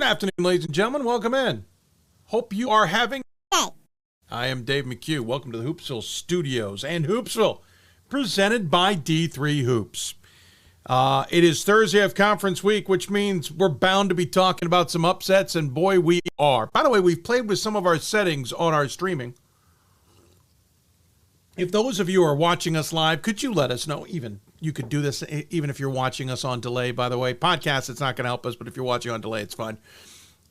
Good afternoon, ladies and gentlemen. Welcome in. Hope you are having a day. I am Dave McHugh. Welcome to the Hoopsville Studios and Hoopsville, presented by D3 Hoops. It is Thursday of conference week, which means we're bound to be talking about some upsets, and boy, we are. By the way, we've played with some of our settings on our streaming. If those of you are watching us live, could you let us know? Even you could do this even if you're watching us on delay, by the way. Podcast, it's not going to help us, but if you're watching on delay, it's fine.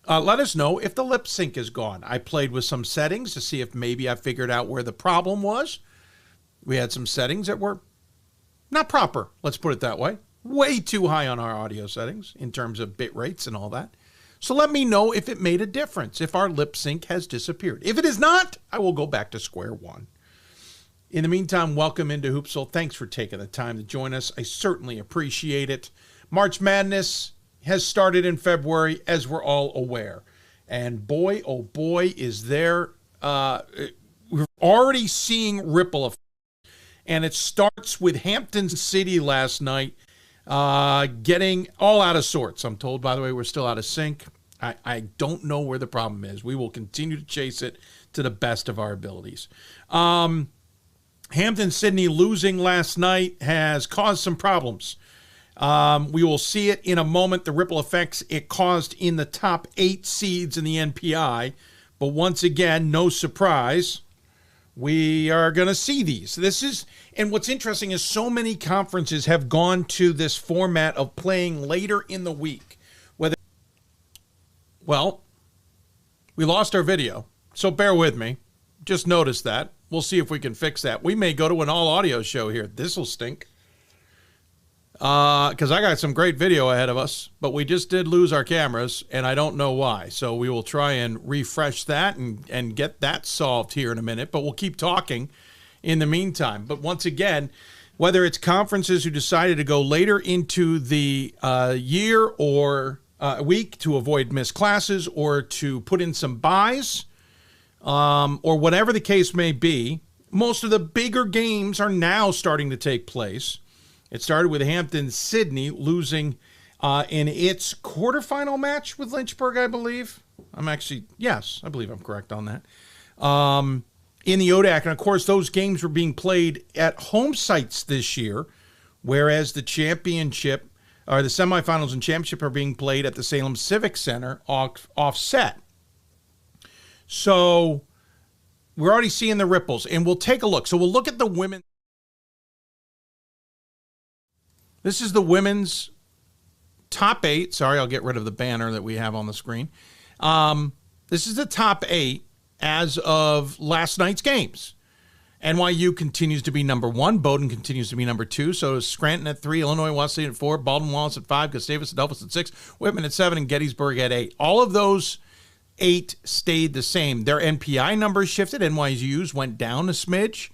Let us know if the lip sync is gone. I played with some settings to see if maybe I figured out where the problem was. We had some settings that were not proper, let's put it that way. Way too high on our audio settings in terms of bit rates and all that. So let me know if it made a difference, if our lip sync has disappeared. If it is not, I will go back to square one. In the meantime, welcome into Hoopsville. Thanks for taking the time to join us. I certainly appreciate it. March Madness has started in February, as we're all aware. And boy, oh boy, is there, we're already seeing ripple effects. And it starts with Hampton City last night getting all out of sorts. I'm told, by the way, we're still out of sync. I don't know where the problem is. We will continue to chase it to the best of our abilities. Hampton-Sydney losing last night has caused some problems. We will see it in a moment, the ripple effects it caused in the top 8 seeds in the NPI. But once again, no surprise, we are going to see these. And what's interesting is so many conferences have gone to this format of playing later in the week. Well, we lost our video, so bear with me. Just notice that. We'll see if we can fix that. We may go to an all-audio show here. This will stink. Because I got some great video ahead of us, but we just did lose our cameras, and I don't know why. So we will try and refresh that and get that solved here in a minute, but we'll keep talking in the meantime. But once again, whether it's conferences who decided to go later into the year or week to avoid missed classes or to put in some buys, or whatever the case may be, most of the bigger games are now starting to take place. It started with Hampton-Sydney losing in its quarterfinal match with Lynchburg, I believe. Yes, I believe I'm correct on that. In the ODAC, and of course, those games were being played at home sites this year, whereas the championship, or the semifinals and championship are being played at the Salem Civic Center offset. So we're already seeing the ripples, and we'll take a look. So we'll look at the women. This is the women's top 8. Sorry, I'll get rid of the banner that we have on the screen. This is the top 8 as of last night's games. NYU continues to be number 1. Bowdoin continues to be number 2. So is Scranton at 3, Illinois Wesleyan at 4, Baldwin Wallace at 5, Gustavus Adolphus at 6, Whitman at 7, and Gettysburg at 8. All of those 8 stayed the same. Their NPI numbers shifted. NYU's went down a smidge.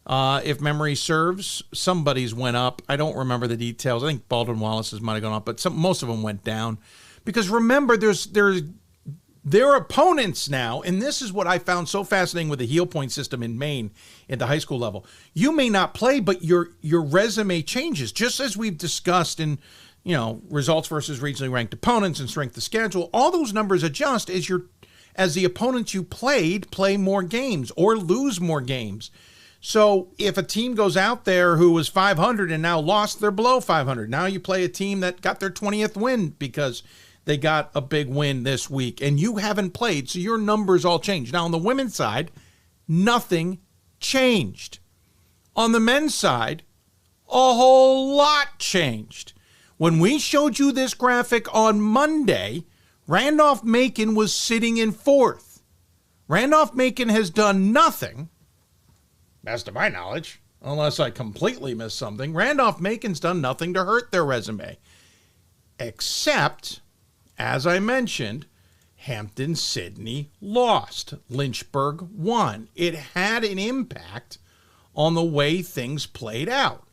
If memory serves, somebody's went up. I don't remember the details. I think Baldwin Wallace's might have gone up, but most of them went down. Because remember, their opponents now, and this is what I found so fascinating with the heel point system in Maine at the high school level. You may not play, but your resume changes, just as we've discussed in results versus regionally ranked opponents and strength of schedule. All those numbers adjust as the opponents you played play more games or lose more games. So if a team goes out there who was 500 and now lost, they're below 500. Now you play a team that got their 20th win because they got a big win this week and you haven't played, so your numbers all change. Now on the women's side, nothing changed. On the men's side, a whole lot changed. When we showed you this graphic on Monday, Randolph-Macon was sitting in 4th. Randolph-Macon has done nothing, best of my knowledge, unless I completely missed something. Randolph-Macon's done nothing to hurt their resume. Except, as I mentioned, Hampton-Sydney lost. Lynchburg won. It had an impact on the way things played out.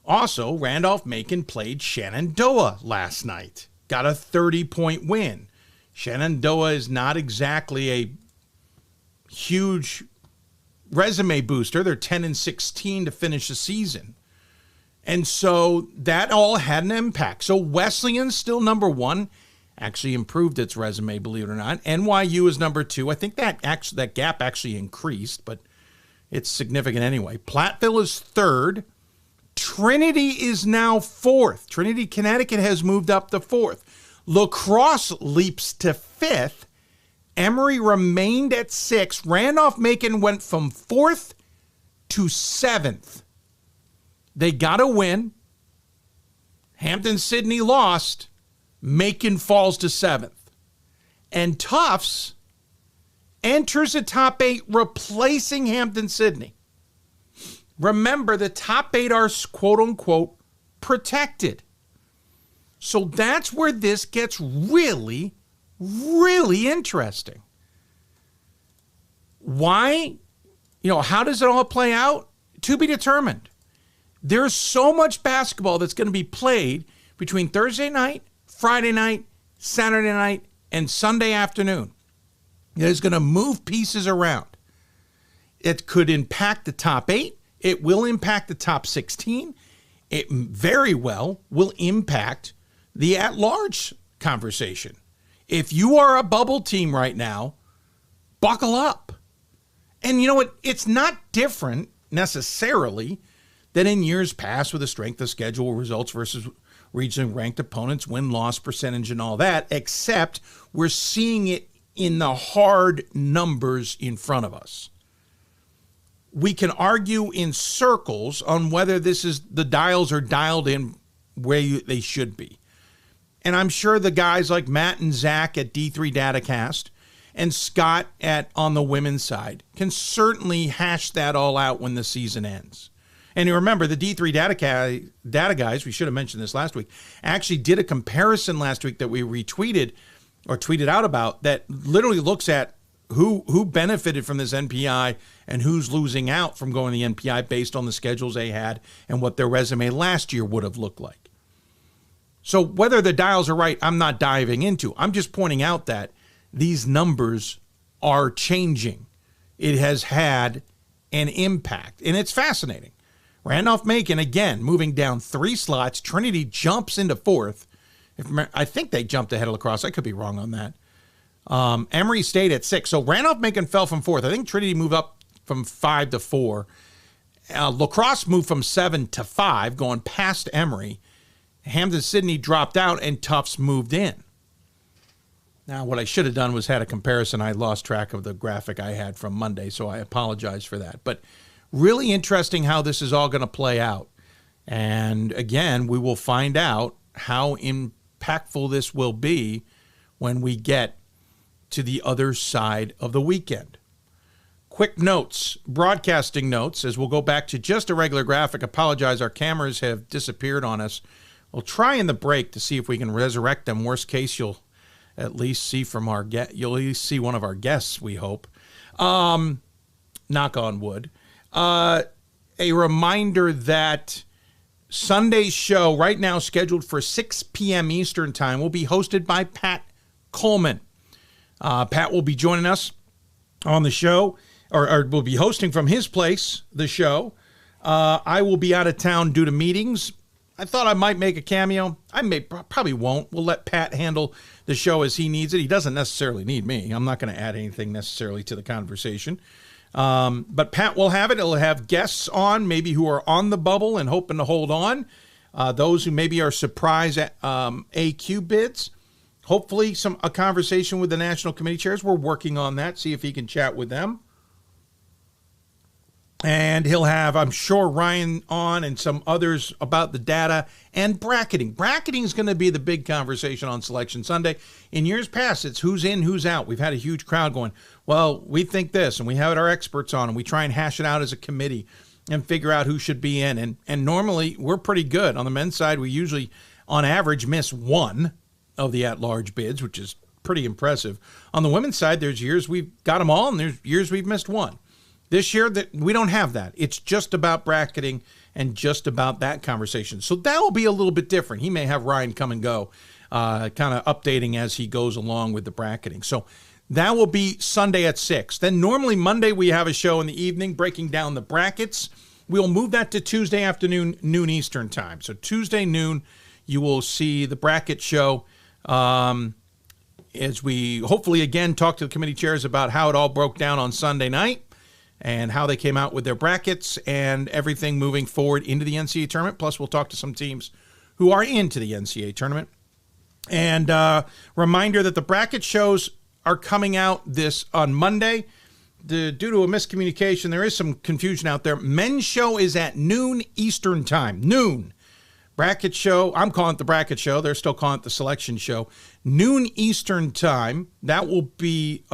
Also, Randolph-Macon played Shenandoah last night. Got a 30-point win. Shenandoah is not exactly a huge resume booster. They're 10-16 to finish the season. And so that all had an impact. So Wesleyan's still number 1. actually improved its resume, believe it or not. NYU is number 2. I think that gap actually increased, but it's significant anyway. Platteville is 3rd. Trinity is now 4th. Trinity, Connecticut has moved up to 4th. La Crosse leaps to 5th. Emory remained at 6th. Randolph-Macon went from 4th to 7th. They got a win. Hampton-Sydney lost. Macon falls to 7th. And Tufts enters the top 8, replacing Hampton-Sydney. Remember, the top 8 are quote-unquote protected. So that's where this gets really, really interesting. Why? How does it all play out? To be determined. There's so much basketball that's going to be played between Thursday night, Friday night, Saturday night, and Sunday afternoon. It is going to move pieces around. It could impact the top 8. It will impact the top 16. It very well will impact the at-large conversation. If you are a bubble team right now, buckle up. And you know what? It's not different necessarily than in years past with the strength of schedule results versus regionally ranked opponents, win-loss percentage and all that, except we're seeing it in the hard numbers in front of us. We can argue in circles on whether the dials are dialed in where they should be. And I'm sure the guys like Matt and Zach at D3 Datacast and Scott on the women's side can certainly hash that all out when the season ends. And you remember, the D3 data guys, we should have mentioned this last week, actually did a comparison last week that we retweeted or tweeted out about that literally looks at who benefited from this NPI and who's losing out from going to the NPI based on the schedules they had and what their resume last year would have looked like. So whether the dials are right, I'm not diving into. I'm just pointing out that these numbers are changing. It has had an impact, and it's fascinating. Randolph-Macon, again, moving down 3 slots. Trinity jumps into 4th. I think they jumped ahead of La Crosse. I could be wrong on that. Emory stayed at 6. So Randolph-Macon fell from 4th. I think Trinity moved up from 5 to 4. La Crosse moved from 7 to 5, going past Emory. Hampton-Sydney dropped out, and Tufts moved in. Now, what I should have done was had a comparison. I lost track of the graphic I had from Monday, so I apologize for that. But really interesting how this is all going to play out. And again, we will find out how impactful this will be when we get to the other side of the weekend. Quick notes, broadcasting notes, as we'll go back to just a regular graphic. Apologize, our cameras have disappeared on us. We'll try in the break to see if we can resurrect them. Worst case, you'll at least see from you'll at least see one of our guests, we hope. Knock on wood. A reminder that Sunday's show, right now scheduled for 6 p.m. Eastern Time, will be hosted by Pat Coleman. Pat will be joining us on the show, or will be hosting from his place, the show. I will be out of town due to meetings. I thought I might make a cameo. Probably won't. We'll let Pat handle the show as he needs it. He doesn't necessarily need me. I'm not going to add anything necessarily to the conversation. But Pat will have it. He'll have guests on, maybe who are on the bubble and hoping to hold on. Those who maybe are surprised at AQ bids. Hopefully a conversation with the National Committee chairs. We're working on that, see if he can chat with them. And he'll have, I'm sure, Ryan on and some others about the data and bracketing. Bracketing is going to be the big conversation on Selection Sunday. In years past, it's who's in, who's out. We've had a huge crowd going, well, we think this, and we have our experts on, and we try and hash it out as a committee and figure out who should be in. And normally, we're pretty good. On the men's side, we usually, on average, miss 1 of the at-large bids, which is pretty impressive. On the women's side, there's years we've got them all, and there's years we've missed 1. This year, we don't have that. It's just about bracketing and just about that conversation. So that will be a little bit different. He may have Ryan come and go, kind of updating as he goes along with the bracketing. So that will be Sunday at 6. Then normally Monday we have a show in the evening breaking down the brackets. We'll move that to Tuesday afternoon, noon Eastern time. So Tuesday noon, you will see the bracket show. as we hopefully again talk to the committee chairs about how it all broke down on Sunday night and how they came out with their brackets and everything moving forward into the NCAA tournament. Plus, we'll talk to some teams who are into the NCAA tournament. And reminder that the bracket shows are coming out this on Monday. Due to a miscommunication, there is some confusion out there. Men's show is at noon Eastern time. Noon. Bracket show, I'm calling it the bracket show. They're still calling it the selection show. Noon Eastern time. That will be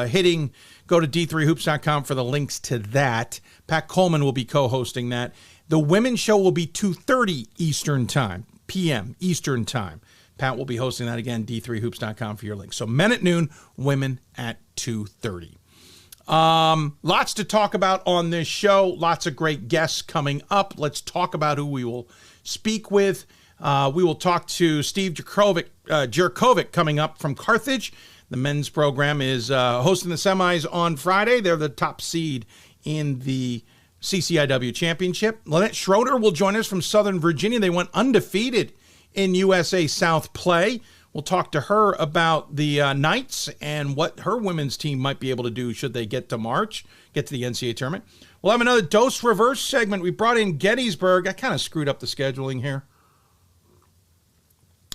hitting. Go to d3hoops.com for the links to that. Pat Coleman will be co-hosting that. The women's show will be 2:30 Eastern time, p.m. Eastern time. Pat will be hosting that again, d3hoops.com for your links. So men at noon, women at 2:30. Lots to talk about on this show. Lots of great guests coming up. Let's talk about who we will speak with. We will talk to Steve Djuricovic coming up from Carthage. The men's program is hosting the semis on Friday. They're the top seed in the CCIW championship. Lynette Schroeder will join us from Southern Virginia. They went undefeated in USA South play. We'll talk to her about the Knights and what her women's team might be able to do should they get to March, get to the NCAA tournament. We'll have another dose reverse segment. We brought in Gettysburg. I kind of screwed up the scheduling here.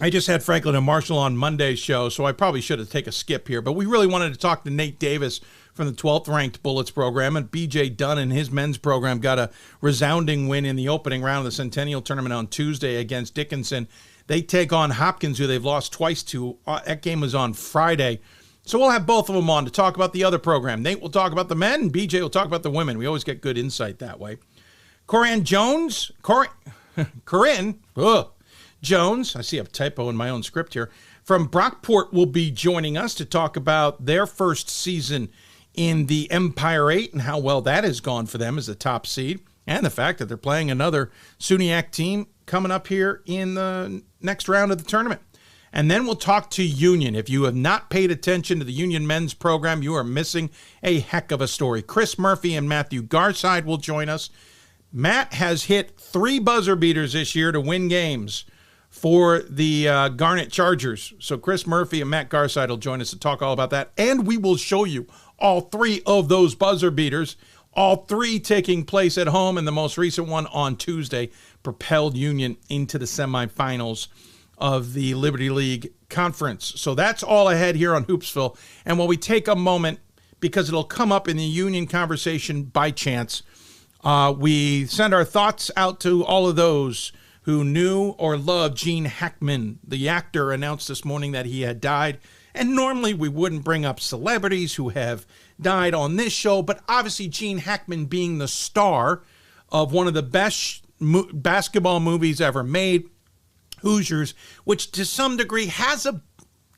I just had Franklin and Marshall on Monday's show, so I probably should have taken a skip here. But we really wanted to talk to Nate Davis from the 12th ranked Bullets program, and B.J. Dunn and his men's program got a resounding win in the opening round of the Centennial Tournament on Tuesday against Dickinson. They take on Hopkins, who they've lost twice to. That game was on Friday. So we'll have both of them on to talk about the other program. Nate will talk about the men, and B.J. will talk about the women. We always get good insight that way. Corinne Jones, Jones, I see a typo in my own script here, from Brockport will be joining us to talk about their first season in the Empire 8 and how well that has gone for them as a top seed, and the fact that they're playing another SUNYAC team coming up here in the next round of the tournament. And then we'll talk to Union. If you have not paid attention to the Union men's program, you are missing a heck of a story. Chris Murphy and Matthew Garside will join us. Matt has hit 3 buzzer beaters this year to win games for the Garnet Chargers. So Chris Murphy and Matt Garside will join us to talk all about that. And we will show you all 3 of those buzzer beaters, all 3 taking place at home, and the most recent one on Tuesday propelled Union into the semifinals of the Liberty League Conference. So that's all ahead here on Hoopsville. And while we take a moment, because it'll come up in the Union conversation by chance, we send our thoughts out to all of those who knew or loved Gene Hackman. The actor announced this morning that he had died. And normally we wouldn't bring up celebrities who have died on this show, but obviously Gene Hackman being the star of one of the best basketball movies ever made, Hoosiers, which to some degree has a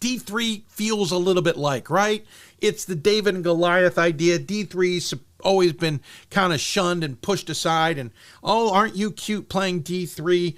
D3 feels a little bit like, right? It's the David and Goliath idea. D3's always been kind of shunned and pushed aside, and, oh, aren't you cute playing D3?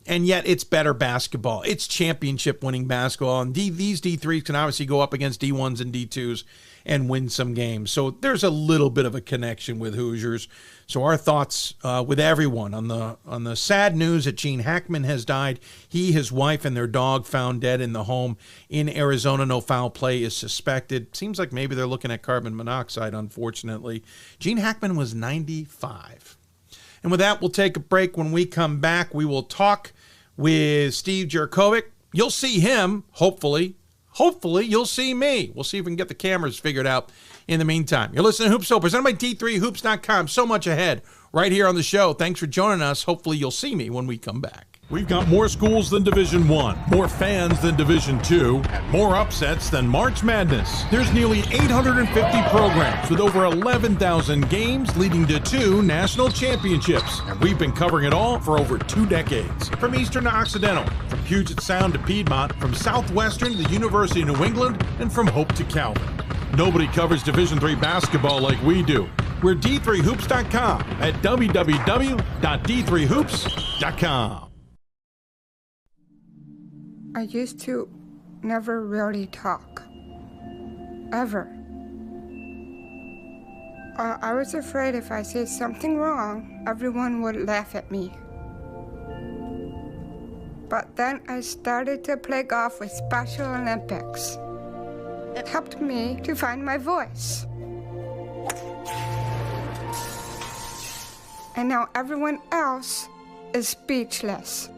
And yet it's better basketball. It's championship winning basketball. And these D3s can obviously go up against D1s and D2s and win some games. So there's a little bit of a connection with Hoosiers. So our thoughts with everyone on the sad news that Gene Hackman has died. He, his wife, and their dog found dead in the home in Arizona. No foul play is suspected. Seems like maybe they're looking at carbon monoxide, unfortunately. Gene Hackman was 95. And with that, we'll take a break. When we come back, we will talk with Steve Djuricovic. You'll see him, hopefully. Hopefully, you'll see me. We'll see if we can get the cameras figured out in the meantime. You're listening to Hoopsville, presented by D3Hoops.com. So much ahead right here on the show. Thanks for joining us. Hopefully, you'll see me when we come back. We've got more schools than Division I, more fans than Division II, and more upsets than March Madness. There's nearly 850 programs with over 11,000 games leading to 2 national championships. And we've been covering it all for over 2 decades. From Eastern to Occidental, from Puget Sound to Piedmont, from Southwestern to the University of New England, and from Hope to Calvin. Nobody covers Division III basketball like we do. We're D3Hoops.com at www.d3hoops.com. I used to never really talk, ever. I was afraid if I said something wrong, everyone would laugh at me. But then I started to play golf with Special Olympics. It helped me to find my voice. And now everyone else is speechless.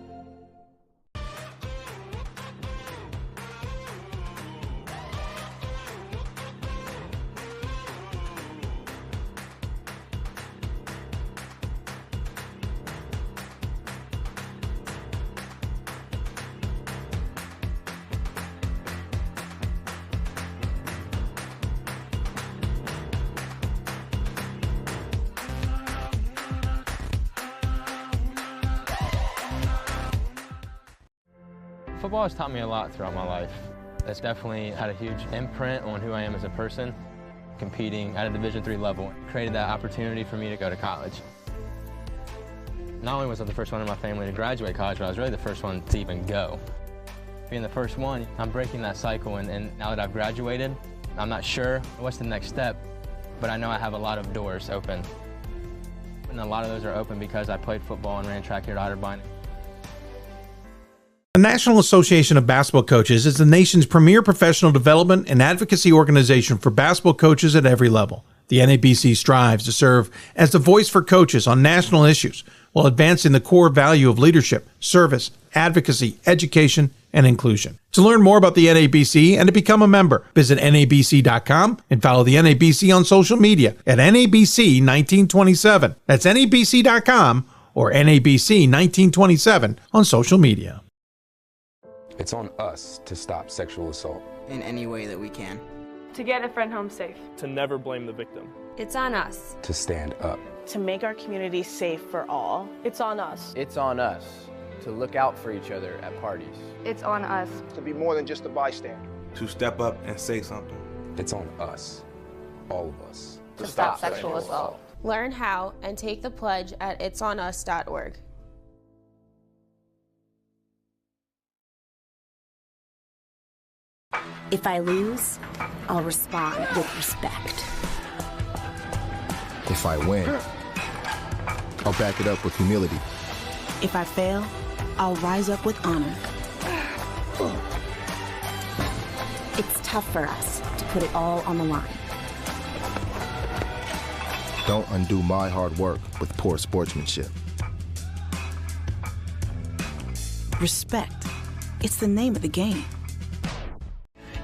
Football has taught me a lot throughout my life. It's definitely had a huge imprint on who I am as a person. Competing at a Division III level created that opportunity for me to go to college. Not only was I the first one in my family to graduate college, but I was really the first one to even go. Being the first one, I'm breaking that cycle, and now that I've graduated, I'm not sure what's the next step, but I know I have a lot of doors open. And a lot of those are open because I played football and ran track here at Otterbein. The National Association of Basketball Coaches is the nation's premier professional development and advocacy organization for basketball coaches at every level. The NABC strives to serve as the voice for coaches on national issues while advancing the core value of leadership, service, advocacy, education, and inclusion. To learn more about the NABC and to become a member, visit NABC.com and follow the NABC on social media at NABC 1927. That's NABC.com or NABC 1927 on social media. It's on us to stop sexual assault. In any way that we can. To get a friend home safe. To never blame the victim. It's on us. To stand up. To make our community safe for all. It's on us. It's on us to look out for each other at parties. It's on us. To be more than just a bystander. To step up and say something. It's on us. All of us. To stop sexual assault. Learn how and take the pledge at itsonus.org. If I lose, I'll respond with respect. If I win, I'll back it up with humility. If I fail, I'll rise up with honor. It's tough for us to put it all on the line. Don't undo my hard work with poor sportsmanship. Respect. It's the name of the game.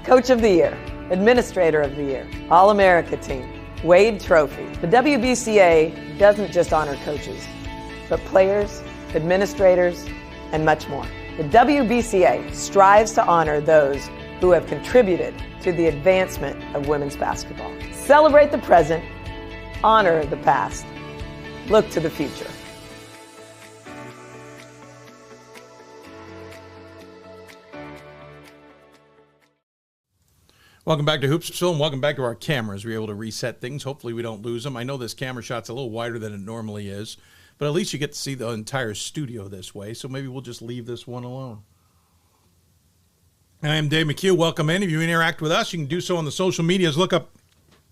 Coach of the Year, Administrator of the Year, All-America Team, Wade Trophy. The WBCA doesn't just honor coaches, but players, administrators, and much more. The WBCA strives to honor those who have contributed to the advancement of women's basketball. Celebrate the present, honor the past, look to the future. Welcome back to Hoopsville, and welcome back to our cameras. We're able to reset things. Hopefully we don't lose them. I know this camera shot's a little wider than it normally is, but at least you get to see the entire studio this way, so maybe we'll just leave this one alone. I am Dave McHugh. Welcome in. If you interact with us, you can do so on the social medias. Look up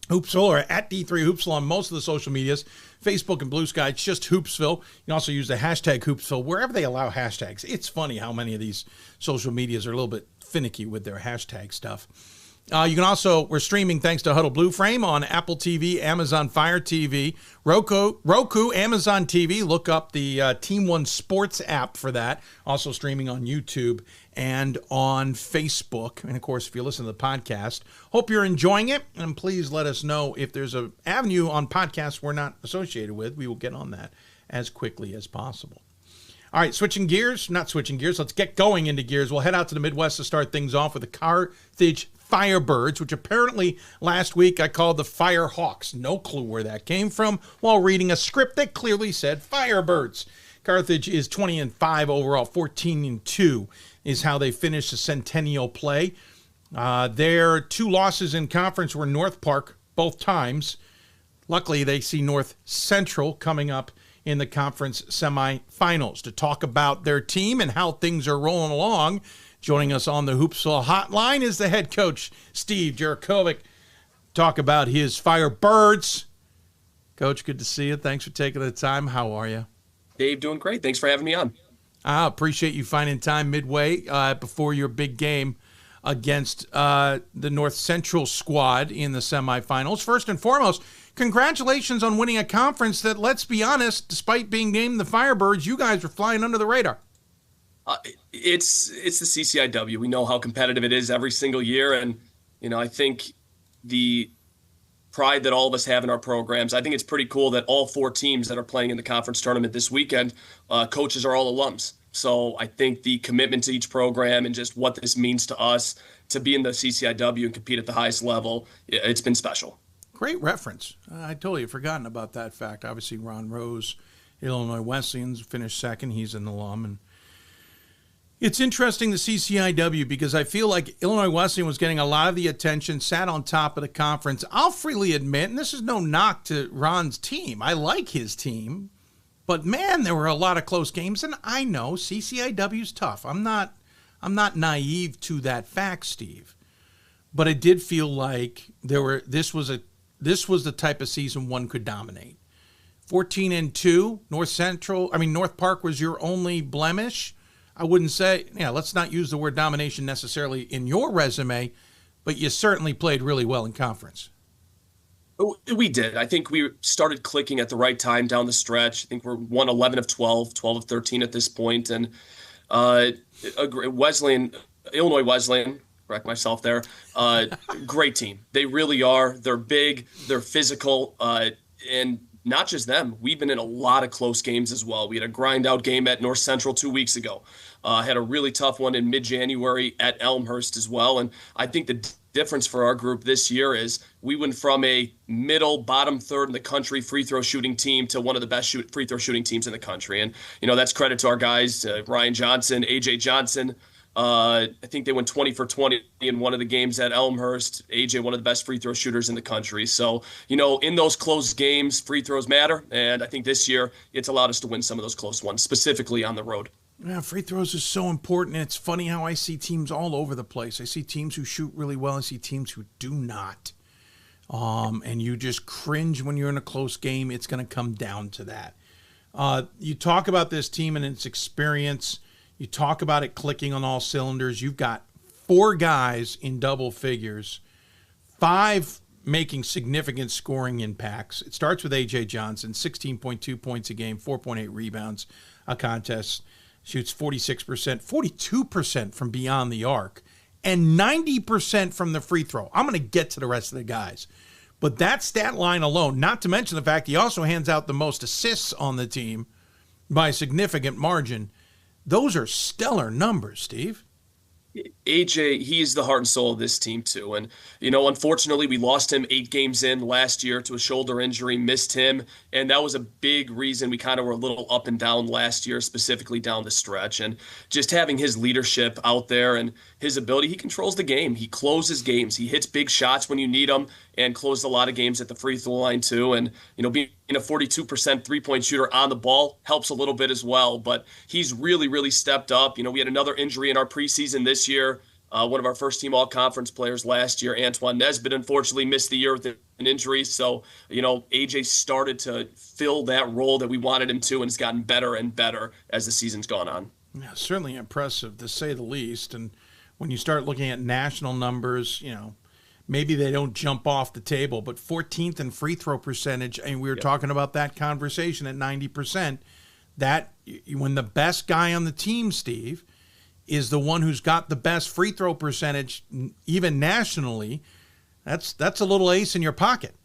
Hoopsville or at D3Hoopsville on most of the social medias. Facebook and Blue Sky, it's just Hoopsville. You can also use the hashtag Hoopsville wherever they allow hashtags. It's funny how many of these social medias are a little bit finicky with their hashtag stuff. You can also, we're streaming thanks to Hudl Blue Frame on Apple TV, Amazon Fire TV, Roku, Amazon TV. Look up the Team One Sports app for that. Also streaming on YouTube and on Facebook. And, of course, if you listen to the podcast, hope you're enjoying it. And please let us know if there's an avenue on podcasts we're not associated with. We will get on that as quickly as possible. All right, let's get going into gears. We'll head out to the Midwest to start things off with the Carthage Firebirds, which apparently last week I called the Firehawks. No clue where that came from while reading a script that clearly said Firebirds. Carthage is 20-5 overall, 14-2 is how they finished the Centennial play. Their two losses in conference were North Park both times. Luckily, they see North Central coming up in the conference semifinals. To talk about their team and how things are rolling along, joining us on the Hoopsville Hotline is the head coach, Steve Djuricovic. Talk about his Firebirds. Coach, good to see you. Thanks for taking the time. How are you? Dave, doing great. Thanks for having me on. I appreciate you finding time midway before your big game against the North Central squad in the semifinals. First and foremost, congratulations on winning a conference that, let's be honest, despite being named the Firebirds, you guys were flying under the radar. It's the CCIW. We know how competitive it is every single year, and I think the pride that all of us have in our programs, I think it's pretty cool that all 4 teams that are playing in the conference tournament this weekend, coaches are all alums. So I think the commitment to each program and just what this means to us to be in the CCIW and compete at the highest level, it's been special. Great reference. I totally had forgotten about that fact. Obviously, Ron Rose, Illinois Wesleyans, finished second. He's an alum. And it's interesting, the CCIW, because I feel like Illinois Wesleyan was getting a lot of the attention, sat on top of the conference. I'll freely admit, and this is no knock to Ron's team, I like his team, but man, there were a lot of close games, and I know CCIW's tough. I'm not naive to that fact, Steve, but it did feel like this was the type of season one could dominate. 14-2, North Park was your only blemish. I wouldn't say, let's not use the word domination necessarily in your resume, but you certainly played really well in conference. We did. I think we started clicking at the right time down the stretch. I think we're 11 of 12, 12 of 13 at this point. And Illinois Wesleyan, correct myself there, great team. They really are. They're big, they're physical, and not just them. We've been in a lot of close games as well. We had a grind-out game at North Central 2 weeks ago. Had a really tough one in mid-January at Elmhurst as well. And I think the difference for our group this year is we went from a middle, bottom third in the country free throw shooting team to one of the best free throw shooting teams in the country. And, that's credit to our guys, Ryan Johnson, AJ Johnson. I think they went 20 for 20 in one of the games at Elmhurst. AJ, one of the best free throw shooters in the country. So, in those close games, free throws matter. And I think this year it's allowed us to win some of those close ones, specifically on the road. Yeah, free throws is so important. It's funny how I see teams all over the place. I see teams who shoot really well. I see teams who do not. And you just cringe when you're in a close game. It's going to come down to that. You talk about this team and its experience. You talk about it clicking on all cylinders. You've got 4 guys in double figures, 5 making significant scoring impacts. It starts with A.J. Johnson, 16.2 points a game, 4.8 rebounds a contest, shoots 46%, 42% from beyond the arc, and 90% from the free throw. I'm going to get to the rest of the guys. But that stat line alone, not to mention the fact he also hands out the most assists on the team by a significant margin, those are stellar numbers, Steve. AJ, he's the heart and soul of this team too. And, unfortunately we lost him 8 games in last year to a shoulder injury, missed him. And that was a big reason we kind of were a little up and down last year, specifically down the stretch. And just having his leadership out there and his ability, he controls the game. He closes games. He hits big shots when you need them and closed a lot of games at the free throw line too. And, being a 42% three-point shooter on the ball helps a little bit as well. But he's really, really stepped up. We had another injury in our preseason this year. One of our first-team all-conference players last year, Antoine Nesbitt, unfortunately missed the year with an injury. So, AJ started to fill that role that we wanted him to, and it's gotten better and better as the season's gone on. Yeah, certainly impressive, to say the least. And when you start looking at national numbers, maybe they don't jump off the table, but 14th in free throw percentage, and we were talking about that conversation at 90%, that when the best guy on the team, Steve, is the one who's got the best free throw percentage, even nationally, that's a little ace in your pocket.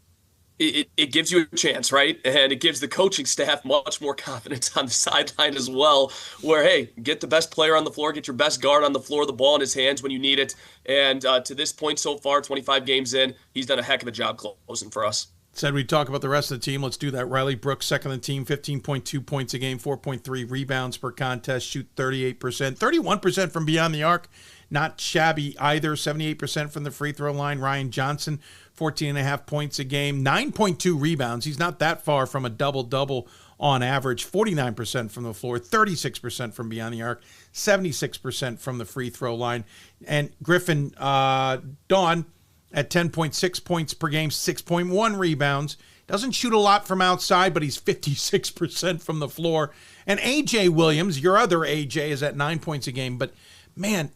It gives you a chance, right? And it gives the coaching staff much more confidence on the sideline as well, where, hey, get the best player on the floor, get your best guard on the floor, the ball in his hands when you need it. And to this point so far, 25 games in, he's done a heck of a job closing for us. Said we'd talk about the rest of the team. Let's do that. Riley Brooks, second on the team, 15.2 points a game, 4.3 rebounds per contest, shoot 38%, 31% from beyond the arc. Not shabby either, 78% from the free throw line. Ryan Johnson, 14.5 points a game, 9.2 rebounds. He's not that far from a double-double on average, 49% from the floor, 36% from beyond the arc, 76% from the free throw line. And Griffin Dawn at 10.6 points per game, 6.1 rebounds. Doesn't shoot a lot from outside, but he's 56% from the floor. And A.J. Williams, your other A.J., is at 9 points a game. But, man,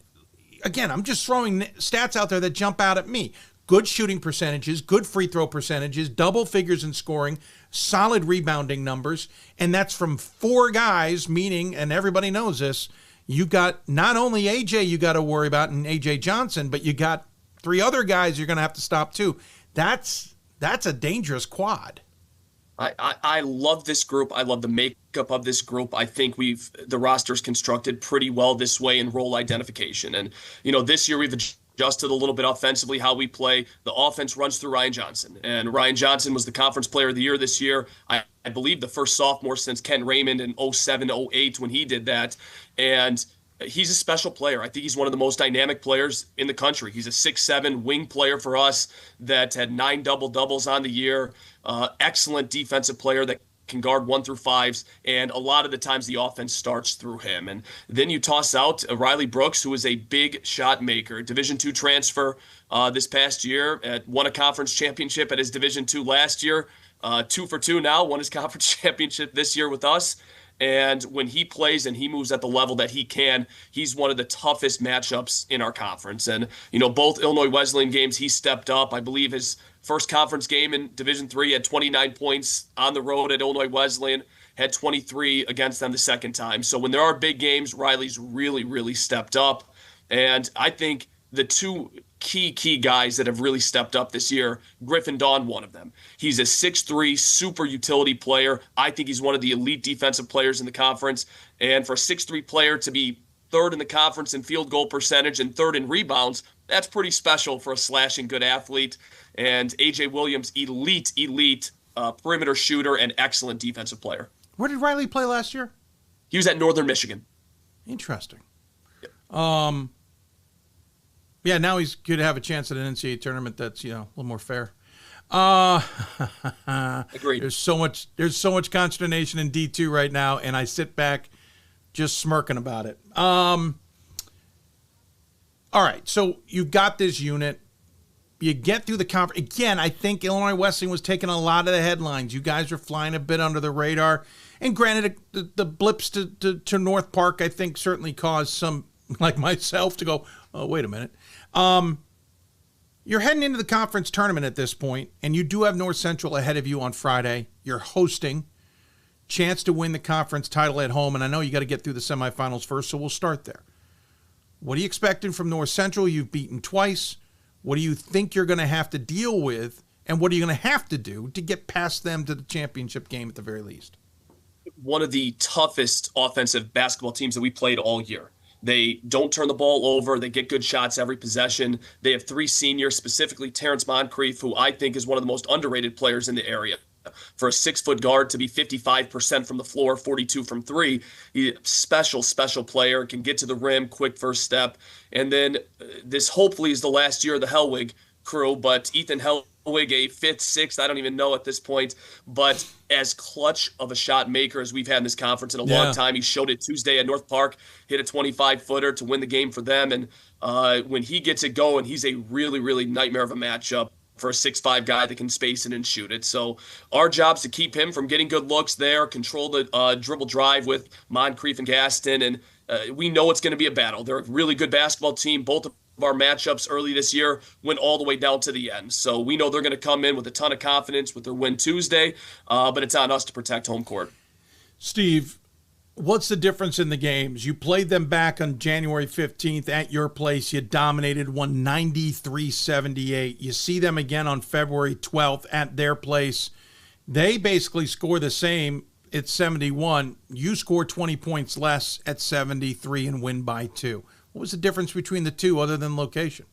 again, I'm just throwing stats out there that jump out at me. Good shooting percentages, good free throw percentages, double figures in scoring, solid rebounding numbers, and that's from 4 guys, meaning, and everybody knows this, you got not only AJ you got to worry about and AJ Johnson, but you got 3 other guys you're going to have to stop too. That's a dangerous quad. I love this group. I love the makeup of this group. I think the roster's constructed pretty well this way in role identification. And, this year we've adjusted a little bit offensively how we play. The offense runs through Ryan Johnson. And Ryan Johnson was the Conference Player of the Year this year. I believe the first sophomore since Ken Raymond in 07-08 when he did that. And he's a special player. I think he's one of the most dynamic players in the country. He's a 6'7" wing player for us that had 9 double-doubles on the year. Excellent defensive player that can guard 1 through 5s, and a lot of the times the offense starts through him. And then you toss out Riley Brooks, who is a big shot maker, Division II transfer this past year, won a conference championship at his Division II last year, 2 for 2 now, won his conference championship this year with us. And when he plays and he moves at the level that he can, he's one of the toughest matchups in our conference. And, both Illinois Wesleyan games, he stepped up. I believe his first conference game in Division III had 29 points on the road at Illinois Wesleyan, had 23 against them the second time. So when there are big games, Riley's really, really stepped up. And I think the 2 key guys that have really stepped up this year, Griffin Dawn, one of them. He's a 6'3", super utility player. I think he's one of the elite defensive players in the conference. And for a 6'3" player to be 3rd in the conference in field goal percentage and 3rd in rebounds, that's pretty special for a slashing good athlete. And A.J. Williams, elite perimeter shooter and excellent defensive player. Where did Riley play last year? He was at Northern Michigan. Interesting. Yep. Yeah, now he's going to have a chance at an NCAA tournament that's, a little more fair. Agreed. There's so much consternation in D2 right now, and I sit back just smirking about it. All right, so you got this unit. You get through the conference. Again, I think Illinois Wesleyan was taking a lot of the headlines. You guys are flying a bit under the radar. And granted, the blips to North Park, I think, certainly caused some, like myself, to go, oh, wait a minute. You're heading into the conference tournament at this point, and you do have North Central ahead of you on Friday. You're hosting. Chance to win the conference title at home, and I know you got to get through the semifinals first, so we'll start there. What are you expecting from North Central? You've beaten twice. What do you think you're going to have to deal with, and what are you going to have to do to get past them to the championship game at the very least? One of the toughest offensive basketball teams that we played all year. They don't turn the ball over. They get good shots every possession. They have 3 seniors, specifically Terrence Moncrief, who I think is one of the most underrated players in the area. For a 6-foot guard to be 55% from the floor, 42 from 3, he's a special player, can get to the rim, quick first step. And then this hopefully is the last year of the Hellwig crew, but Ethan Hellwig, a 5th, 6th, I don't even know at this point, but as clutch of a shot maker as we've had in this conference in a long time. He showed it Tuesday at North Park, hit a 25-footer to win the game for them. And when he gets it going, he's a really, really nightmare of a matchup for a 6'5" guy that can space it and shoot it. So our job's to keep him from getting good looks there, control the dribble drive with Moncrief and Gaston, and we know it's going to be a battle. They're a really good basketball team. Both of our matchups early this year went all the way down to the end. So we know they're going to come in with a ton of confidence with their win Tuesday, but it's on us to protect home court. Steve, what's the difference in the games? You played them back on January 15th at your place. You dominated 193-78. You see them again on February 12th at their place. They basically score the same at 71. You score 20 points less at 73 and win by 2. What was the difference between the two other than location?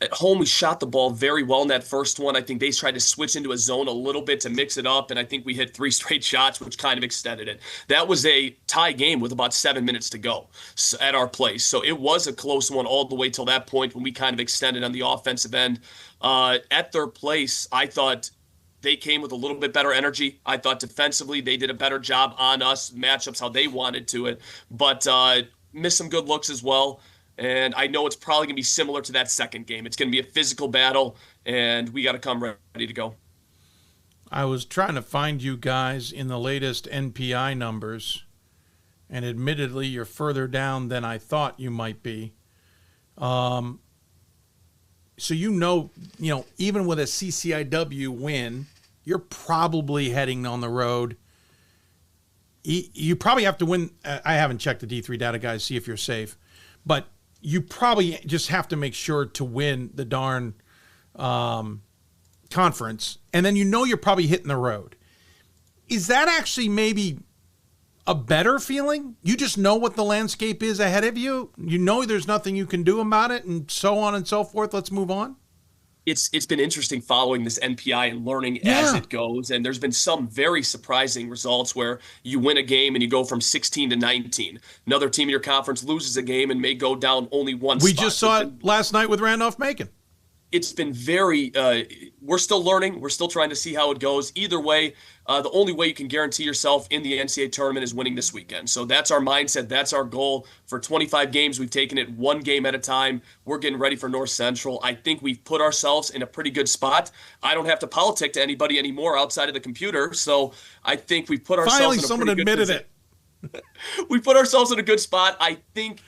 At home, we shot the ball very well in that first one. I think they tried to switch into a zone a little bit to mix it up, and I think we hit 3 straight shots, which kind of extended it. That was a tie game with about 7 minutes to go at our place. So it was a close one all the way till that point when we kind of extended on the offensive end. At their place, I thought they came with a little bit better energy. I thought defensively they did a better job on us, matchups how they wanted to it, but missed some good looks as well. And I know it's probably going to be similar to that second game. It's going to be a physical battle, and we got to come ready to go. I was trying to find you guys in the latest NPI numbers, and admittedly, you're further down than I thought you might be. So even with a CCIW win, you're probably heading on the road. You probably have to win. I haven't checked the D3 data, guys, see if you're safe. But you probably just have to make sure to win the darn conference. And then you're probably hitting the road. Is that actually maybe a better feeling? You just know what the landscape is ahead of you. You know there's nothing you can do about it, and so on and so forth. Let's move on. It's been interesting following this NPI and learning as it goes. And there's been some very surprising results where you win a game and you go from 16 to 19. Another team in your conference loses a game and may go down only one spot. We just saw it last night with Randolph-Macon. It's been very we're still learning. We're still trying to see how it goes. Either way, the only way you can guarantee yourself in the NCAA tournament is winning this weekend. So that's our mindset. That's our goal. For 25 games, we've taken it one game at a time. We're getting ready for North Central. I think we've put ourselves in a pretty good spot. I don't have to politic to anybody anymore outside of the computer. So I think we've put ourselves Finally, in a someone pretty admitted good it. We put ourselves in a good spot. I think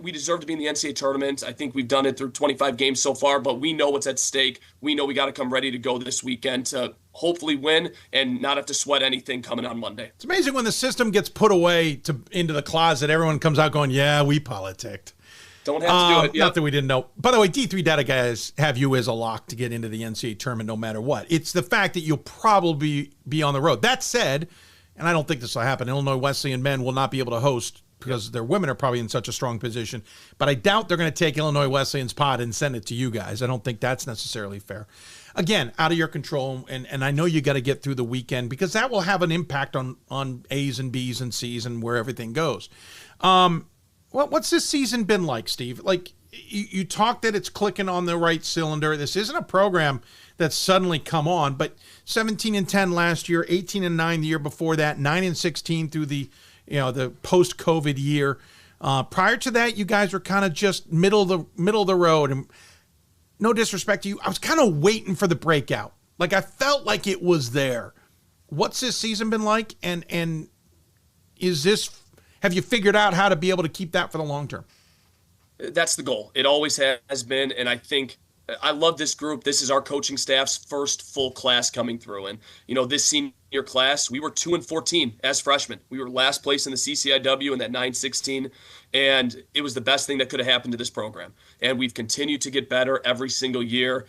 we deserve to be in the NCAA tournament. I think we've done it through 25 games so far, but we know what's at stake. We know we got to come ready to go this weekend to hopefully win and not have to sweat anything coming on Monday. It's amazing when the system gets put away into the closet, everyone comes out going, yeah, we politicked. Don't have to do it. Yep. Not that we didn't know. By the way, D3 data guys have you as a lock to get into the NCAA tournament no matter what. It's the fact that you'll probably be on the road. That said, and I don't think this will happen, Illinois Wesleyan men will not be able to host because their women are probably in such a strong position. But I doubt they're going to take Illinois Wesleyan's pod and send it to you guys. I don't think that's necessarily fair. Again, out of your control, and I know you got to get through the weekend because that will have an impact on A's and B's and C's and where everything goes. What's this season been like, Steve? Like, you talked that it's clicking on the right cylinder. This isn't a program that's suddenly come on, but 17-10 last year, 18-9 the year before that, 9-16 through the post-COVID year. Prior to that, you guys were kind of just middle of the road. And no disrespect to you, I was kind of waiting for the breakout. Like, I felt like it was there. What's this season been like? And have you figured out how to be able to keep that for the long term? That's the goal. It always has been. And I think I love this group. This is our coaching staff's first full class coming through. And, this senior class, we were 2-14 as freshmen. We were last place in the CCIW in that 9-16. And it was the best thing that could have happened to this program. And we've continued to get better every single year,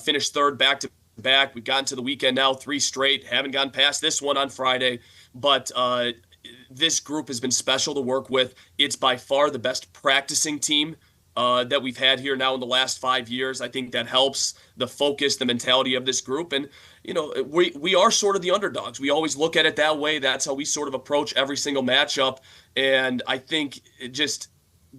finished third back to back. We've gotten to the weekend now, 3 straight, haven't gotten past this one on Friday. But this group has been special to work with. It's by far the best practicing team that we've had here now in the last 5 years. I think that helps the focus, the mentality of this group. And, we are sort of the underdogs. We always look at it that way. That's how we sort of approach every single matchup. And I think just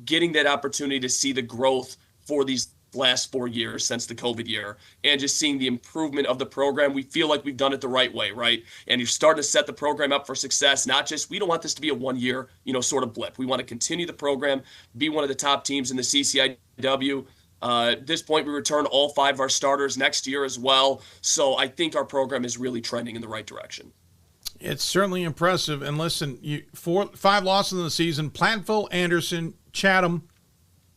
getting that opportunity to see the growth for these last 4 years since the COVID year and just seeing the improvement of the program, we feel like we've done it the right way, right? And you're starting to set the program up for success, not just, we don't want this to be a 1 year, sort of blip. We want to continue the program, be one of the top teams in the CCIW. At this point, we return all 5 of our starters next year as well. So I think our program is really trending in the right direction. It's certainly impressive. And listen, 5 losses in the season, Platteville, Anderson, Chatham,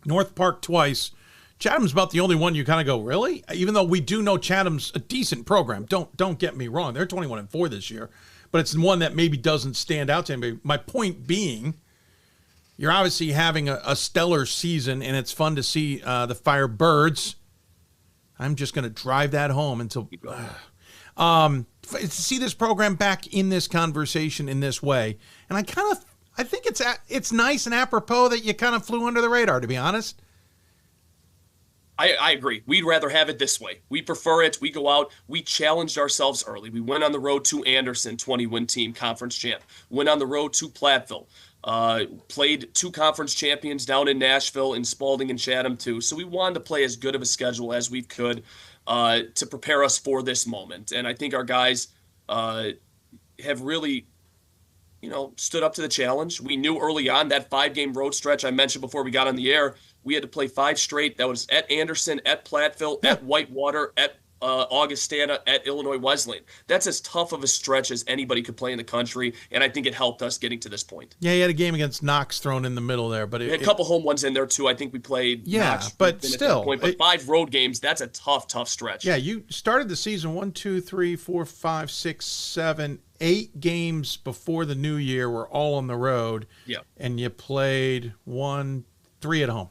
North Park twice. Chatham's about the only one you kind of go, really? Even though we do know Chatham's a decent program. Don't get me wrong. They're 21-4 this year. But it's one that maybe doesn't stand out to anybody. My point being, you're obviously having a stellar season, and it's fun to see the Firebirds. I'm just going to drive that home until to see this program back in this conversation in this way. And I think it's nice and apropos that you kind of flew under the radar, to be honest. I agree. We'd rather have it this way. We prefer it. We go out. We challenged ourselves early. We went on the road to Anderson, 20-win team, conference champ. Went on the road to Platteville. Played 2 conference champions down in Nashville, in Spalding and Chatham too. So we wanted to play as good of a schedule as we could to prepare us for this moment. And I think our guys have really, stood up to the challenge. We knew early on that 5-game road stretch I mentioned before we got on the air, we had to play 5 straight. That was at Anderson, at Platteville, at Whitewater, at Augustana, at Illinois Wesleyan. That's as tough of a stretch as anybody could play in the country, and I think it helped us getting to this point. Yeah, you had a game against Knox thrown in the middle there, but we had a couple home ones in there too. I think we played Knox, but still, but 5 road games, that's a tough stretch. Yeah, you started the season 1, 2, 3, 4, 5, 6, 7, 8 games before the new year were all on the road. Yeah. And you played 1, 3 at home.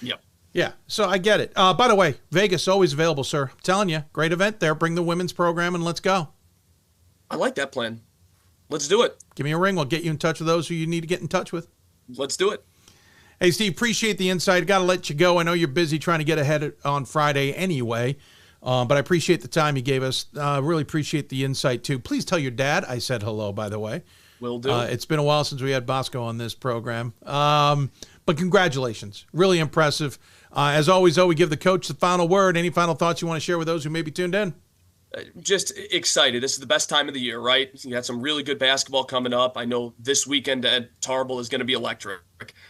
Yep. Yeah, so I get it. By the way, Vegas, always available, sir. I'm telling you, great event there. Bring the women's program and let's go. I like that plan. Let's do it. Give me a ring. We'll get you in touch with those who you need to get in touch with. Let's do it. Hey, Steve, appreciate the insight. Got to let you go. I know you're busy trying to get ahead on Friday anyway, but I appreciate the time you gave us. Really appreciate the insight, too. Please tell your dad I said hello, by the way. Will do. It's been a while since we had Bosco on this program. But congratulations. Really impressive. As always, though, we give the coach the final word. Any final thoughts you want to share with those who may be tuned in? Just excited. This is the best time of the year, right? You got some really good basketball coming up. I know this weekend at Tarbell is going to be electric.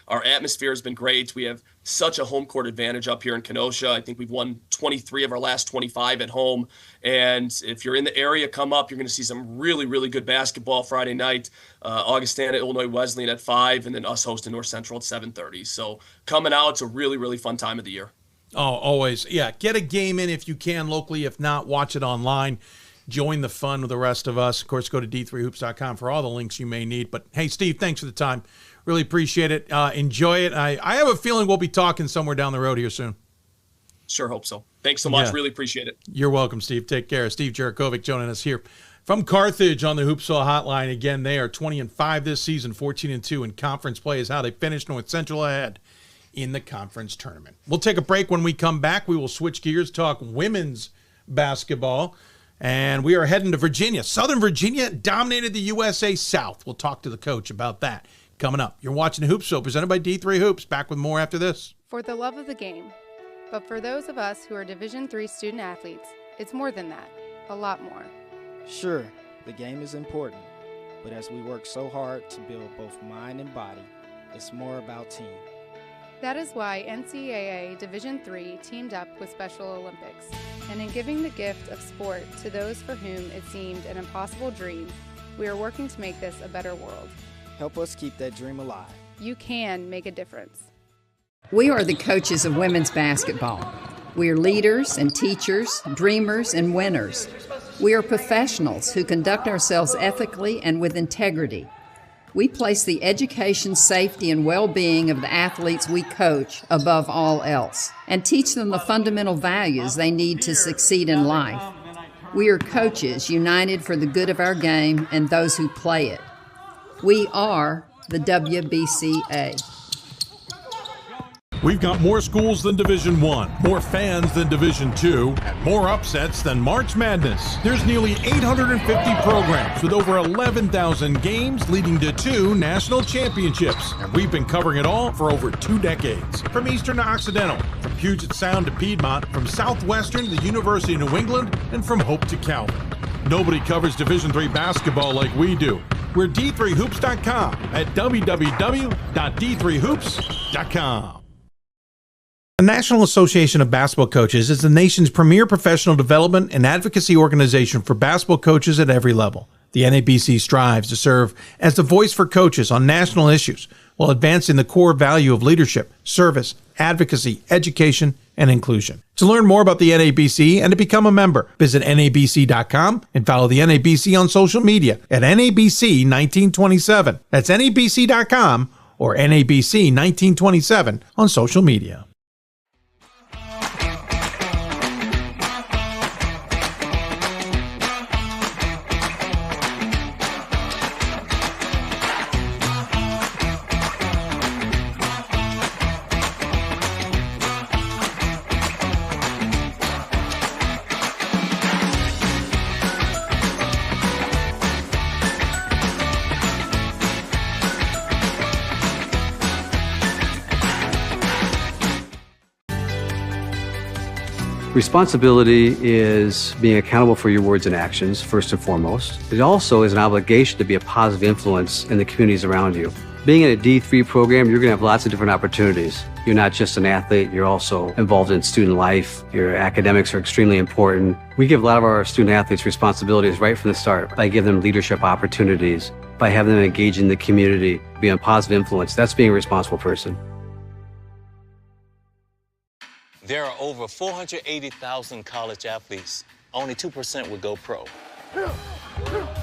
Our atmosphere has been great. We have such a home court advantage up here in Kenosha. I think we've won 23 of our last 25 at home. And if you're in the area, come up. You're going to see some really, really good basketball Friday night. Augustana, Illinois Wesleyan at 5, and then us hosting North Central at 7:30. So coming out, it's a really, really fun time of the year. Oh, always. Yeah, get a game in if you can locally. If not, watch it online. Join the fun with the rest of us. Of course, go to d3hoops.com for all the links you may need. But, hey, Steve, thanks for the time. Really appreciate it. Enjoy it. I have a feeling we'll be talking somewhere down the road here soon. Sure hope so. Thanks so much. Really appreciate it. You're welcome, Steve. Take care. Steve Djuricovic joining us here from Carthage on the Hoopsville Hotline. Again, they are 20-5 this season, 14-2 in conference play is how they finished North Central ahead in the conference tournament. We'll take a break. When we come back, we will switch gears, talk women's basketball, and we are heading to Virginia. Southern Virginia dominated the USA South. We'll talk to the coach about that coming up. You're watching Hoopsville, presented by D3 Hoops. Back with more after this. For the love of the game. But for those of us who are Division III student athletes, it's more than that. A lot more. Sure, the game is important, but as we work so hard to build both mind and body, it's more about team. That is why NCAA Division III teamed up with Special Olympics, and in giving the gift of sport to those for whom it seemed an impossible dream, we are working to make this a better world. Help us keep that dream alive. You can make a difference. We are the coaches of women's basketball. We are leaders and teachers, dreamers and winners. We are professionals who conduct ourselves ethically and with integrity. We place the education, safety, and well-being of the athletes we coach above all else and teach them the fundamental values they need to succeed in life. We are coaches united for the good of our game and those who play it. We are the WBCA. We've got more schools than Division I, more fans than Division II, and more upsets than March Madness. There's nearly 850 programs with over 11,000 games leading to 2 national championships. And we've been covering it all for over 2 decades. From Eastern to Occidental, from Puget Sound to Piedmont, from Southwestern to the University of New England, and from Hope to Calvin. Nobody covers Division III basketball like we do. We're d3hoops.com at www.d3hoops.com. The National Association of Basketball Coaches is the nation's premier professional development and advocacy organization for basketball coaches at every level. The NABC strives to serve as the voice for coaches on national issues while advancing the core value of leadership, service, advocacy, education, and inclusion. To learn more about the NABC and to become a member, visit nabc.com and follow the NABC on social media at NABC 1927. That's nabc.com or NABC 1927 on social media. Responsibility is being accountable for your words and actions, first and foremost. It also is an obligation to be a positive influence in the communities around you. Being in a D3 program, you're going to have lots of different opportunities. You're not just an athlete, you're also involved in student life. Your academics are extremely important. We give a lot of our student athletes responsibilities right from the start by giving them leadership opportunities, by having them engage in the community, be a positive influence. That's being a responsible person. There are over 480,000 college athletes. Only 2% would go pro.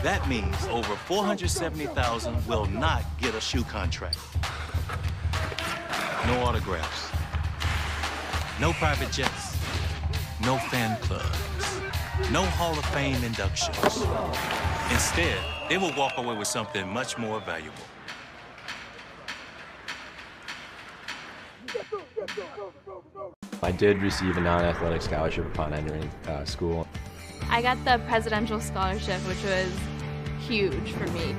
That means over 470,000 will not get a shoe contract. No autographs. No private jets. No fan clubs. No Hall of Fame inductions. Instead, they will walk away with something much more valuable. I did receive a non-athletic scholarship upon entering school. I got the presidential scholarship, which was huge for me.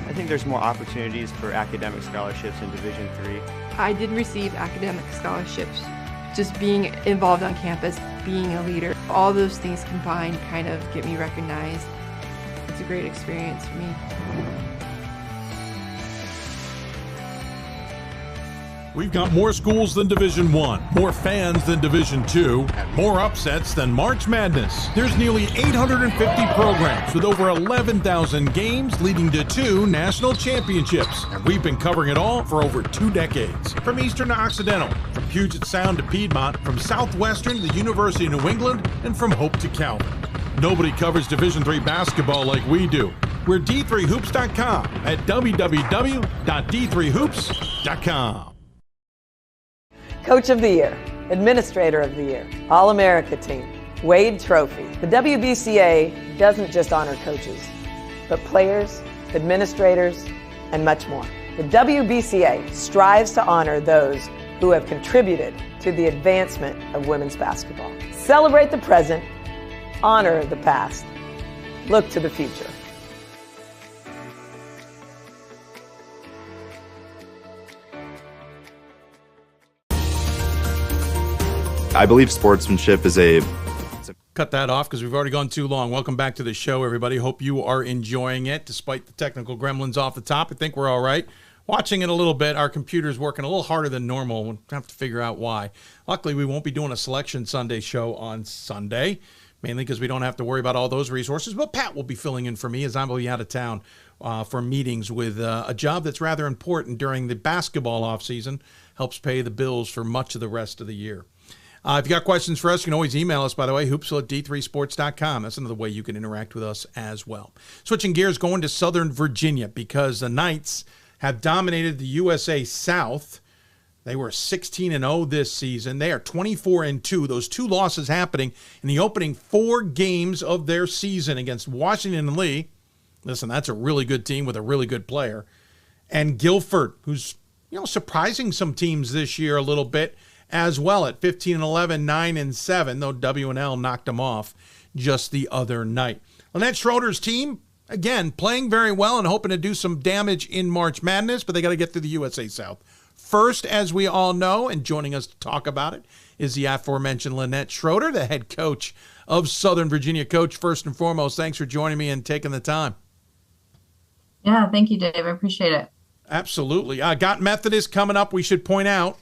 I think there's more opportunities for academic scholarships in Division III. I did receive academic scholarships. Just being involved on campus, being a leader, all those things combined kind of get me recognized. It's a great experience for me. We've got more schools than Division I, more fans than Division II, and more upsets than March Madness. There's nearly 850 programs with over 11,000 games leading to 2 national championships. And we've been covering it all for over 2 decades. From Eastern to Occidental, from Puget Sound to Piedmont, from Southwestern to the University of New England, and from Hope to Calvin. Nobody covers Division III basketball like we do. We're D3Hoops.com at www.d3hoops.com. Coach of the Year, Administrator of the Year, All-America Team, Wade Trophy. The WBCA doesn't just honor coaches, but players, administrators, and much more. The WBCA strives to honor those who have contributed to the advancement of women's basketball. Celebrate the present, honor the past, look to the future. I believe sportsmanship is a... Cut that off because we've already gone too long. Welcome back to the show, everybody. Hope you are enjoying it despite the technical gremlins off the top. I think we're all right. Watching it a little bit, our computer's working a little harder than normal. We'll have to figure out why. Luckily, we won't be doing a Selection Sunday show on Sunday, mainly because we don't have to worry about all those resources. But Pat will be filling in for me as I'm going to be out of town for meetings with a job that's rather important during the basketball offseason. Helps pay the bills for much of the rest of the year. If you got questions for us, you can always email us, by the way, hoopsville@d3sports.com. That's another way you can interact with us as well. Switching gears, going to Southern Virginia because the Knights have dominated the USA South. They were 16-0 this season. They are 24-2. Those 2 losses happening in the opening 4 games of their season against Washington and Lee. Listen, that's a really good team with a really good player. And Guilford, who's surprising some teams this year a little bit, as well at 15-11, 9-7, though W&L knocked them off just the other night. Lynette Schroeder's team, again, playing very well and hoping to do some damage in March Madness, but they got to get through the USA South. First, as we all know, and joining us to talk about it, is the aforementioned Lynette Schroeder, the head coach of Southern Virginia. Coach, first and foremost, thanks for joining me and taking the time. Yeah, thank you, Dave. I appreciate it. Absolutely. Got Methodist coming up, we should point out,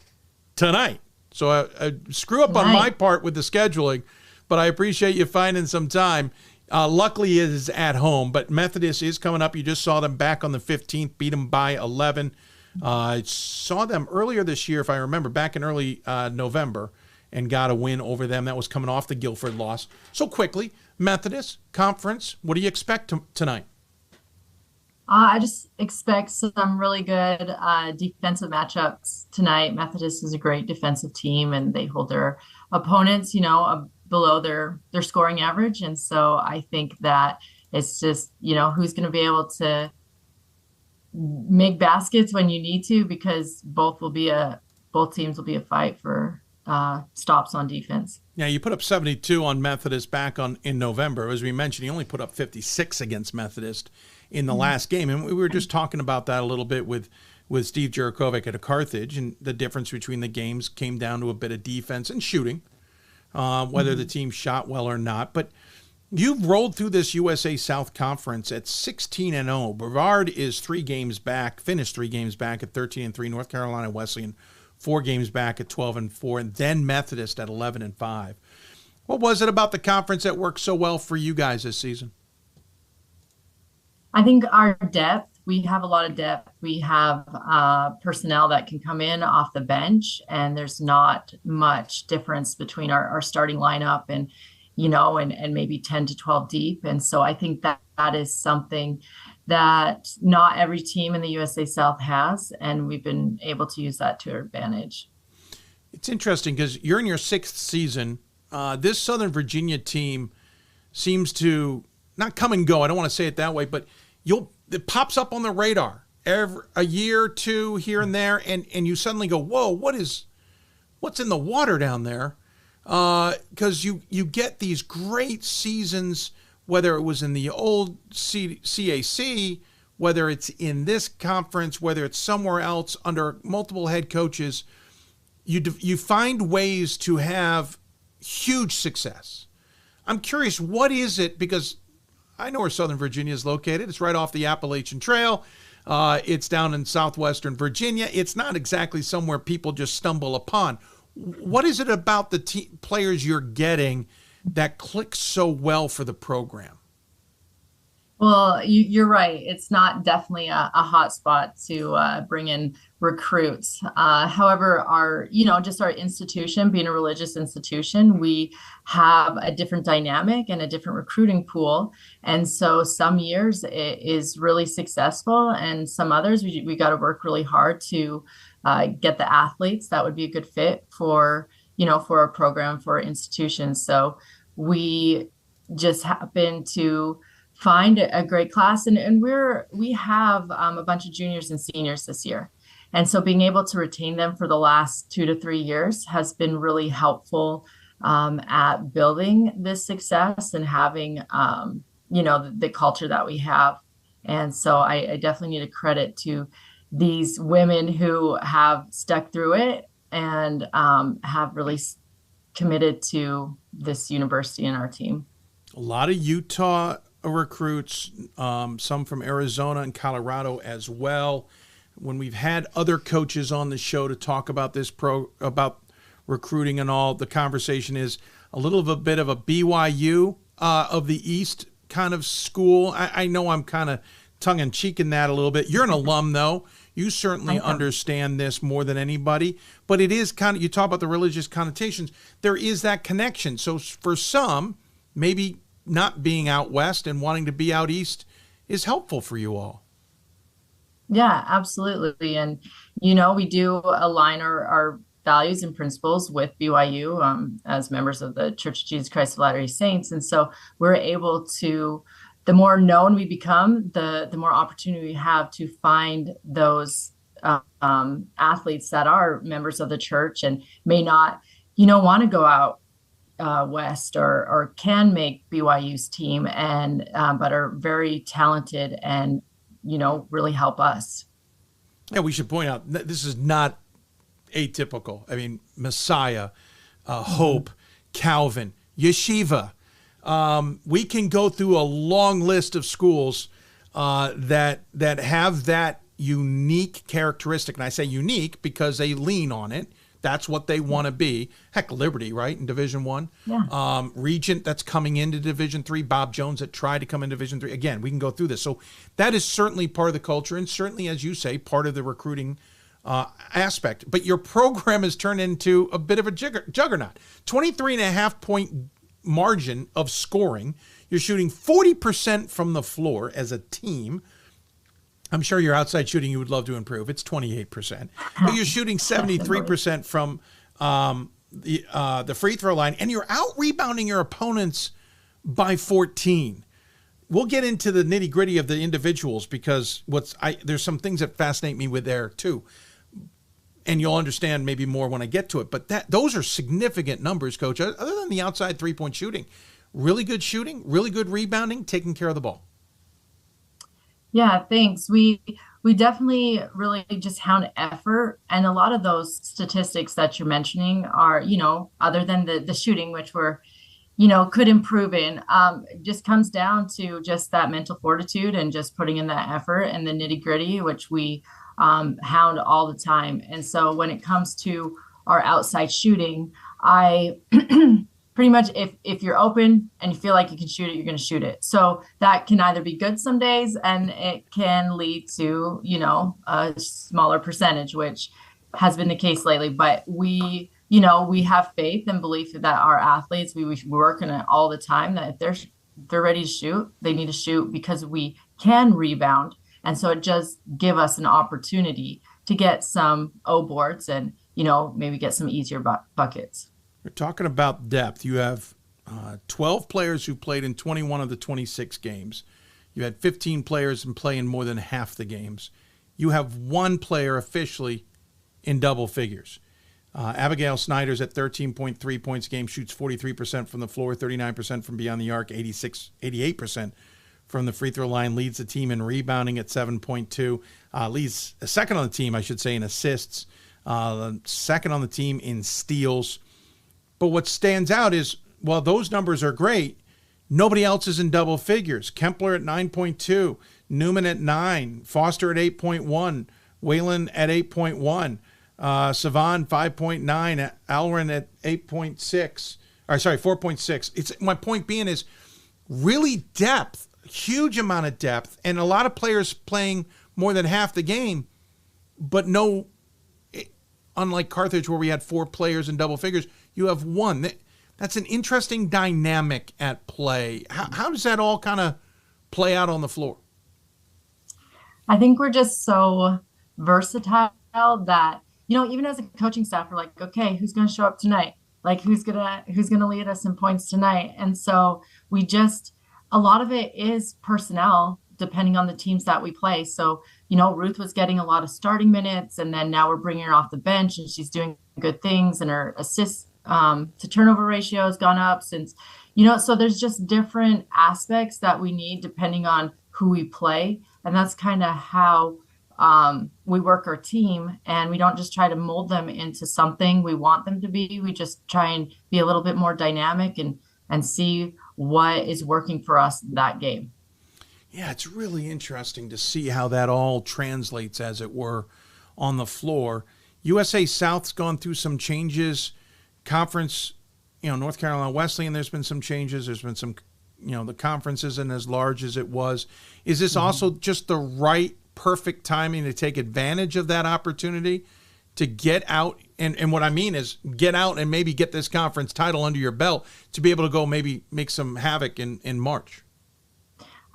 tonight. So a screw up on my part with the scheduling, but I appreciate you finding some time. Luckily, it is at home, but Methodist is coming up. You just saw them back on the 15th, beat them by 11. I saw them earlier this year, if I remember, back in early November, and got a win over them. That was coming off the Guilford loss. So quickly, Methodist, conference, what do you expect tonight? I just expect some really good defensive matchups tonight. Methodist is a great defensive team, and they hold their opponents, below their scoring average. And so I think that it's just, who's going to be able to make baskets when you need to, because both teams will be a fight for stops on defense. Yeah, you put up 72 on Methodist back in November. As we mentioned, you only put up 56 against Methodist in the last game. And we were just talking about that a little bit with Steve Djuricovic at Carthage, and the difference between the games came down to a bit of defense and shooting, whether the team shot well or not. But You've rolled through this USA South Conference at 16-0. Brevard is 3 games back, finished 3 games back at 13-3. North Carolina Wesleyan 4 games back at 12-4, and then Methodist at 11-5. What was it about the conference that worked so well for you guys this season? I think our depth, we have a lot of depth. We have personnel that can come in off the bench, and there's not much difference between our starting lineup and maybe 10 to 12 deep. And so I think that is something that not every team in the USA South has, and we've been able to use that to our advantage. It's interesting because you're in your 6th season. This Southern Virginia team seems to not come and go. I don't want to say it that way, but it pops up on the radar a year or 2 here and there, and you suddenly go, whoa, what's in the water down there? Because you get these great seasons, whether it was in the old CAC, whether it's in this conference, whether it's somewhere else under multiple head coaches, you find ways to have huge success. I'm curious, what is it? Because I know where Southern Virginia is located. It's right off the Appalachian Trail. It's down in southwestern Virginia. It's not exactly somewhere people just stumble upon. What is it about the players you're getting that clicks so well for the program? Well, you're right. It's not definitely a hot spot to bring in recruits. However, our institution, being a religious institution, we have a different dynamic and a different recruiting pool. And so some years it is really successful, and some others we got to work really hard to get the athletes that would be a good fit for our program, for our institution. So we just happen to find a great class, and we have a bunch of juniors and seniors this year. And so being able to retain them for the last 2 to 3 years has been really helpful at building this success and having, the culture that we have. And so I definitely need a credit to these women who have stuck through it and have really committed to this university and our team. A lot of Utah recruits, some from Arizona and Colorado as well. When we've had other coaches on the show to talk about about recruiting and all, the conversation is a little of a bit of a BYU of the East kind of school. I know I'm kind of tongue-in-cheek in that a little bit. You're an alum, though. You certainly understand this more than anybody, but it is kind of, you talk about the religious connotations, there is that connection. So for some, maybe not being out west and wanting to be out east is helpful for you all. Yeah, absolutely. And, we do align our values and principles with BYU as members of the Church of Jesus Christ of Latter-day Saints. And so we're able to, the more known we become, the more opportunity we have to find those athletes that are members of the church and may not, want to go out west or can make BYU's team and but are very talented and really help us. Yeah, we should point out this is not atypical. I mean, Messiah, Hope, Calvin, Yeshiva. We can go through a long list of schools that have that unique characteristic, and I say unique because they lean on it. That's what they want to be. Heck, Liberty, right, in Division I. Yeah. Regent, that's coming into Division III. Bob Jones, that tried to come in Division III. Again, we can go through this. So that is certainly part of the culture and certainly, as you say, part of the recruiting aspect. But your program has turned into a bit of a juggernaut. 23.5 point margin of scoring. You're shooting 40% from the floor as a team. I'm sure your outside shooting you would love to improve. It's 28%. But you're shooting 73% from the free throw line, and you're out-rebounding your opponents by 14. We'll get into the nitty-gritty of the individuals because there's some things that fascinate me with there too. And you'll understand maybe more when I get to it. But those are significant numbers, Coach. Other than the outside three-point shooting, really good shooting, really good rebounding, taking care of the ball. Yeah, thanks. We definitely really just hound effort. And a lot of those statistics that you're mentioning are, other than the shooting, which we're, could improve in. It just comes down to just that mental fortitude and just putting in that effort and the nitty gritty, which we hound all the time. And so when it comes to our outside shooting, I pretty much, if you're open and you feel like you can shoot it, you're going to shoot it. So that can either be good some days, and it can lead to, a smaller percentage, which has been the case lately. But we have faith and belief that our athletes, we work on it all the time, that if they're ready to shoot, they need to shoot, because we can rebound. And so it does give us an opportunity to get some O boards and, maybe get some easier buckets. We're talking about depth. You have 12 players who played in 21 of the 26 games. You had 15 players in play in more than half the games. You have one player officially in double figures. Abigail Snyder's at 13.3 points a game, shoots 43% from the floor, 39% from beyond the arc, 88% from the free throw line, leads the team in rebounding at 7.2, leads second on the team, I should say, in assists, second on the team in steals. But what stands out is, while those numbers are great, nobody else is in double figures. Kempler at 9.2, Newman at 9, Foster at 8.1, Whalen at 8.1, Savan 5.9, Alren at 4.6. My point being is really depth, huge amount of depth, and a lot of players playing more than half the game, but unlike Carthage where we had 4 players in double figures, you have one. That's an interesting dynamic at play. How does that all kind of play out on the floor? I think we're just so versatile that, even as a coaching staff, we're like, okay, who's going to show up tonight? Like, who's going to lead us in points tonight? And so a lot of it is personnel, depending on the teams that we play. So, Ruth was getting a lot of starting minutes, and then now we're bringing her off the bench, and she's doing good things, and her assists to turnover ratio has gone up since, so there's just different aspects that we need depending on who we play. And that's kind of how we work our team, and we don't just try to mold them into something we want them to be. We just try and be a little bit more dynamic and see what is working for us that game. Yeah, it's really interesting to see how that all translates, as it were, on the floor. USA South's gone through some changes. Conference, North Carolina Wesleyan, there's been some changes. There's been some, the conference isn't as large as it was. Is this also just the right, perfect timing to take advantage of that opportunity to get out? And what I mean is get out and maybe get this conference title under your belt to be able to go maybe make some havoc in March.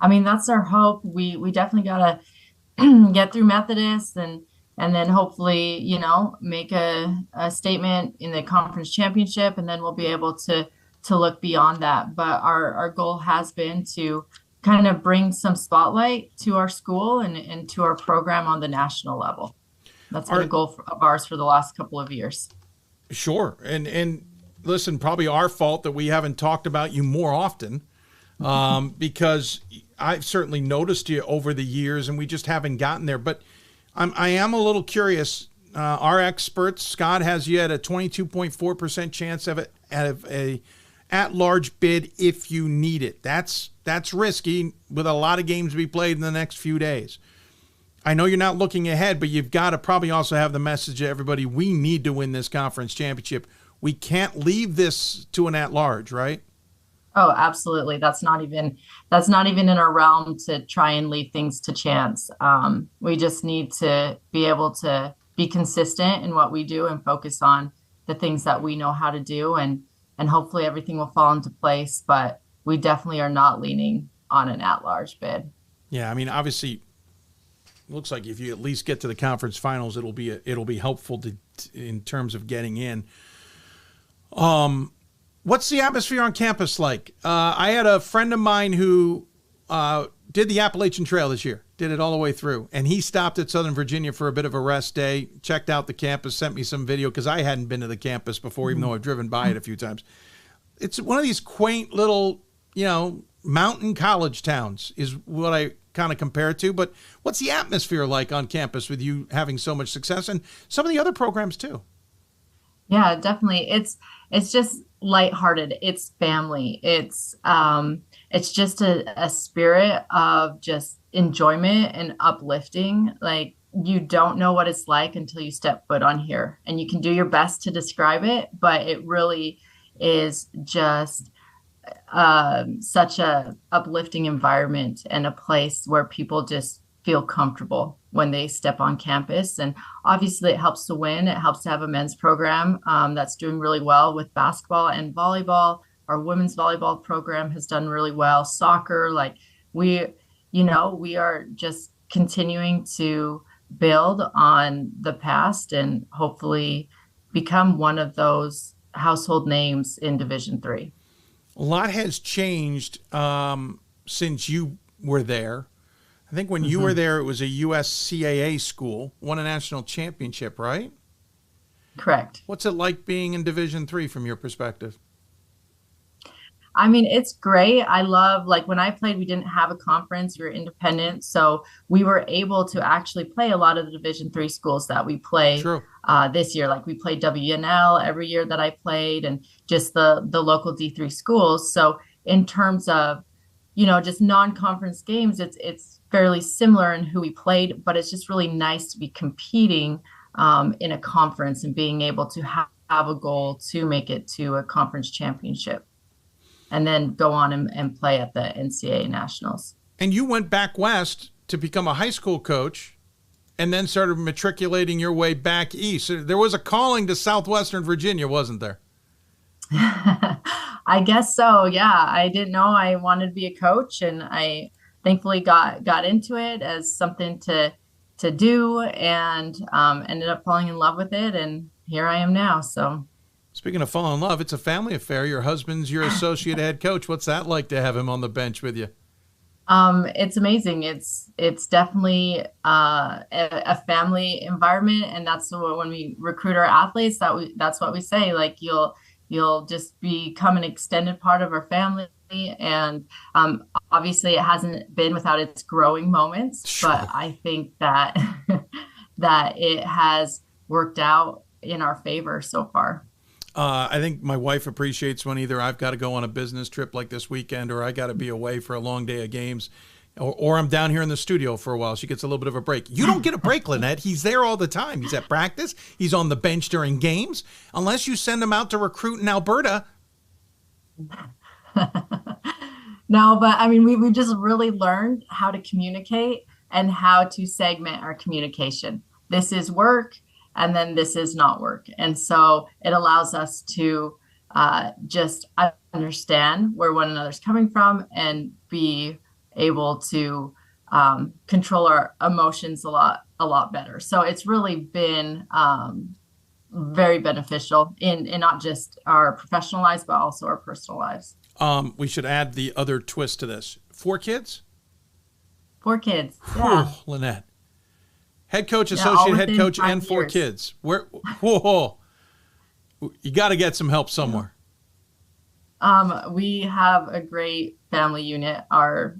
I mean, that's our hope. We definitely got to get through Methodist and then hopefully, make a statement in the conference championship, and then we'll be able to look beyond that. But our goal has been to kind of bring some spotlight to our school and to our program on the national level. That's been a goal of ours for the last couple of years. Sure. And listen, probably our fault that we haven't talked about you more often, because I've certainly noticed you over the years and we just haven't gotten there. But I am a little curious. Our experts, Scott has you at a 22.4% chance of a at-large bid if you need it. That's risky with a lot of games to be played in the next few days. I know you're not looking ahead, but you've got to probably also have the message to everybody: we need to win this conference championship. We can't leave this to an at-large, right? Oh, absolutely. That's not even in our realm to try and leave things to chance. We just need to be able to be consistent in what we do and focus on the things that we know how to do, and hopefully everything will fall into place. But we definitely are not leaning on an at-large bid. Yeah, I mean, obviously, it looks like if you at least get to the conference finals, it'll be helpful in terms of getting in. What's the atmosphere on campus like? I had a friend of mine who did the Appalachian Trail this year, did it all the way through, and he stopped at Southern Virginia for a bit of a rest day, checked out the campus, sent me some video, because I hadn't been to the campus before, even though I've driven by it a few times. It's one of these quaint little, mountain college towns is what I kind of compare it to. But what's the atmosphere like on campus with you having so much success and some of the other programs too? Yeah, definitely. It's just lighthearted. It's family. It's just a spirit of just enjoyment and uplifting. Like, you don't know what it's like until you step foot on here, and you can do your best to describe it, but it really is just such a uplifting environment and a place where people just feel comfortable when they step on campus. And obviously it helps to win. It helps to have a men's program that's doing really well with basketball and volleyball. Our women's volleyball program has done really well. Soccer, like we are just continuing to build on the past and hopefully become one of those household names in Division III. A lot has changed since you were there. I think when you were there, it was a USCAA school, won a national championship, right? Correct. What's it like being in Division III from your perspective? I mean, it's great. I love, like, when I played, we didn't have a conference. We were independent. So we were able to actually play a lot of the Division III schools that we play this year. Like, we played WNL every year that I played, and just the local D3 schools. So in terms of, just non-conference games, it's fairly similar in who we played, but it's just really nice to be competing in a conference and being able to have a goal to make it to a conference championship, and then go on and play at the NCAA Nationals. And you went back west to become a high school coach and then started matriculating your way back east. There was a calling to Southwestern Virginia, wasn't there? I guess so, yeah. I didn't know I wanted to be a coach, and I thankfully got into it as something to do, and ended up falling in love with it, and here I am now, so... Speaking of falling in love, it's a family affair. Your husband's your associate head coach. What's that like to have him on the bench with you? It's amazing. It's definitely a family environment, and that's when we recruit our athletes, that's what we say. Like, you'll just become an extended part of our family, and obviously it hasn't been without its growing moments. Sure. But I think that that it has worked out in our favor so far. I think my wife appreciates when either I've got to go on a business trip like this weekend, or I got to be away for a long day of games, or I'm down here in the studio for a while. She gets a little bit of a break. You don't get a break, Lynette. He's there all the time. He's at practice. He's on the bench during games. Unless you send him out to recruit in Alberta. No, but I mean, we just really learned how to communicate and how to segment our communication. This is work, and then this is not work. And so it allows us to just understand where one another's coming from and be able to control our emotions a lot better. So it's really been very beneficial in not just our professional lives, but also our personal lives. We should add the other twist to this. 4 kids? 4 kids, yeah. Whew, Lynette. Head coach, associate head coach, and 4 kids. Whoa. You got to get some help somewhere. We have a great family unit. My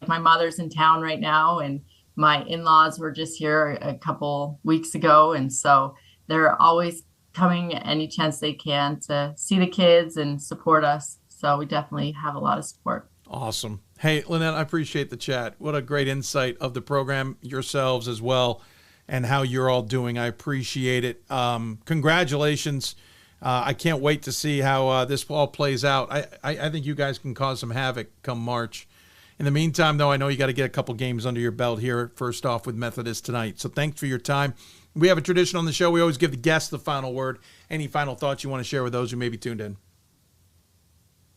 mother's in town right now, and my in-laws were just here a couple weeks ago. And so they're always coming any chance they can to see the kids and support us. So we definitely have a lot of support. Awesome. Hey, Lynette, I appreciate the chat. What a great insight of the program, yourselves as well, and how you're all doing. I appreciate it. Congratulations. I can't wait to see how this all plays out. I think you guys can cause some havoc come March. In the meantime, though, I know you got to get a couple games under your belt here, first off with Methodist tonight. So thanks for your time. We have a tradition on the show. We always give the guests the final word. Any final thoughts you want to share with those who may be tuned in?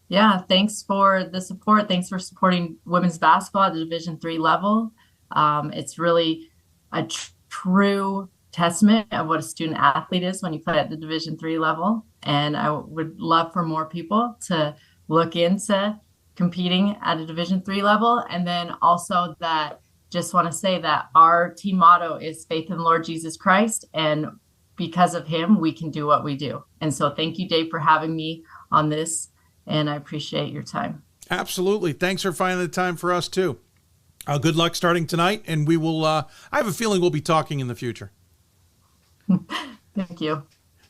Yeah, thanks for the support. Thanks for supporting women's basketball at the Division III level. It's really a true testament of what a student athlete is when you play at the Division III level. And I would love for more people to look into competing at a Division III level. And then also that just want to say that our team motto is faith in the Lord Jesus Christ. And because of him, we can do what we do. And so thank you, Dave, for having me on this. And I appreciate your time. Absolutely. Thanks for finding the time for us, too. Good luck starting tonight. And we will, I have a feeling we'll be talking in the future. Thank you.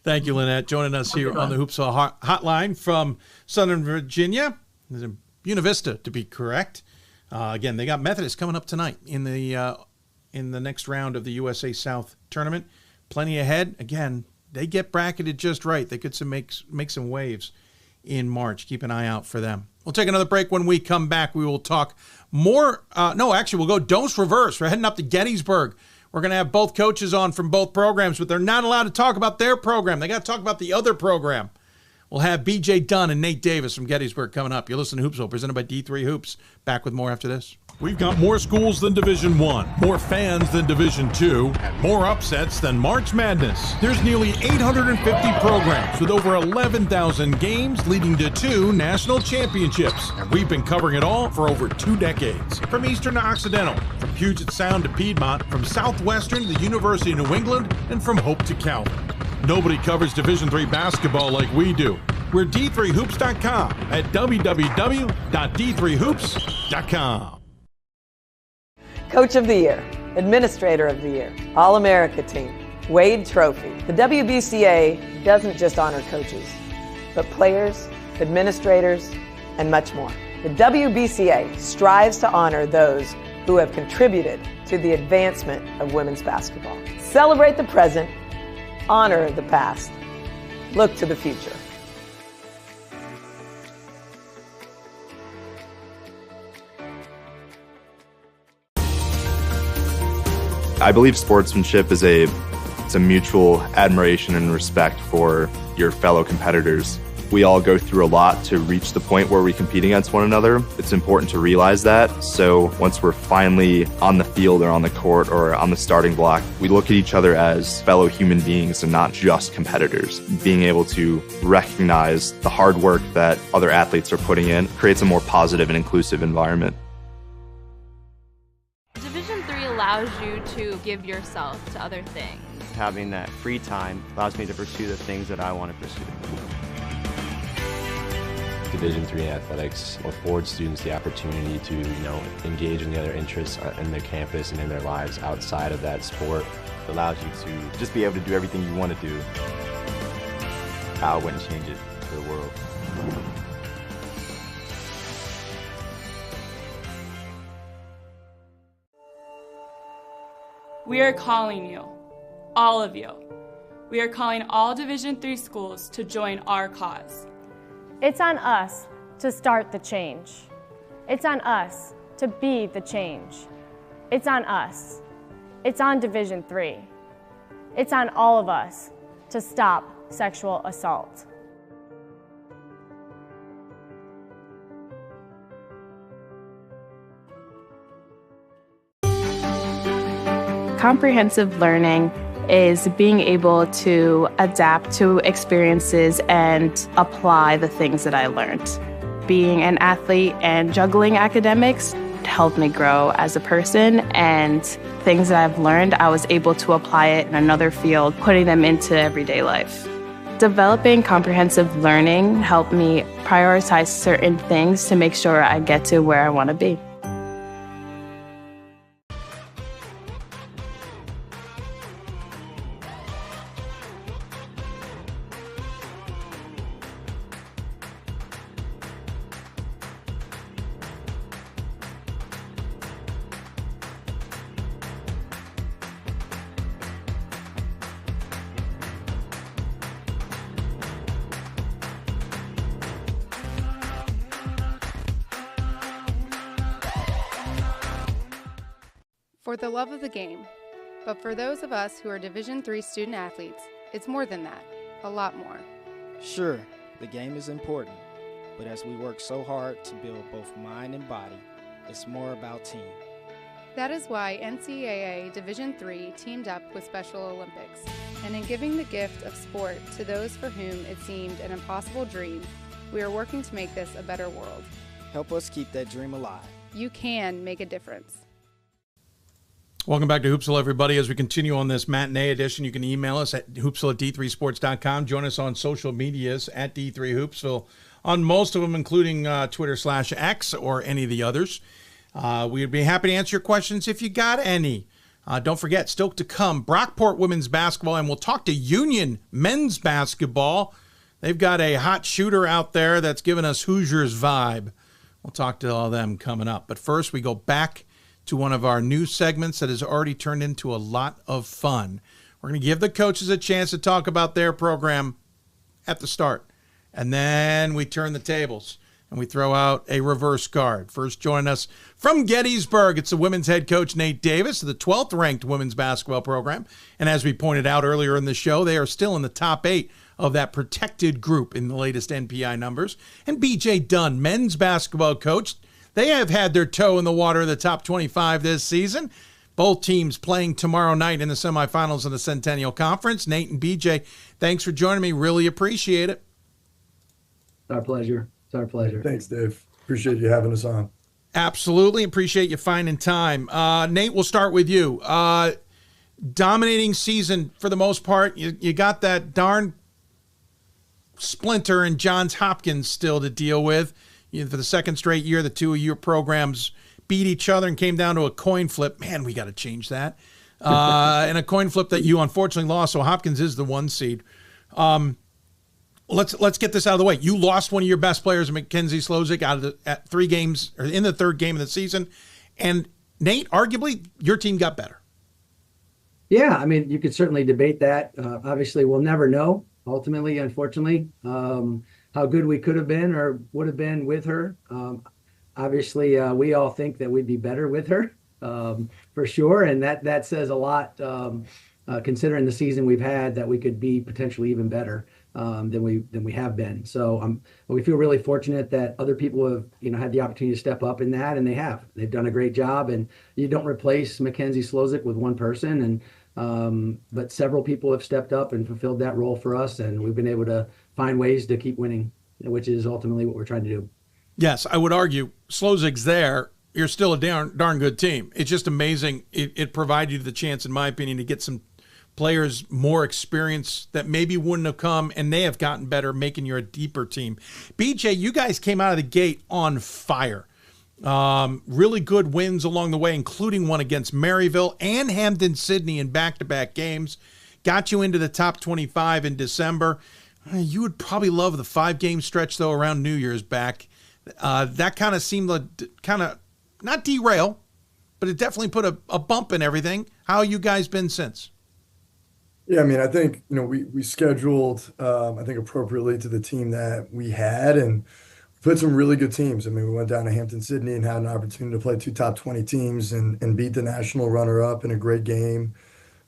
Thank you, Lynette. Joining us here on the Hoopsville Hotline from Southern Virginia, Buena Vista, to be correct. Again, they got Methodist coming up tonight in the next round of the USA South tournament. Plenty ahead. Again, they get bracketed just right. They could make some waves in March. Keep an eye out for them. We'll take another break. When we come back, we will talk more. We'll go dose reverse. We're heading up to Gettysburg. We're going to have both coaches on from both programs, but they're not allowed to talk about their program. They got to talk about the other program. We'll have B.J. Dunn and Nate Davis from Gettysburg coming up. You're listening to Hoopsville, presented by D3 Hoops. Back with more after this. We've got more schools than Division I, more fans than Division II, and more upsets than March Madness. There's nearly 850 programs with over 11,000 games leading to 2 national championships. And we've been covering it all for over 2 decades. From Eastern to Occidental, from Puget Sound to Piedmont, from Southwestern to the University of New England, and from Hope to Calvin. Nobody covers Division III basketball like we do. We're D3Hoops.com at www.d3hoops.com. Coach of the Year, Administrator of the Year, All-America Team, Wade Trophy. The WBCA doesn't just honor coaches, but players, administrators, and much more. The WBCA strives to honor those who have contributed to the advancement of women's basketball. Celebrate the present, honor the past, look to the future. I believe sportsmanship is a mutual admiration and respect for your fellow competitors. We all go through a lot to reach the point where we compete against one another. It's important to realize that. So once we're finally on the field or on the court or on the starting block, we look at each other as fellow human beings and not just competitors. Being able to recognize the hard work that other athletes are putting in creates a more positive and inclusive environment. Division III allows you to give yourself to other things. Having that free time allows me to pursue the things that I want to pursue. Division III athletics affords students the opportunity to, engage in the other interests in their campus and in their lives outside of that sport. It allows you to just be able to do everything you want to do. I wouldn't change it for the world. We are calling you, all of you. We are calling all Division III schools to join our cause. It's on us to start the change. It's on us to be the change. It's on us. It's on Division III. It's on all of us to stop sexual assault. Comprehensive learning is being able to adapt to experiences and apply the things that I learned. Being an athlete and juggling academics helped me grow as a person, and things that I've learned, I was able to apply it in another field, putting them into everyday life. Developing comprehensive learning helped me prioritize certain things to make sure I get to where I want to be. For the love of the game, but for those of us who are Division III student athletes, it's more than that, a lot more. Sure, the game is important, but as we work so hard to build both mind and body, it's more about team. That is why NCAA Division III teamed up with Special Olympics, and in giving the gift of sport to those for whom it seemed an impossible dream, we are working to make this a better world. Help us keep that dream alive. You can make a difference. Welcome back to Hoopsville, everybody. As we continue on this matinee edition, you can email us at hoopsville@d3sports.com. Join us on social medias at D3Hoopsville, on most of them, including Twitter/X or any of the others. We'd be happy to answer your questions if you got any. Don't forget, still to come, Brockport women's basketball, and we'll talk to Union men's basketball. They've got a hot shooter out there that's giving us Hoosiers vibe. We'll talk to all of them coming up. But first, we go back to one of our new segments that has already turned into a lot of fun. We're going to give the coaches a chance to talk about their program at the start. And then we turn the tables and we throw out a reverse guard. First, joining us from Gettysburg, it's the women's head coach, Nate Davis, of the 12th ranked women's basketball program. And as we pointed out earlier in the show, they are still in the top 8 of that protected group in the latest NPI numbers. And BJ Dunn, men's basketball coach. They have had their toe in the water of the top 25 this season. Both teams playing tomorrow night in the semifinals of the Centennial Conference. Nate and BJ, thanks for joining me. Really appreciate it. It's our pleasure. It's our pleasure. Thanks, Dave. Appreciate you having us on. Absolutely. Appreciate you finding time. Nate, we'll start with you. Dominating season for the most part. You got that darn splinter in Johns Hopkins still to deal with. For the second straight year, the two of your programs beat each other and came down to a coin flip. Man, we got to change that. And a coin flip that you unfortunately lost. So Hopkins is the 1 seed. Let's get this out of the way. You lost one of your best players, Mackenzie Slozik, at 3 games, or in the 3rd game of the season. And Nate, arguably, your team got better. Yeah, I mean, you could certainly debate that. Obviously, we'll never know, ultimately, unfortunately, how good we could have been or would have been with her. Obviously, we all think that we'd be better with her, for sure. And that says a lot, considering the season we've had, that we could be potentially even better than we have been. So we feel really fortunate that other people have had the opportunity to step up in that, and they have. They've done a great job. And you don't replace Mackenzie Slozik with one person, but several people have stepped up and fulfilled that role for us, and we've been able to find ways to keep winning, which is ultimately what we're trying to do. Yes, I would argue Slozik's there. You're still a darn good team. It's just amazing. It provided you the chance, in my opinion, to get some players more experience that maybe wouldn't have come, and they have gotten better, making you a deeper team. BJ, you guys came out of the gate on fire. Really good wins along the way, including one against Maryville and Hampden-Sydney in back-to-back games. Got you into the top 25 in December. You would probably love the 5-game stretch, though, around New Year's back. That kind of seemed to not derail, but it definitely put a bump in everything. How have you guys been since? Yeah, I mean, I think, we scheduled, I think, appropriately to the team that we had, and put some really good teams. I mean, we went down to Hampden-Sydney and had an opportunity to play 2 top 20 teams and beat the national runner-up in a great game.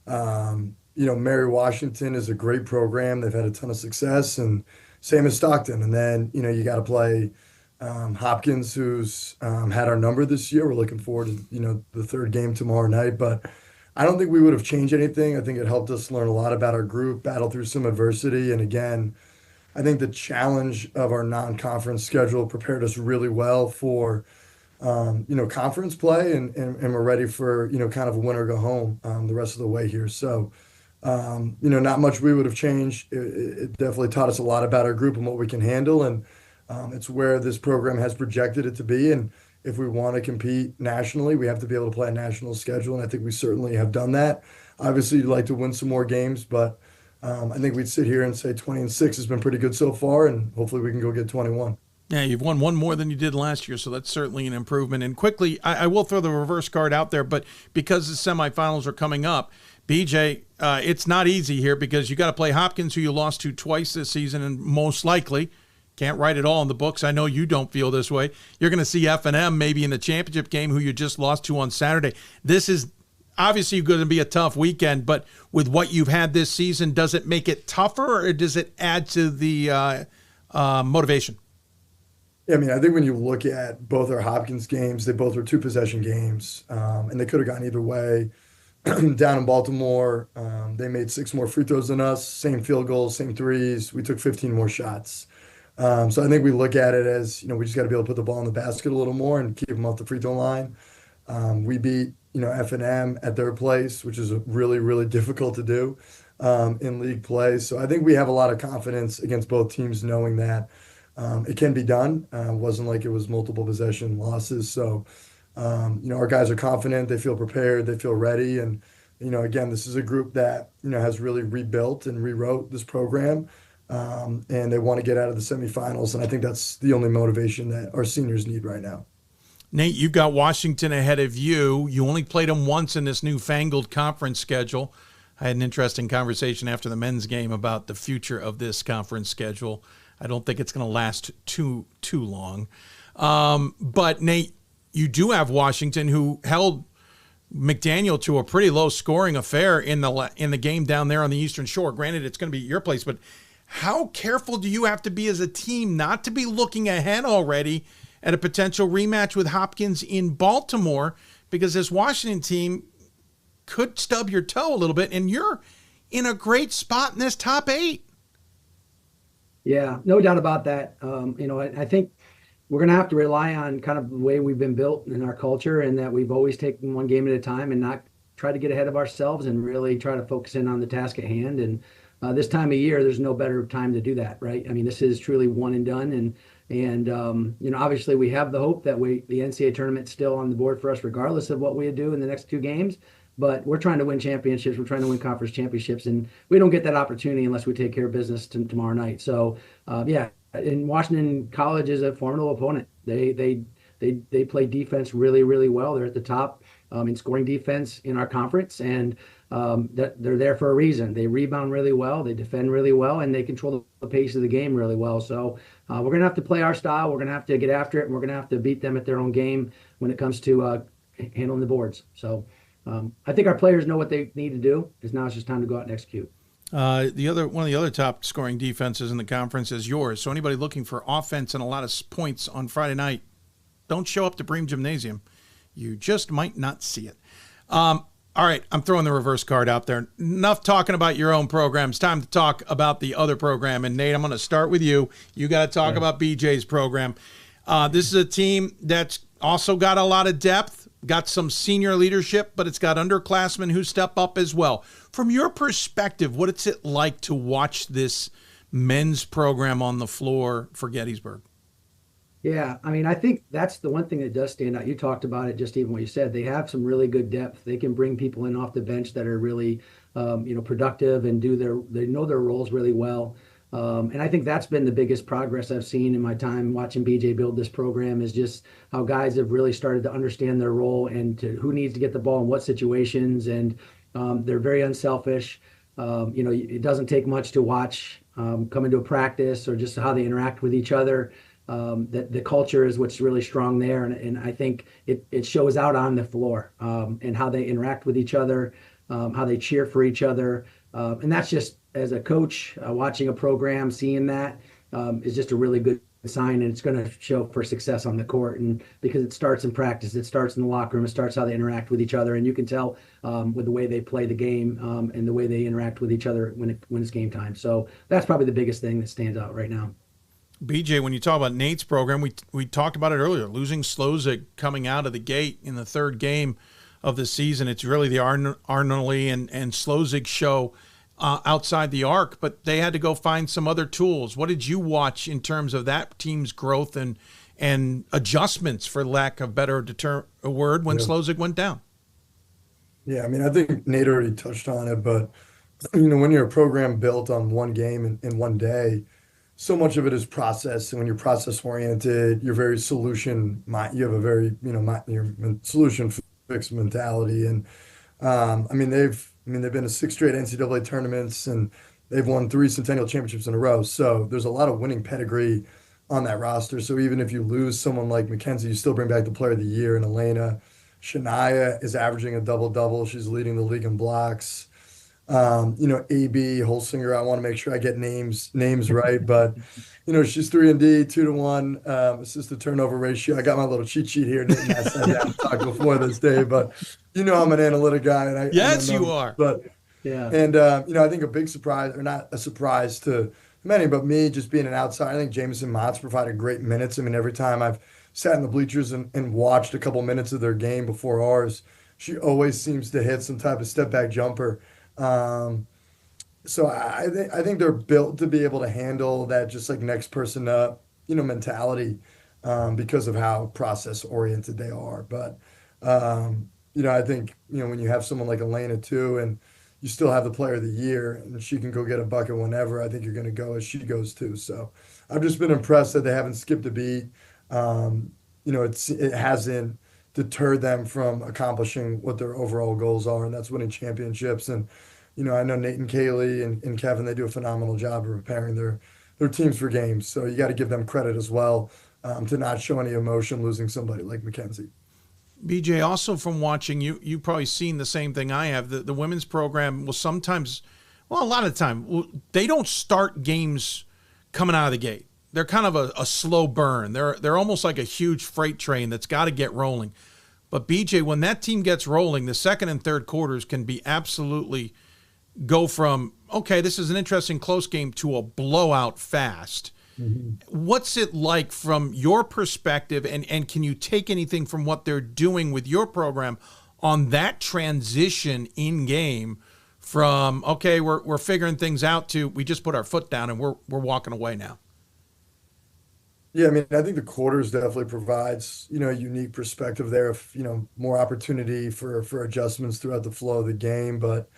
Mary Washington is a great program. They've had a ton of success, and same as Stockton. And then, you got to play Hopkins, who's had our number this year. We're looking forward to, the 3rd game tomorrow night. But I don't think we would have changed anything. I think it helped us learn a lot about our group, battle through some adversity. And again, I think the challenge of our non-conference schedule prepared us really well for, conference play, and we're ready for, kind of a win or go home the rest of the way here. So, not much we would have changed. It definitely taught us a lot about our group and what we can handle. And it's where this program has projected it to be. And if we want to compete nationally, we have to be able to play a national schedule. And I think we certainly have done that. Obviously, you'd like to win some more games, but I think we'd sit here and say 20-6 has been pretty good so far, and hopefully we can go get 21. Yeah, you've won one more than you did last year, so that's certainly an improvement. And quickly, I will throw the reverse card out there, but because the semifinals are coming up, BJ, it's not easy here because you got to play Hopkins, who you lost to twice this season, and most likely can't write it all in the books. I know you don't feel this way. You're going to see F&M maybe in the championship game, who you just lost to on Saturday. This is obviously going to be a tough weekend, but with what you've had this season, does it make it tougher, or does it add to the motivation? Yeah, I mean, I think when you look at both our Hopkins games, they both were 2-possession games, and they could have gone either way. Down in Baltimore, they made 6 more free throws than us, same field goals, same threes. We took 15 more shots. So I think we look at it as, we just got to be able to put the ball in the basket a little more and keep them off the free throw line. We beat, F&M at their place, which is really, really difficult to do in league play. So I think we have a lot of confidence against both teams, knowing that it can be done. It wasn't like it was multiple possession losses. So Our guys are confident, they feel prepared, they feel ready. And, again, this is a group that, has really rebuilt and rewrote this program. And they want to get out of the semifinals. And I think that's the only motivation that our seniors need right now. Nate, you've got Washington ahead of you. You only played them once in this newfangled conference schedule. I had an interesting conversation after the men's game about the future of this conference schedule. I don't think it's going to last too long. But, Nate, you do have Washington, who held McDaniel to a pretty low-scoring affair in the game down there on the Eastern Shore. Granted, it's going to be at your place, but how careful do you have to be as a team not to be looking ahead already at a potential rematch with Hopkins in Baltimore? Because this Washington team could stub your toe a little bit, and you're in a great spot in this top 8. Yeah, no doubt about that. I think we're going to have to rely on kind of the way we've been built in our culture, and that we've always taken one game at a time and not try to get ahead of ourselves and really try to focus in on the task at hand. And this time of year, there's no better time to do that, right? I mean, this is truly one and done. And obviously we have the hope that the NCAA tournament's still on the board for us, regardless of what we do in the next 2 games. But we're trying to win championships. We're trying to win conference championships, and we don't get that opportunity unless we take care of business tomorrow night. So, and Washington College is a formidable opponent. They play defense really, really well. They're at the top in scoring defense in our conference, and that they're there for a reason. They rebound really well, they defend really well, and they control the pace of the game really well. So we're going to have to play our style. We're going to have to get after it, and we're going to have to beat them at their own game when it comes to handling the boards. So I think our players know what they need to do. Now it's just time to go out and execute. One of the other top scoring defenses in the conference is yours. So anybody looking for offense and a lot of points on Friday night, don't show up to Bream Gymnasium. You just might not see it. All right, I'm throwing the reverse card out there. Enough talking about your own program. It's time to talk about the other program. And, Nate, I'm going to start with you. You got to talk about BJ's program. This is a team that's also got a lot of depth, got some senior leadership, but it's got underclassmen who step up as well. From your perspective, what is it like to watch this men's program on the floor for Gettysburg? Yeah, I mean, I think that's the one thing that does stand out. You talked about it, just even what you said. They have some really good depth. They can bring people in off the bench that are really, productive and they know their roles really well. And I think that's been the biggest progress I've seen in my time watching BJ build this program, is just how guys have really started to understand their role and who needs to get the ball in what situations. And they're very unselfish. It doesn't take much to watch come into a practice or just how they interact with each other. That the culture is what's really strong there. And I think it shows out on the floor and how they interact with each other, how they cheer for each other. And that's just, as a coach, watching a program, seeing that is just a really good sign, and it's going to show for success on the court. And because it starts in practice, it starts in the locker room, it starts how they interact with each other, and you can tell with the way they play the game and the way they interact with each other when it's game time. So that's probably the biggest thing that stands out right now. BJ, when you talk about Nate's program, we talked about it earlier, losing Slozig coming out of the gate in the third game of the season. It's really the Arnoldi and Slozig show outside the arc, but they had to go find some other tools. What did you watch in terms of that team's growth and adjustments, for lack of better word, when Slozig went down? Yeah, I mean, I think Nate already touched on it, but when you're a program built on one game in one day, so much of it is process. And when you're process oriented, you're very solution. You have a very solution fixed mentality. And they've been to 6 straight NCAA tournaments, and they've won 3 Centennial championships in a row. So there's a lot of winning pedigree on that roster. So even if you lose someone like Mackenzie, you still bring back the player of the year in Elena. Shania is averaging a double-double. She's leading the league in blocks. AB Holsinger, I want to make sure I get names right, but she's 3-and-D, 2-to-1 assist to turnover ratio. I got my little cheat sheet here. Nate and I sat down and talked before this day, but I'm an analytic guy, and yes, you are. But yeah, and I think a big surprise, or not a surprise to many, but me just being an outsider, I think Jameson Mott's provided great minutes. I mean, every time I've sat in the bleachers and watched a couple minutes of their game before ours, she always seems to hit some type of step back jumper. So I think they're built to be able to handle that, just like next person up, mentality. because of how process oriented they are. But, I think, when you have someone like Elena too, and you still have the player of the year and she can go get a bucket whenever, I think you're going to go as she goes too. So I've just been impressed that they haven't skipped a beat. It hasn't deterred them from accomplishing what their overall goals are, and that's winning championships. And, I know Nate and Kaylee and Kevin, they do a phenomenal job of preparing their teams for games. So you got to give them credit as well, to not show any emotion losing somebody like Mackenzie. BJ, also from watching you probably seen the same thing I have. The women's program will sometimes, a lot of the time, they don't start games coming out of the gate. They're kind of a slow burn. They're almost like a huge freight train that's got to get rolling. But BJ, when that team gets rolling, the second and third quarters can be absolutely go from, okay, this is an interesting close game to a blowout fast. Mm-hmm. What's it like from your perspective, and can you take anything from what they're doing with your program on that transition in game from, okay, we're figuring things out to we just put our foot down and we're walking away now? Yeah, I mean, I think the quarters definitely provides, a unique perspective there of, more opportunity for adjustments throughout the flow of the game. But,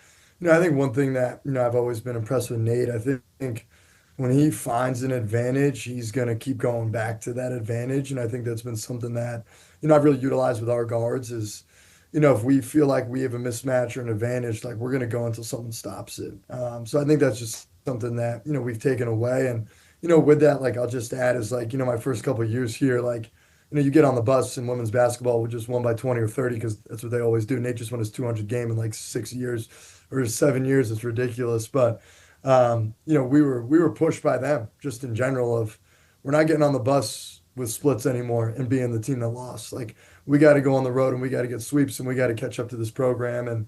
I think one thing that, I've always been impressed with Nate, I think when he finds an advantage, he's going to keep going back to that advantage. And I think that's been something that, I've really utilized with our guards is, if we feel like we have a mismatch or an advantage, like we're going to go until someone stops it. So I think that's just something that, we've taken away. And, with that, like, I'll just add is like, my first couple of years here, like, you get on the bus in women's basketball, we just won by 20 or 30 because that's what they always do. Nate just won his 200 game in like 6 years or 7 years. It's ridiculous. But, we were pushed by them just in general of we're not getting on the bus with splits anymore and being the team that lost. Like, we got to go on the road and we got to get sweeps and we got to catch up to this program. And,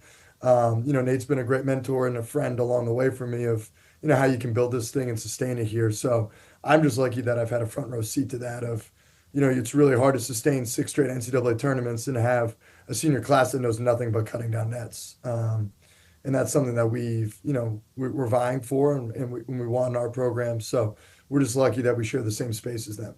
Nate's been a great mentor and a friend along the way for me of, how you can build this thing and sustain it here. So I'm just lucky that I've had a front row seat to that of, it's really hard to sustain 6 straight NCAA tournaments and have a senior class that knows nothing but cutting down nets. And that's something that we're vying for and we want in our program. So we're just lucky that we share the same space as them.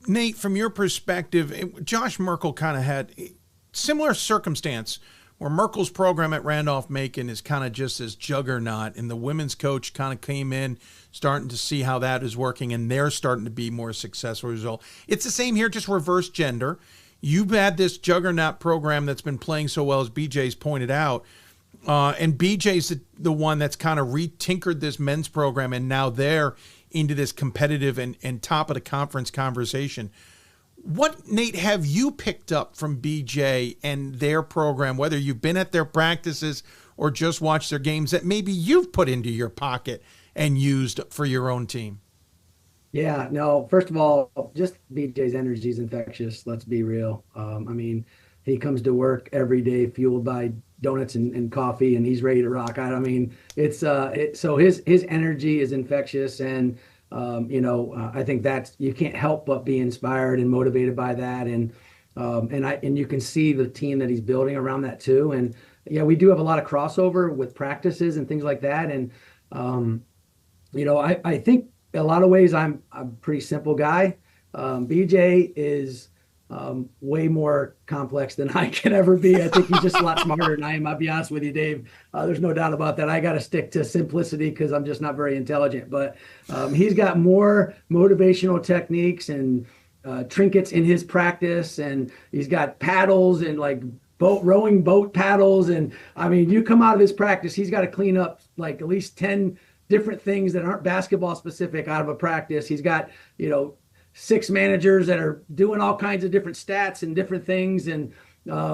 Nate, from your perspective, Josh Merkel kind of had a similar circumstance where Merkel's program at Randolph-Macon is kind of just this juggernaut, and the women's coach kind of came in starting to see how that is working, and they're starting to be more successful result. It's the same here, just reverse gender. You've had this juggernaut program that's been playing so well, as BJ's pointed out, and BJ's the one that's kind of retinkered this men's program, and now they're into this competitive and top of the conference conversation. What, Nate, have you picked up from BJ and their program, whether you've been at their practices or just watched their games, that maybe you've put into your pocket and used for your own team? Yeah, no, first of all, just BJ's energy is infectious. Let's be real. I mean, he comes to work every day fueled by donuts and coffee, and he's ready to rock. I mean, so his energy is infectious, and I think that's, you can't help but be inspired and motivated by that. And you can see the team that he's building around that too. And yeah, we do have a lot of crossover with practices and things like that. And, I think in a lot of ways I'm a pretty simple guy. BJ is way more complex than I can ever be. I think he's just a lot smarter than I am. I'll be honest with you, Dave. There's no doubt about that. I got to stick to simplicity because I'm just not very intelligent. But he's got more motivational techniques and trinkets in his practice, and he's got paddles and like rowing boat paddles. And I mean, you come out of his practice, he's got to clean up like at least 10 different things that aren't basketball specific out of a practice. He's got, 6 managers that are doing all kinds of different stats and different things. And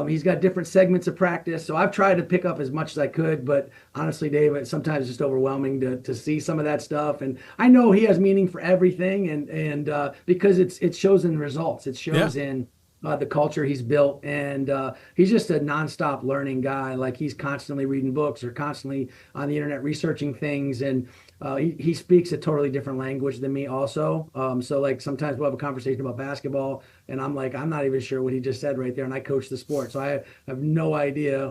he's got different segments of practice. So I've tried to pick up as much as I could, but honestly, Dave, sometimes it's just overwhelming to see some of that stuff. And I know he has meaning for everything. And because it shows in results, it shows in the culture he's built. And he's just a nonstop learning guy. Like, he's constantly reading books or constantly on the internet researching things. And he speaks a totally different language than me also. So like sometimes we'll have a conversation about basketball and I'm like, I'm not even sure what he just said right there. And I coach the sport, so I have no idea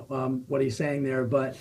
what he's saying there. But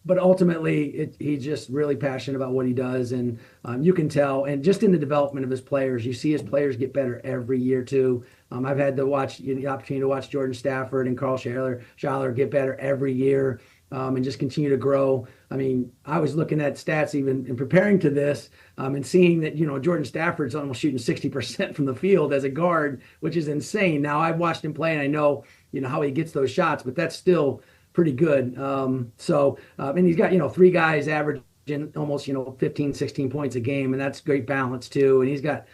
But ultimately, he's just really passionate about what he does, and you can tell. And just in the development of his players, you see his players get better every year too. I've had the opportunity to watch Jordan Stafford and Carl Schuyler get better every year, and just continue to grow. I mean, I was looking at stats even in preparing to this, and seeing that Jordan Stafford's almost shooting 60% from the field as a guard, which is insane. Now I've watched him play, and I know how he gets those shots, but that's still pretty good. And he's got, 3 guys averaging almost, 15, 16 points a game. And that's great balance too. And he's got,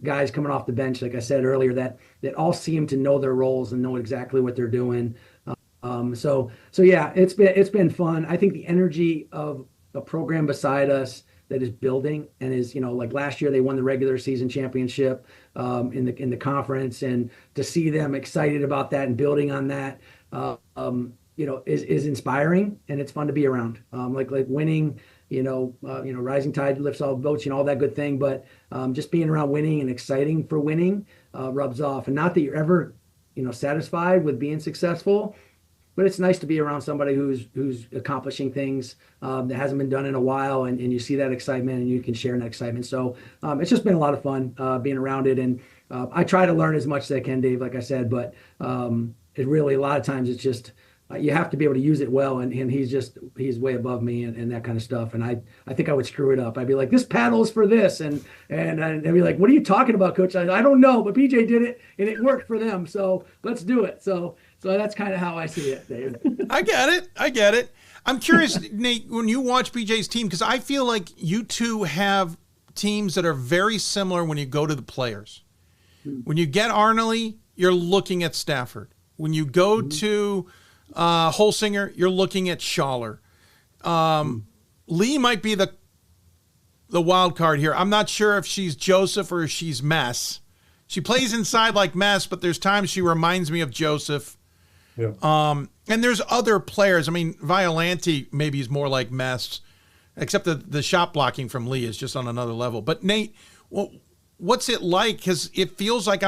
guys coming off the bench, like I said earlier, that all seem to know their roles and know exactly what they're doing. So yeah, it's been fun. I think the energy of a program beside us that is building and is, like last year they won the regular season championship in the conference, and to see them excited about that and building on that, is inspiring, and it's fun to be around. Like winning, rising tide lifts all boats, all that good thing. But just being around winning and exciting for winning rubs off. And not that you're ever, satisfied with being successful, but it's nice to be around somebody who's accomplishing things that hasn't been done in a while, and you see that excitement and you can share in that excitement. So it's just been a lot of fun being around it. And I try to learn as much as I can, Dave, like I said, but it really, a lot of times it's just, you have to be able to use it well, and he's way above me and that kind of stuff. And I think I would screw it up. I'd be like, this paddle is for this, and I'd be like, what are you talking about, Coach? I don't know, but BJ did it and it worked for them, so let's do it. So that's kind of how I see it, Dave. I get it. I'm curious, Nate, when you watch BJ's team, because I feel like you two have teams that are very similar when you go to the players. When you get Arnoley, you're looking at Stafford. When you go to Holsinger, you're looking at Schaller. Lee might be the wild card here. I'm not sure if she's Joseph or if she's Mess. She plays inside like Mess, but there's times she reminds me of Joseph. Yeah. And there's other players. I mean, Violante maybe is more like Mess, except the shot blocking from Lee is just on another level. But Nate, what's it like? Because it feels like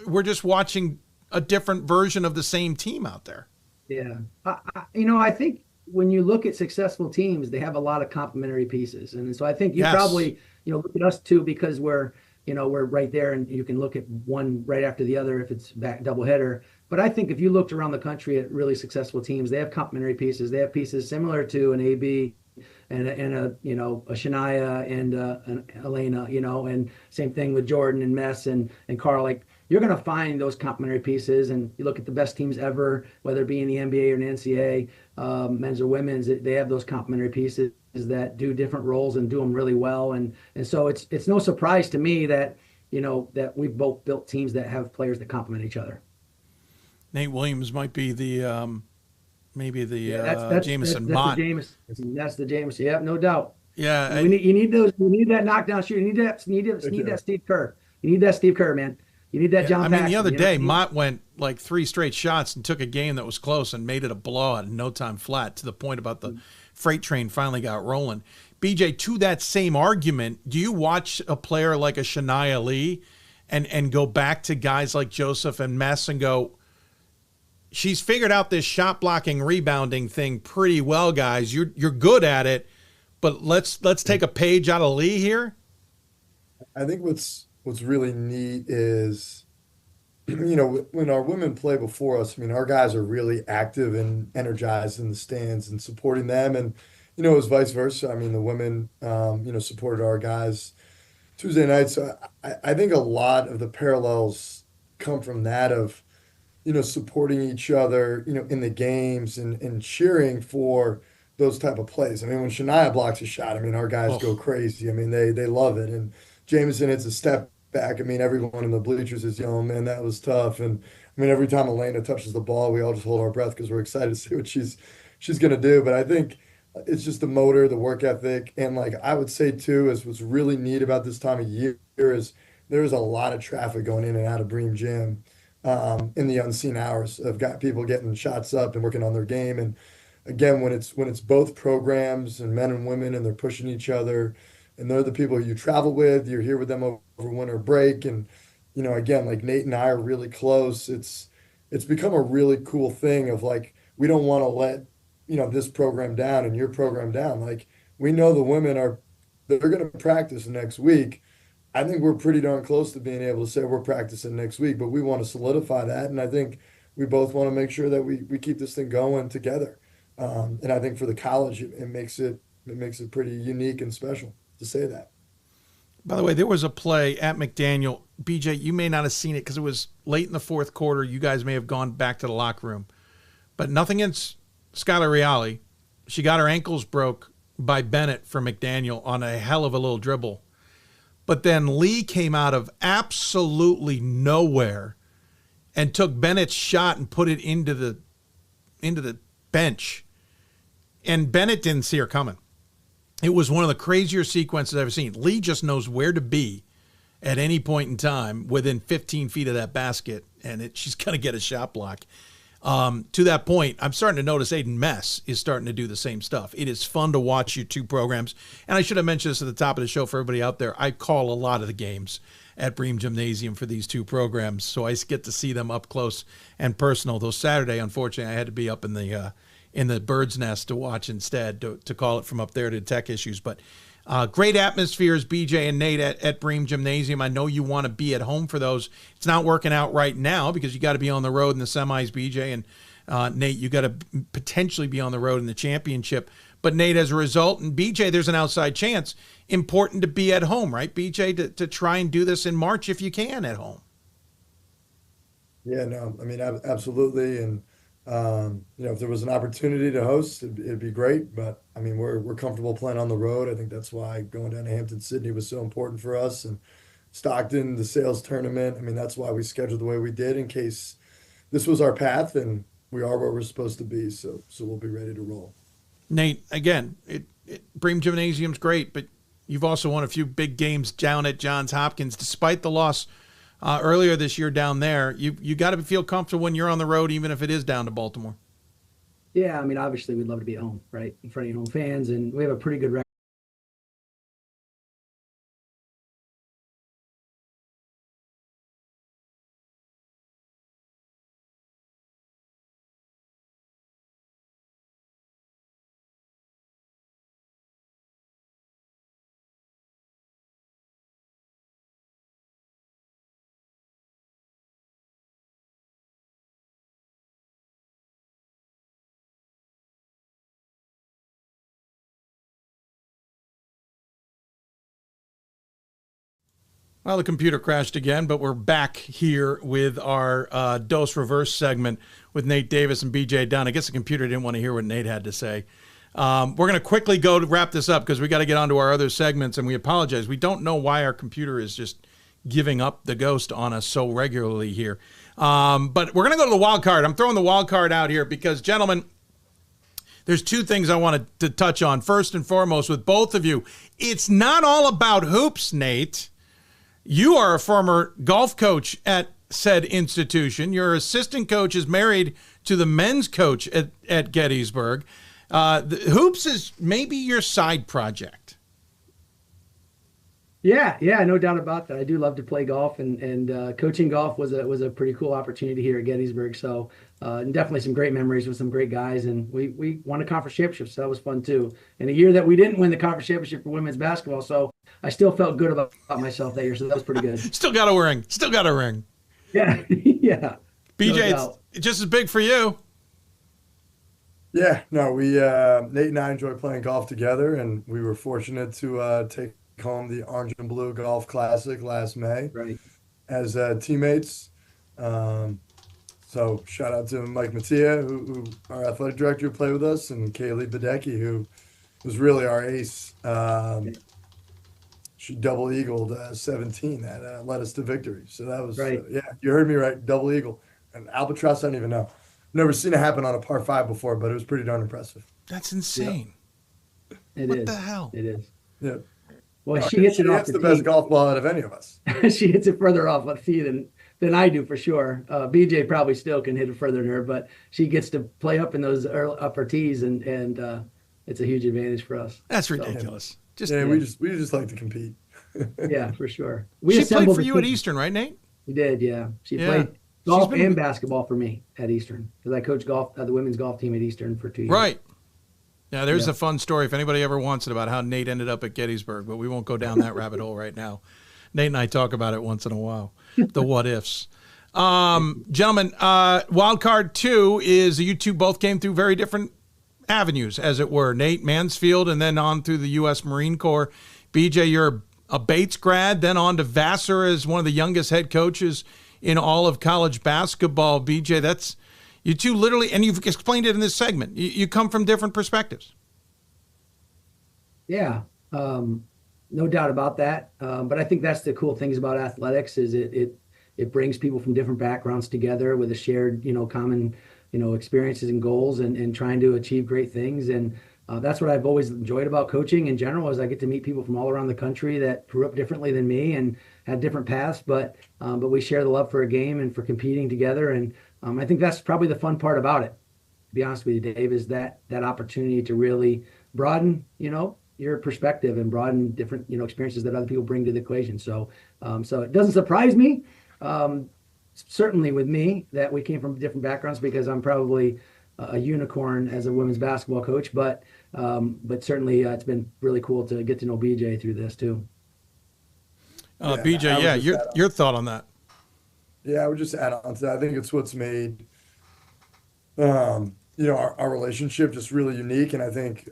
we're just watching a different version of the same team out there. Yeah. I think when you look at successful teams, they have a lot of complementary pieces. And so I think you probably, look at us too, because we're right there, and you can look at one right after the other if it's back doubleheader. But I think if you looked around the country at really successful teams, they have complementary pieces. They have pieces similar to an AB and a Shania and an Elena, and same thing with Jordan and Mess and Carl. Like, you're going to find those complementary pieces, and you look at the best teams ever, whether it be in the NBA or an NCAA, men's or women's, they have those complementary pieces that do different roles and do them really well. And so it's no surprise to me that, that we've both built teams that have players that complement each other. Nate Williams might be the that's Jameson Mott. That's the Jameson. Yeah, no doubt. Yeah, you need those. You need that knockdown shooter. You need that Steve Kerr. You need that Steve Kerr, man. You need that John Paxson. The other day, Mott went like 3 straight shots and took a game that was close and made it a blowout in no time flat, to the point about the freight train finally got rolling. BJ, to that same argument, do you watch a player like a Shania Lee and go back to guys like Joseph and Mess and go, she's figured out this shot blocking, rebounding thing pretty well, guys. You're good at it, but let's take a page out of Lee here? I think what's really neat is, when our women play before us, our guys are really active and energized in the stands and supporting them. And, it was vice versa. The women, supported our guys Tuesday night. So I think a lot of the parallels come from that of, supporting each other, in the games and cheering for those type of plays. When Shania blocks a shot, our guys go crazy. They love it. And Jameson hits a step back. Everyone in the bleachers is yelling, man, that was tough. And every time Elena touches the ball, we all just hold our breath because we're excited to see what she's going to do. But I think it's just the motor, the work ethic. And I would say too, is what's really neat about this time of year is there's a lot of traffic going in and out of Bream Gym in the unseen hours of people getting shots up and working on their game. And again, when it's both programs and men and women, and they're pushing each other, and they're the people you travel with, you're here with them over winter break. And, again, like Nate and I are really close. It's become a really cool thing of we don't want to let, this program down and your program down. Like, we know the women they're going to practice next week. I think we're pretty darn close to being able to say we're practicing next week, but we want to solidify that. And I think we both want to make sure that we keep this thing going together. And I think for the college, it makes it pretty unique and special to say that. By the way, there was a play at McDaniel. BJ, you may not have seen it because it was late in the fourth quarter. You guys may have gone back to the locker room. But nothing against Skylar Reale. She got her ankles broke by Bennett for McDaniel on a hell of a little dribble. But then Lee came out of absolutely nowhere and took Bennett's shot and put it into the bench. And Bennett didn't see her coming. It was one of the crazier sequences I've ever seen. Lee just knows where to be at any point in time within 15 feet of that basket, and she's going to get a shot block. To that point, I'm starting to notice Aiden Mess is starting to do the same stuff. It is fun to watch your two programs. And I should have mentioned this at the top of the show for everybody out there. I call a lot of the games at Bream Gymnasium for these two programs, so I get to see them up close and personal. Though Saturday, unfortunately, I had to be up in the bird's nest to watch instead, to call it from up there to tech issues. But great atmospheres, BJ and Nate, at Bream Gymnasium. I know you want to be at home for those. It's not working out right now because you got to be on the road in the semis, BJ, and Nate, you got to potentially be on the road in the championship. But Nate, as a result, and BJ, there's an outside chance. Important to be at home, right, BJ, to try and do this in March if you can at home. Yeah, no, I mean, absolutely. And if there was an opportunity to host, it'd be great. But I mean, we're comfortable playing on the road. I think that's why going down to Hampton-Sydney was so important for us. And Stockton, the sales tournament. I mean, that's why we scheduled the way we did, in case this was our path, and we are where we're supposed to be. So we'll be ready to roll. Nate, again, Bream Gymnasium's great, but you've also won a few big games down at Johns Hopkins, despite the loss earlier this year down there. You got to feel comfortable when you're on the road, even if it is down to Baltimore. Yeah, I mean, obviously we'd love to be at home, right, in front of your home fans, and we have a pretty good record. Well, the computer crashed again, but we're back here with our Dose Reverse segment with Nate Davis and BJ Dunn. I guess the computer didn't want to hear what Nate had to say. We're going to quickly go to wrap this up because we got to get on to our other segments, and we apologize. We don't know why our computer is just giving up the ghost on us so regularly here. But we're going to go to the wild card. I'm throwing the wild card out here because, gentlemen, there's two things I wanted to touch on. First and foremost, with both of you, it's not all about hoops, Nate. You are a former golf coach at said institution. Your assistant coach is married to the men's coach at Gettysburg. The hoops is maybe your side project. Yeah, no doubt about that. I do love to play golf, and coaching golf was a pretty cool opportunity here at Gettysburg. So and definitely some great memories with some great guys, and we won a conference championship, so that was fun too. And a year that we didn't win the conference championship for women's basketball, so I still felt good about myself that year, so that was pretty good. Still got a ring. Yeah, yeah. BJ, no, it's just as big for you. Yeah, no, Nate and I enjoy playing golf together, and we were fortunate to take home the Orange and Blue Golf Classic last May, right, as teammates. So shout out to Mike McHugh, who our athletic director, who played with us, and Kaylee Badecki, who was really our ace. She double eagled 17 that led us to victory. So that was right. Yeah, you heard me right, double eagle. And albatross, I don't even know. Never seen it happen on a par 5 before, but it was pretty darn impressive. That's insane. Yeah. What the hell? It is. Yeah. Well, she hits it off the tee. That's the best golf ball out of any of us. She hits it further off the tee than I do, for sure. BJ probably still can hit it further than her, but she gets to play up in those upper tees, and it's a huge advantage for us. That's ridiculous. So, we just like to compete. Yeah, for sure. She played for you at Eastern, right, Nate? We did, yeah. She played golf and basketball for me at Eastern, because I coached golf, the women's golf team at Eastern for 2 years. Right. Yeah, there's a fun story if anybody ever wants it about how Nate ended up at Gettysburg, but we won't go down that rabbit hole right now. Nate and I talk about it once in a while, the what ifs. Gentlemen, wild card 2 is you two both came through very different avenues, as it were. Nate, Mansfield, and then on through the U.S. Marine Corps. BJ, you're a Bates grad, then on to Vassar as one of the youngest head coaches in all of college basketball. BJ, that's you two literally, and you've explained it in this segment. You come from different perspectives. Yeah, no doubt about that. But I think that's the cool things about athletics is it brings people from different backgrounds together with a shared, common, experiences and goals and trying to achieve great things. And that's what I've always enjoyed about coaching in general is I get to meet people from all around the country that grew up differently than me and had different paths, but we share the love for a game and for competing together. And I think that's probably the fun part about it, to be honest with you, Dave, is that opportunity to really broaden, your perspective and broaden different, experiences that other people bring to the equation. So it doesn't surprise me, certainly with me, that we came from different backgrounds because I'm probably a unicorn as a women's basketball coach, but certainly it's been really cool to get to know BJ through this too. BJ, your thought on that. Yeah, I would just add on to that. I think it's what's made, our relationship just really unique. And I think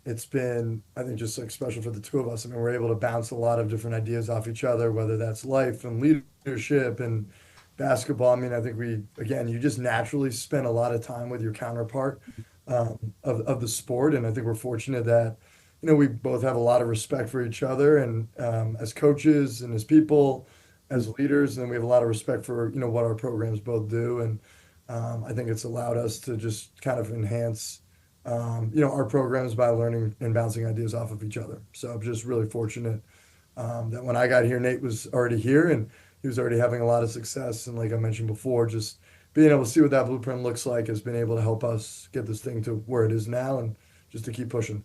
it's been, just like special for the two of us. I mean, we're able to bounce a lot of different ideas off each other, whether that's life and leadership and basketball. I mean, I think you just naturally spend a lot of time with your counterpart of the sport. And I think we're fortunate that, we both have a lot of respect for each other and as coaches and as people, as leaders, and then we have a lot of respect for, what our programs both do. And I think it's allowed us to just kind of enhance, our programs by learning and bouncing ideas off of each other. So I'm just really fortunate that when I got here, Nate was already here and he was already having a lot of success. And like I mentioned before, just being able to see what that blueprint looks like has been able to help us get this thing to where it is now and just to keep pushing.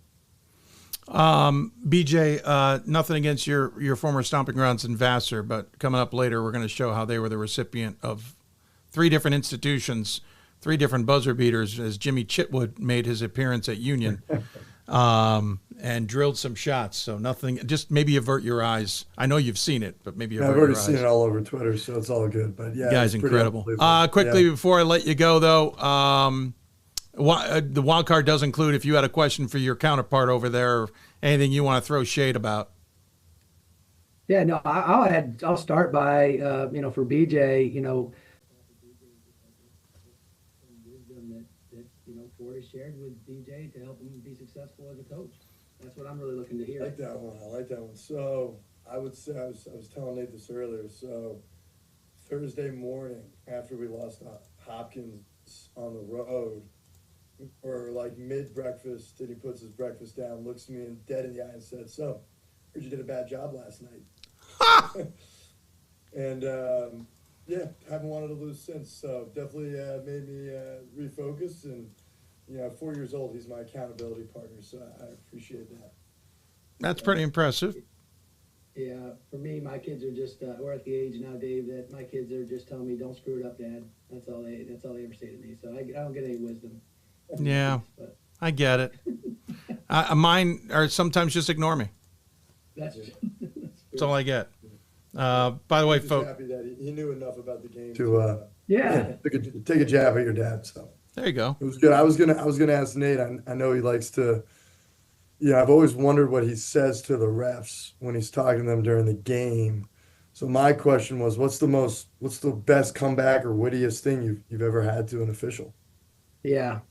BJ, nothing against your former stomping grounds in Vassar, but coming up later, we're going to show how they were the recipient of 3 different institutions, 3 different buzzer beaters as Jimmy Chitwood made his appearance at Union and drilled some shots. So nothing, just maybe avert your eyes. I know you've seen it, but maybe avert your eyes. I've already seen it all over Twitter, so it's all good. But yeah, guy's incredible. Quickly before I let you go, though, the wild card does include if you had a question for your counterpart over there, or anything you want to throw shade about. Yeah, no, I'll start by for BJ, wisdom that Ford has shared with BJ to help him be successful as a coach. That's what I'm really looking to hear. I like that one. So I would say I was telling Nate this earlier. So Thursday morning after we lost Hopkins on the road, or like mid-breakfast, and he puts his breakfast down, looks me dead in the eye and said, "So, heard you did a bad job last night." And haven't wanted to lose since. So definitely made me refocus. And 4 years old, he's my accountability partner. So I appreciate that. That's pretty impressive. Yeah, for me, my kids are just we're at the age now, Dave, that my kids are just telling me, "Don't screw it up, Dad." That's all they ever say to me. So I don't get any wisdom. Yeah, I get it. Mine are sometimes just ignore me. That's all I get. By the way, folks, happy that he knew enough about the game to take a jab at your dad. So there you go. It was good. I was gonna ask Nate. I know he likes to. I've always wondered what he says to the refs when he's talking to them during the game. So my question was, what's the best comeback or wittiest thing you've ever had to an official? Yeah.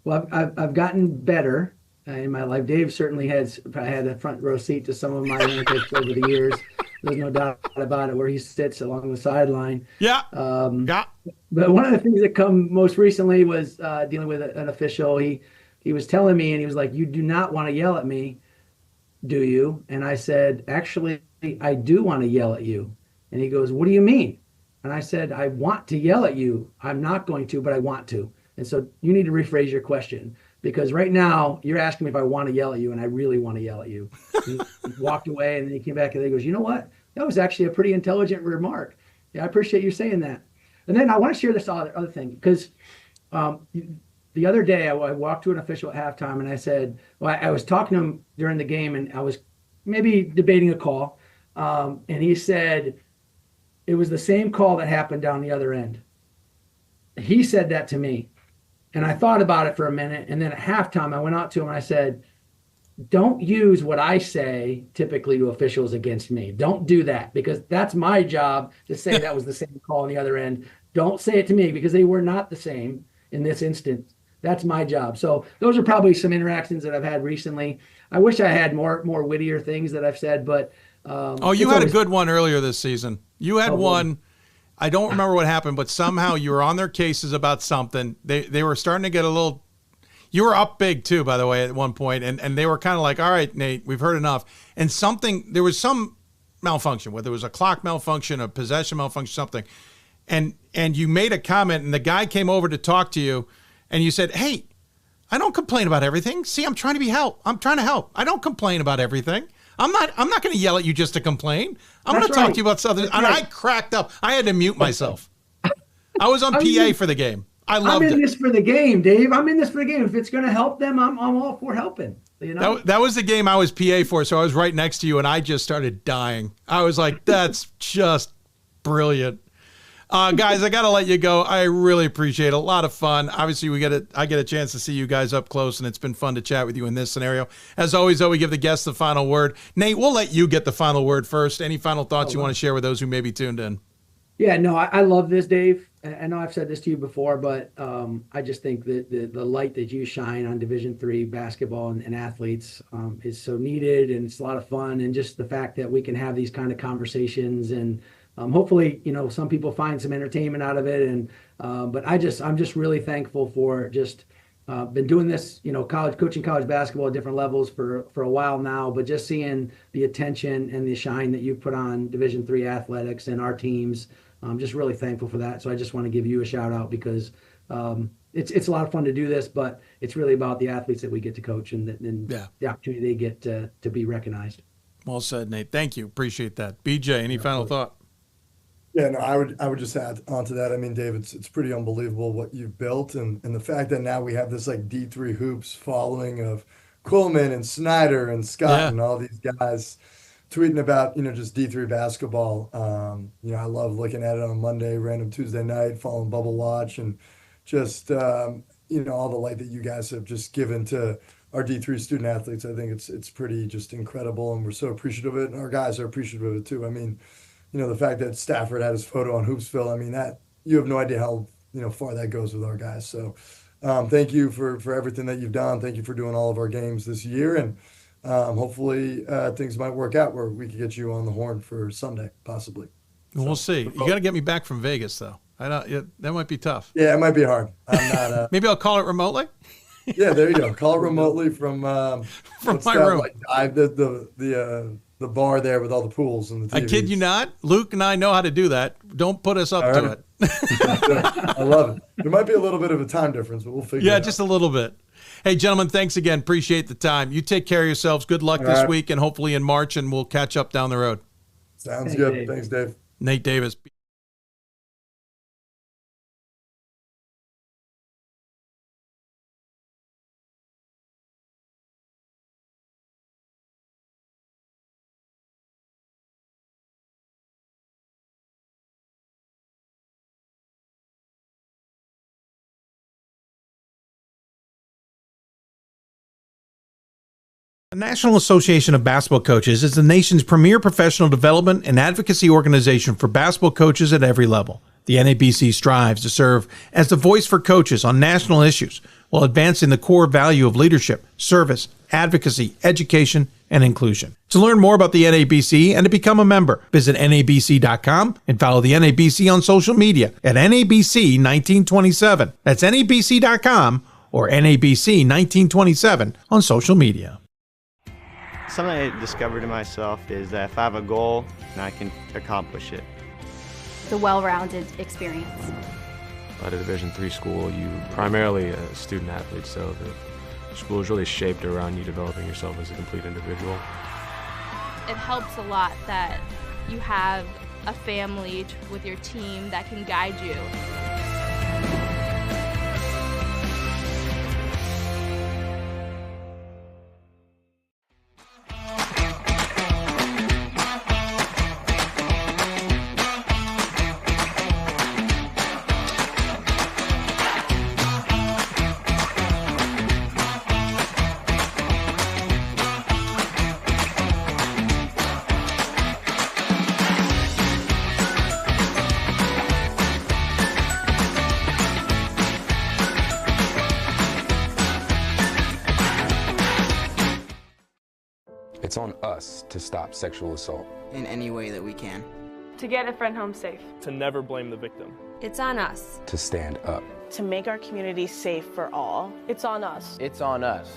Well, I've gotten better in my life. Dave certainly has had a front row seat to some of my antics over the years. There's no doubt about it, where he sits along the sideline. Yeah. But one of the things that come most recently was dealing with an official. He was telling me, and he was like, "You do not want to yell at me, do you?" And I said, "Actually, I do want to yell at you." And he goes, "What do you mean?" And I said, "I want to yell at you. I'm not going to, but I want to. And so you need to rephrase your question, because right now you're asking me if I want to yell at you, and I really want to yell at you." He walked away, and then he came back and he goes, "You know what? That was actually a pretty intelligent remark. Yeah, I appreciate you saying that." And then I want to share this other thing, because the other day, I walked to an official at halftime and I said, well, I was talking to him during the game and I was maybe debating a call. And he said, it was the same call that happened down the other end. He said that to me. And I thought about it for a minute. And then at halftime, I went out to him and I said, don't use what I say typically to officials against me. Don't do that, because that's my job to say that was the same call on the other end. Don't say it to me, because they were not the same in this instance. That's my job. So those are probably some interactions that I've had recently. I wish I had more wittier things that I've said, but you had a good one earlier this season. You had one. I don't remember what happened, but somehow you were on their cases about something. They were starting to get a little. You were up big too, by the way, at one point, and they were kind of like, all right, Nate, we've heard enough. And there was some malfunction, whether it was a clock malfunction, a possession malfunction, something. And you made a comment, and the guy came over to talk to you, and you said, hey, I don't complain about everything. See, I'm trying to I'm trying to help. I don't complain about everything. I'm not going to yell at you just to complain. I'm going to talk to you about something. And I cracked up. I had to mute myself. I was on PA for the game. I loved it. I'm in this for the game, Dave. I'm in this for the game. If it's going to help them, I'm all for helping. You know? That was the game I was PA for, so I was right next to you, and I just started dying. I was like, that's just brilliant. Guys, I got to let you go. I really appreciate it. A lot of fun. Obviously, I get a chance to see you guys up close, and it's been fun to chat with you in this scenario. As always, though, we give the guests the final word. Nate, we'll let you get the final word first. Any final thoughts you want to share with those who may be tuned in? Yeah, no, I love this, Dave. I know I've said this to you before, but I just think that the light that you shine on Division III basketball and athletes is so needed, and it's a lot of fun. And just the fact that we can have these kind of conversations, and hopefully, some people find some entertainment out of it. And but I'm just really thankful for just been doing this, coaching college basketball at different levels for a while now, but just seeing the attention and the shine that you put on Division III athletics and our teams. I'm just really thankful for that. So I just want to give you a shout out, because it's a lot of fun to do this, but it's really about the athletes that we get to coach and the opportunity they get to be recognized. Well said, Nate. Thank you. Appreciate that. BJ, any final thought? Yeah, no, I would just add on to that. I mean, Dave, it's pretty unbelievable what you've built, and the fact that now we have this like D3 hoops following of Quillman and Snyder and Scott and all these guys tweeting about, just D3 basketball. I love looking at it on Monday, random Tuesday night, following Bubble Watch, and just, all the light that you guys have just given to our D3 student athletes. I think it's pretty just incredible, and we're so appreciative of it, and our guys are appreciative of it too. I mean, the fact that Stafford had his photo on Hoopsville, I mean, that you have no idea how, far that goes with our guys. So thank you for everything that you've done. Thank you for doing all of our games this year. And hopefully things might work out where we could get you on the horn for Sunday, possibly. We'll see. You got to get me back from Vegas, though. That might be tough. Yeah, it might be hard. I'm not. Maybe I'll call it remotely. Yeah, there you go. Call it remotely from my room. Like, the bar there with all the pools and the TVs. I kid you not. Luke and I know how to do that. Don't put us up to it. I love it. There might be a little bit of a time difference, but we'll figure it out. Yeah, just a little bit. Hey, gentlemen, thanks again. Appreciate the time. You take care of yourselves. Good luck this week, and hopefully in March, and we'll catch up down the road. Sounds good. Dave. Thanks, Dave. Nate Davis. The National Association of Basketball Coaches is the nation's premier professional development and advocacy organization for basketball coaches at every level. The NABC strives to serve as the voice for coaches on national issues while advancing the core value of leadership, service, advocacy, education, and inclusion. To learn more about the NABC and to become a member, visit NABC.com and follow the NABC on social media at NABC1927. That's NABC.com or NABC1927 on social media. Something I discovered in myself is that if I have a goal, and I can accomplish it. The well-rounded experience. At a Division III school, you primarily a student athlete, so the school is really shaped around you developing yourself as a complete individual. It helps a lot that you have a family with your team that can guide you. It's on us to stop sexual assault in any way that we can. To get a friend home safe. To never blame the victim. It's on us. to stand up. To make our community safe for all. It's on us. It's on us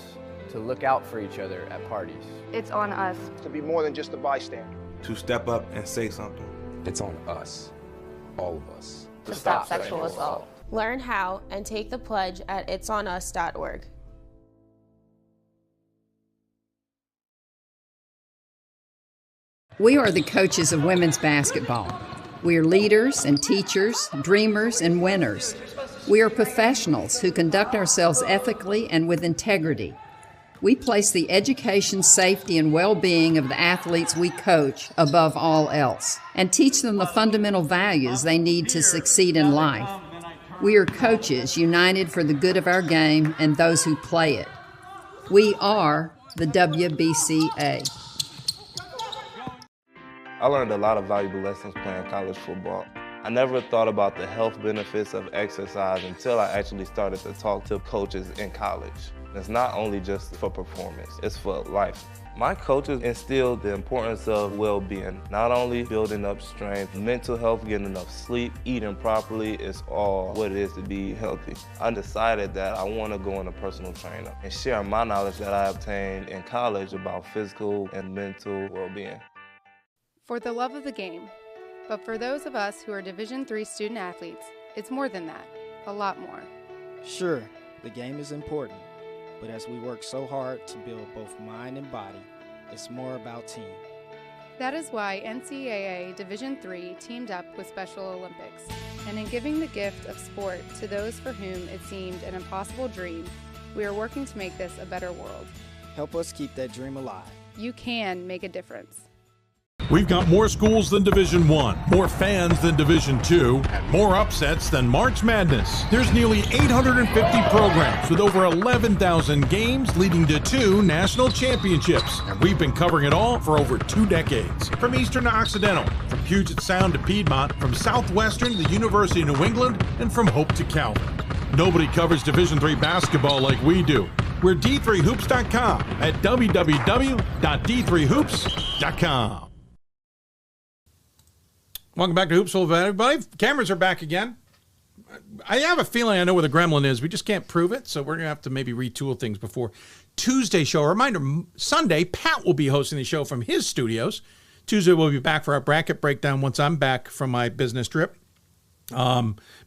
to look out for each other at parties. It's on us. To be more than just a bystander. To step up and say something. It's on us, all of us. To stop sexual assault. Learn how and take the pledge at itsonus.org. We are the coaches of women's basketball. We are leaders and teachers, dreamers and winners. We are professionals who conduct ourselves ethically and with integrity. We place the education, safety, and well-being of the athletes we coach above all else and teach them the fundamental values they need to succeed in life. We are coaches united for the good of our game and those who play it. We are the WBCA. I learned a lot of valuable lessons playing college football. I never thought about the health benefits of exercise until I actually started to talk to coaches in college. It's not only just for performance, it's for life. My coaches instilled the importance of well-being, not only building up strength, mental health, getting enough sleep, eating properly is all what it is to be healthy. I decided that I want to go into personal trainer and share my knowledge that I obtained in college about physical and mental well-being. For the love of the game, but for those of us who are Division III student athletes, it's more than that, a lot more. Sure, the game is important, but as we work so hard to build both mind and body, it's more about team. That is why NCAA Division III teamed up with Special Olympics, and in giving the gift of sport to those for whom it seemed an impossible dream, we are working to make this a better world. Help us keep that dream alive. You can make a difference. We've got more schools than Division I, more fans than Division II, and more upsets than March Madness. There's nearly 850 programs with over 11,000 games leading to 2 national championships. And we've been covering it all for over 2 decades. From Eastern to Occidental, from Puget Sound to Piedmont, from Southwestern to the University of New England, and from Hope to Calvin. Nobody covers Division III basketball like we do. We're D3Hoops.com at www.d3hoops.com. Welcome back to Hoopsville, everybody. Cameras are back again. I have a feeling I know where the gremlin is. We just can't prove it, so we're going to have to maybe retool things before Tuesday's show. A reminder, Sunday, Pat will be hosting the show from his studios. Tuesday, we'll be back for our bracket breakdown once I'm back from my business trip.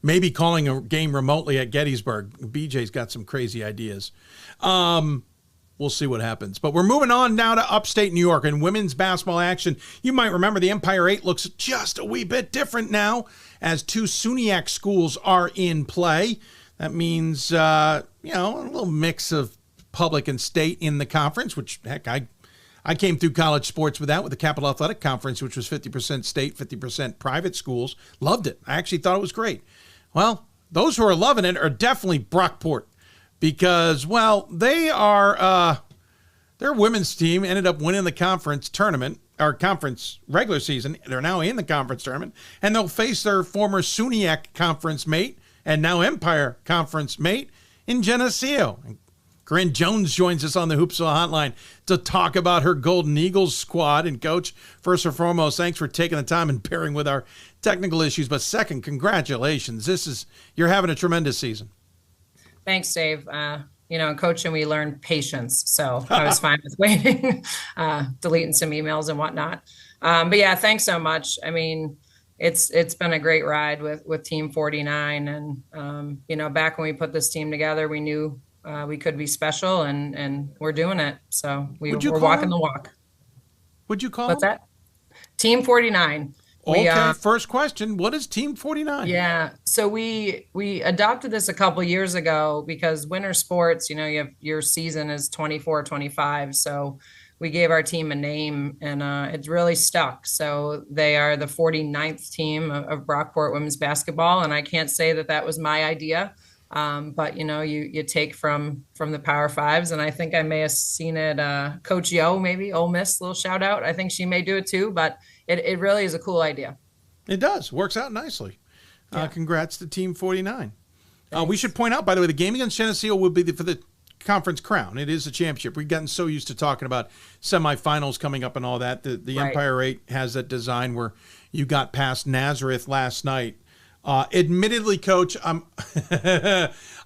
Maybe calling a game remotely at Gettysburg. BJ's got some crazy ideas. We'll see what happens. But we're moving on now to upstate New York and women's basketball action. You might remember the Empire 8 looks just a wee bit different now as 2 SUNYAC schools are in play. That means, a little mix of public and state in the conference, which, heck, I came through college sports with that, with the Capital Athletic Conference, which was 50% state, 50% private schools. Loved it. I actually thought it was great. Well, those who are loving it are definitely Brockport. Because, well, they are, their women's team ended up winning the conference tournament, or conference regular season. They're now in the conference tournament, and they'll face their former SUNYAC conference mate and now Empire conference mate in Geneseo. And Corinne Jones joins us on the Hoopsville Hotline to talk about her Golden Eagles squad. And, Coach, first and foremost, thanks for taking the time and bearing with our technical issues. But second, congratulations. You're having a tremendous season. Thanks, Dave. In coaching, we learned patience. So I was fine with waiting, deleting some emails and whatnot. But yeah, thanks so much. I mean, it's been a great ride with Team 49. And, back when we put this team together, we knew we could be special and we're doing it. So we're walking the walk. Would you call What's that? Team 49. Okay, first question. What is Team 49? Yeah, so we adopted this a couple of years ago because winter sports, your season is 24-25. So we gave our team a name and it's really stuck. So they are the 49th team of Brockport women's basketball. And I can't say that was my idea. But you take from the Power Fives, and I think I may have seen it. Coach Yo, maybe Ole Miss, little shout out. I think she may do it too, but it really is a cool idea. It does. Works out nicely. Congrats to Team 49. We should point out, by the way, the game against Geneseo will be for the conference crown. It is a championship. We've gotten so used to talking about semifinals coming up and all that. The Right. Empire 8 has that design where you got past Nazareth last night. Admittedly, Coach,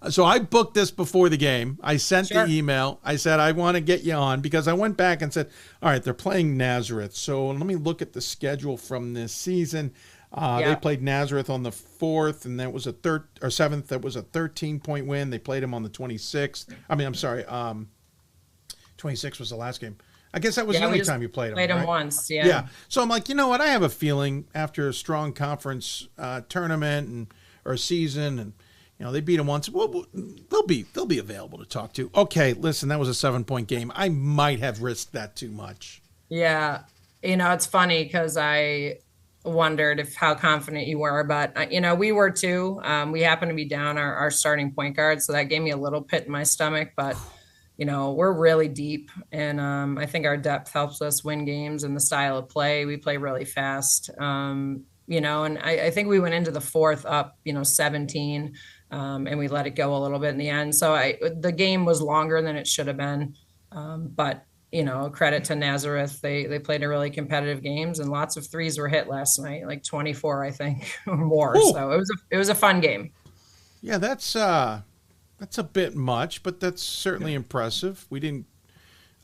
so I booked this before the game. I sent the email. I said, I want to get you on because I went back and said, all right, they're playing Nazareth. So let me look at the schedule from this season. They played Nazareth on the 4th, and that was a 7th. That was a 13-point win. They played them on the 26th. I mean, I'm sorry. 26 was the last game. I guess that was the only time you played them. Played them right? once, yeah. Yeah. So I'm like, you know what? I have a feeling after a strong conference tournament or a season, and they beat them once. Well, they'll be available to talk to. Okay, listen, that was a 7-point game. I might have risked that too much. Yeah, it's funny because I wondered how confident you were, but we were too. We happened to be down our starting point guard, so that gave me a little pit in my stomach, but. We're really deep, and I think our depth helps us win games and the style of play. We play really fast, and I think we went into the 4th up, 17, and we let it go a little bit in the end. So the game was longer than it should have been, but credit to Nazareth. They played a really competitive games, and lots of threes were hit last night, like 24, I think, or more. Ooh. So it was a fun game. Yeah, that's a bit much, but that's certainly impressive. We didn't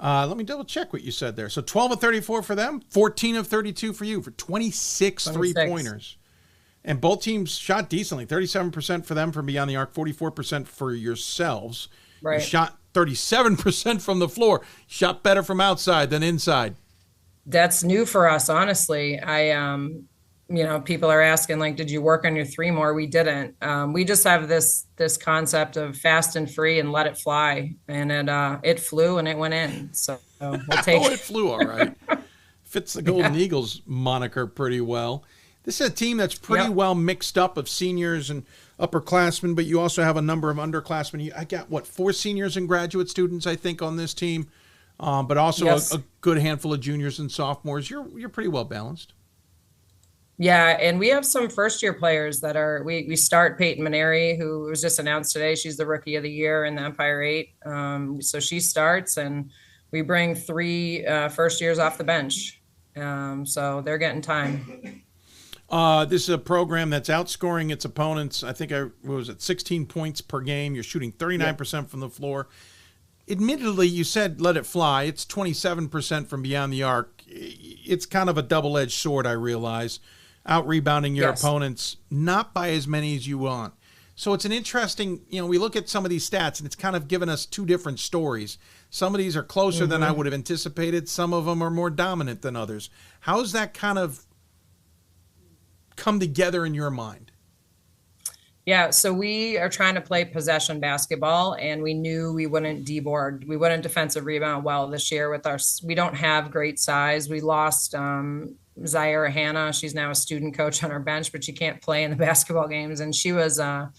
let me double check what you said there. So 12 of 34 for them, 14 of 32 for you for 26 3-pointers. And both teams shot decently. 37% for them from beyond the arc, 44% for yourselves. Right. You shot 37% from the floor. Shot better from outside than inside. That's new for us, honestly. People are asking, like, did you work on your 3 more? We didn't. We just have this concept of fast and free and let it fly. And it flew and it went in. So we'll take it. It flew all right. Fits the Golden Eagles moniker pretty well. This is a team that's pretty well mixed up of seniors and upperclassmen, but you also have a number of underclassmen. I got, 4 seniors and graduate students, I think, on this team, but also a good handful of juniors and sophomores. You're pretty well balanced. Yeah, and we have some first-year players that are. We start Peyton Maneri, who was just announced today. She's the Rookie of the Year in the Empire 8. So she starts, and we bring 3 first years off the bench. So they're getting time. This is a program that's outscoring its opponents. I think 16 points per game. You're shooting 39% from the floor. Admittedly, you said let it fly. It's 27% from beyond the arc. It's kind of a double-edged sword, I realize. Out-rebounding your opponents, not by as many as you want. So it's an interesting, we look at some of these stats, and it's kind of given us 2 different stories. Some of these are closer than I would have anticipated. Some of them are more dominant than others. How's that kind of come together in your mind? Yeah, so we are trying to play possession basketball, and we knew we wouldn't deboard. We wouldn't defensive rebound well this year with we don't have great size. We lost Zaira Hanna. She's now a student coach on our bench, but she can't play in the basketball games. And she's on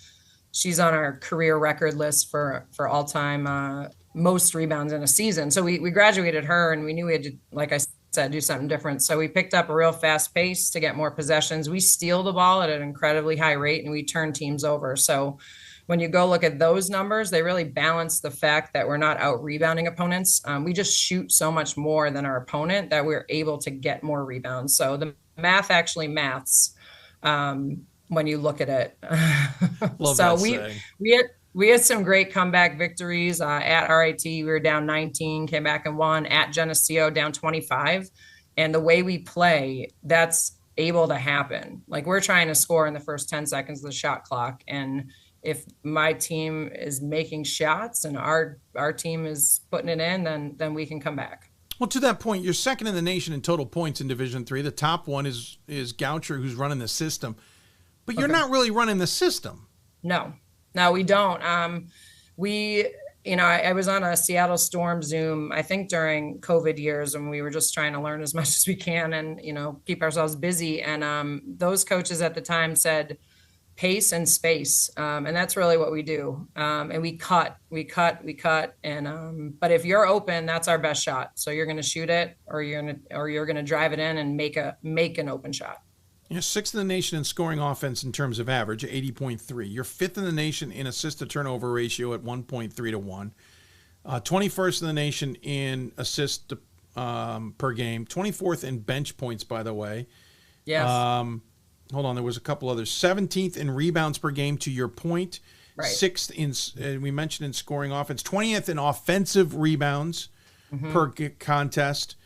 our career record list for all-time most rebounds in a season. So we graduated her, and we knew we had to, like I said, do something different. So we picked up a real fast pace to get more possessions. We steal the ball at an incredibly high rate, and we turn teams over. So when you go look at those numbers, they really balance the fact that we're not out rebounding opponents. We just shoot so much more than our opponent that we're able to get more rebounds. So the math actually maths when you look at it. Love so that we had some great comeback victories at RIT. We were down 19, came back and won. At Geneseo, down 25. And the way we play, that's able to happen. Like, we're trying to score in the first 10 seconds of the shot clock. And if my team is making shots and our team is putting it in, then we can come back. Well, to that point, you're second in the nation in total points in Division III. The top one is Goucher, who's running the system. But you're not really running the system. No, we don't. I was on a Seattle Storm Zoom, I think during COVID years, when we were just trying to learn as much as we can and, keep ourselves busy. And those coaches at the time said, pace and space. And that's really what we do. And we cut. And, but if you're open, that's our best shot. So you're going to shoot it or you're going to drive it in and make an open shot. You're 6th in the nation in scoring offense in terms of average, 80.3. You're 5th in the nation in assist to turnover ratio at 1.3 to 1. 21st in the nation in assists per game, 24th in bench points, by the way. Yes. Hold on, there was a couple others. 17th in rebounds per game, to your point. Right. 6th in, we mentioned in scoring offense. 20th in offensive rebounds per contest.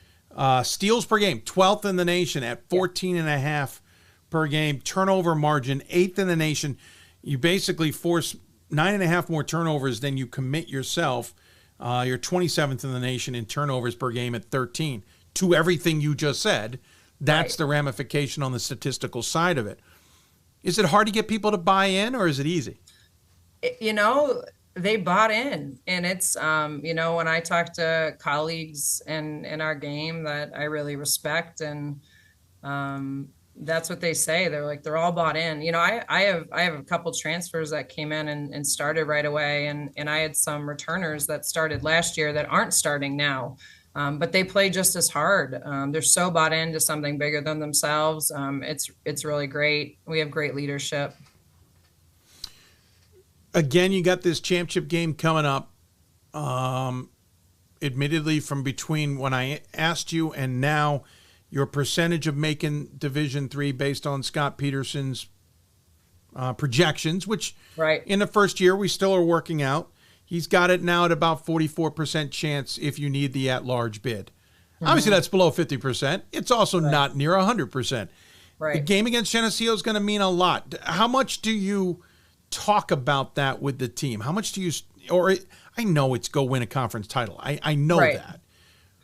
Steals per game, 12th in the nation at 14.5 per game. Turnover margin, 8th in the nation. You basically force 9.5 more turnovers than you commit yourself. You're 27th in the nation in turnovers per game at 13. To everything you just said, that's the ramification on the statistical side of it. Is it hard to get people to buy in, or is it easy? They bought in, and it's, when I talk to colleagues in our game that I really respect, and that's what they say. They're all bought in. I have a couple transfers that came in and started right away. And I had some returners that started last year that aren't starting now. But they play just as hard. They're so bought into something bigger than themselves. It's really great. We have great leadership. Again, you got this championship game coming up. Admittedly, from between when I asked you and now, your percentage of making Division III based on Scott Peterson's projections, which in the first year we still are working out. He's got it now at about 44% chance if you need the at-large bid. Obviously, that's below 50%. It's also not near 100%. The game against Geneseo is going to mean a lot. How much do you talk about that with the team? How much do you, I know it's go win a conference title. I know that.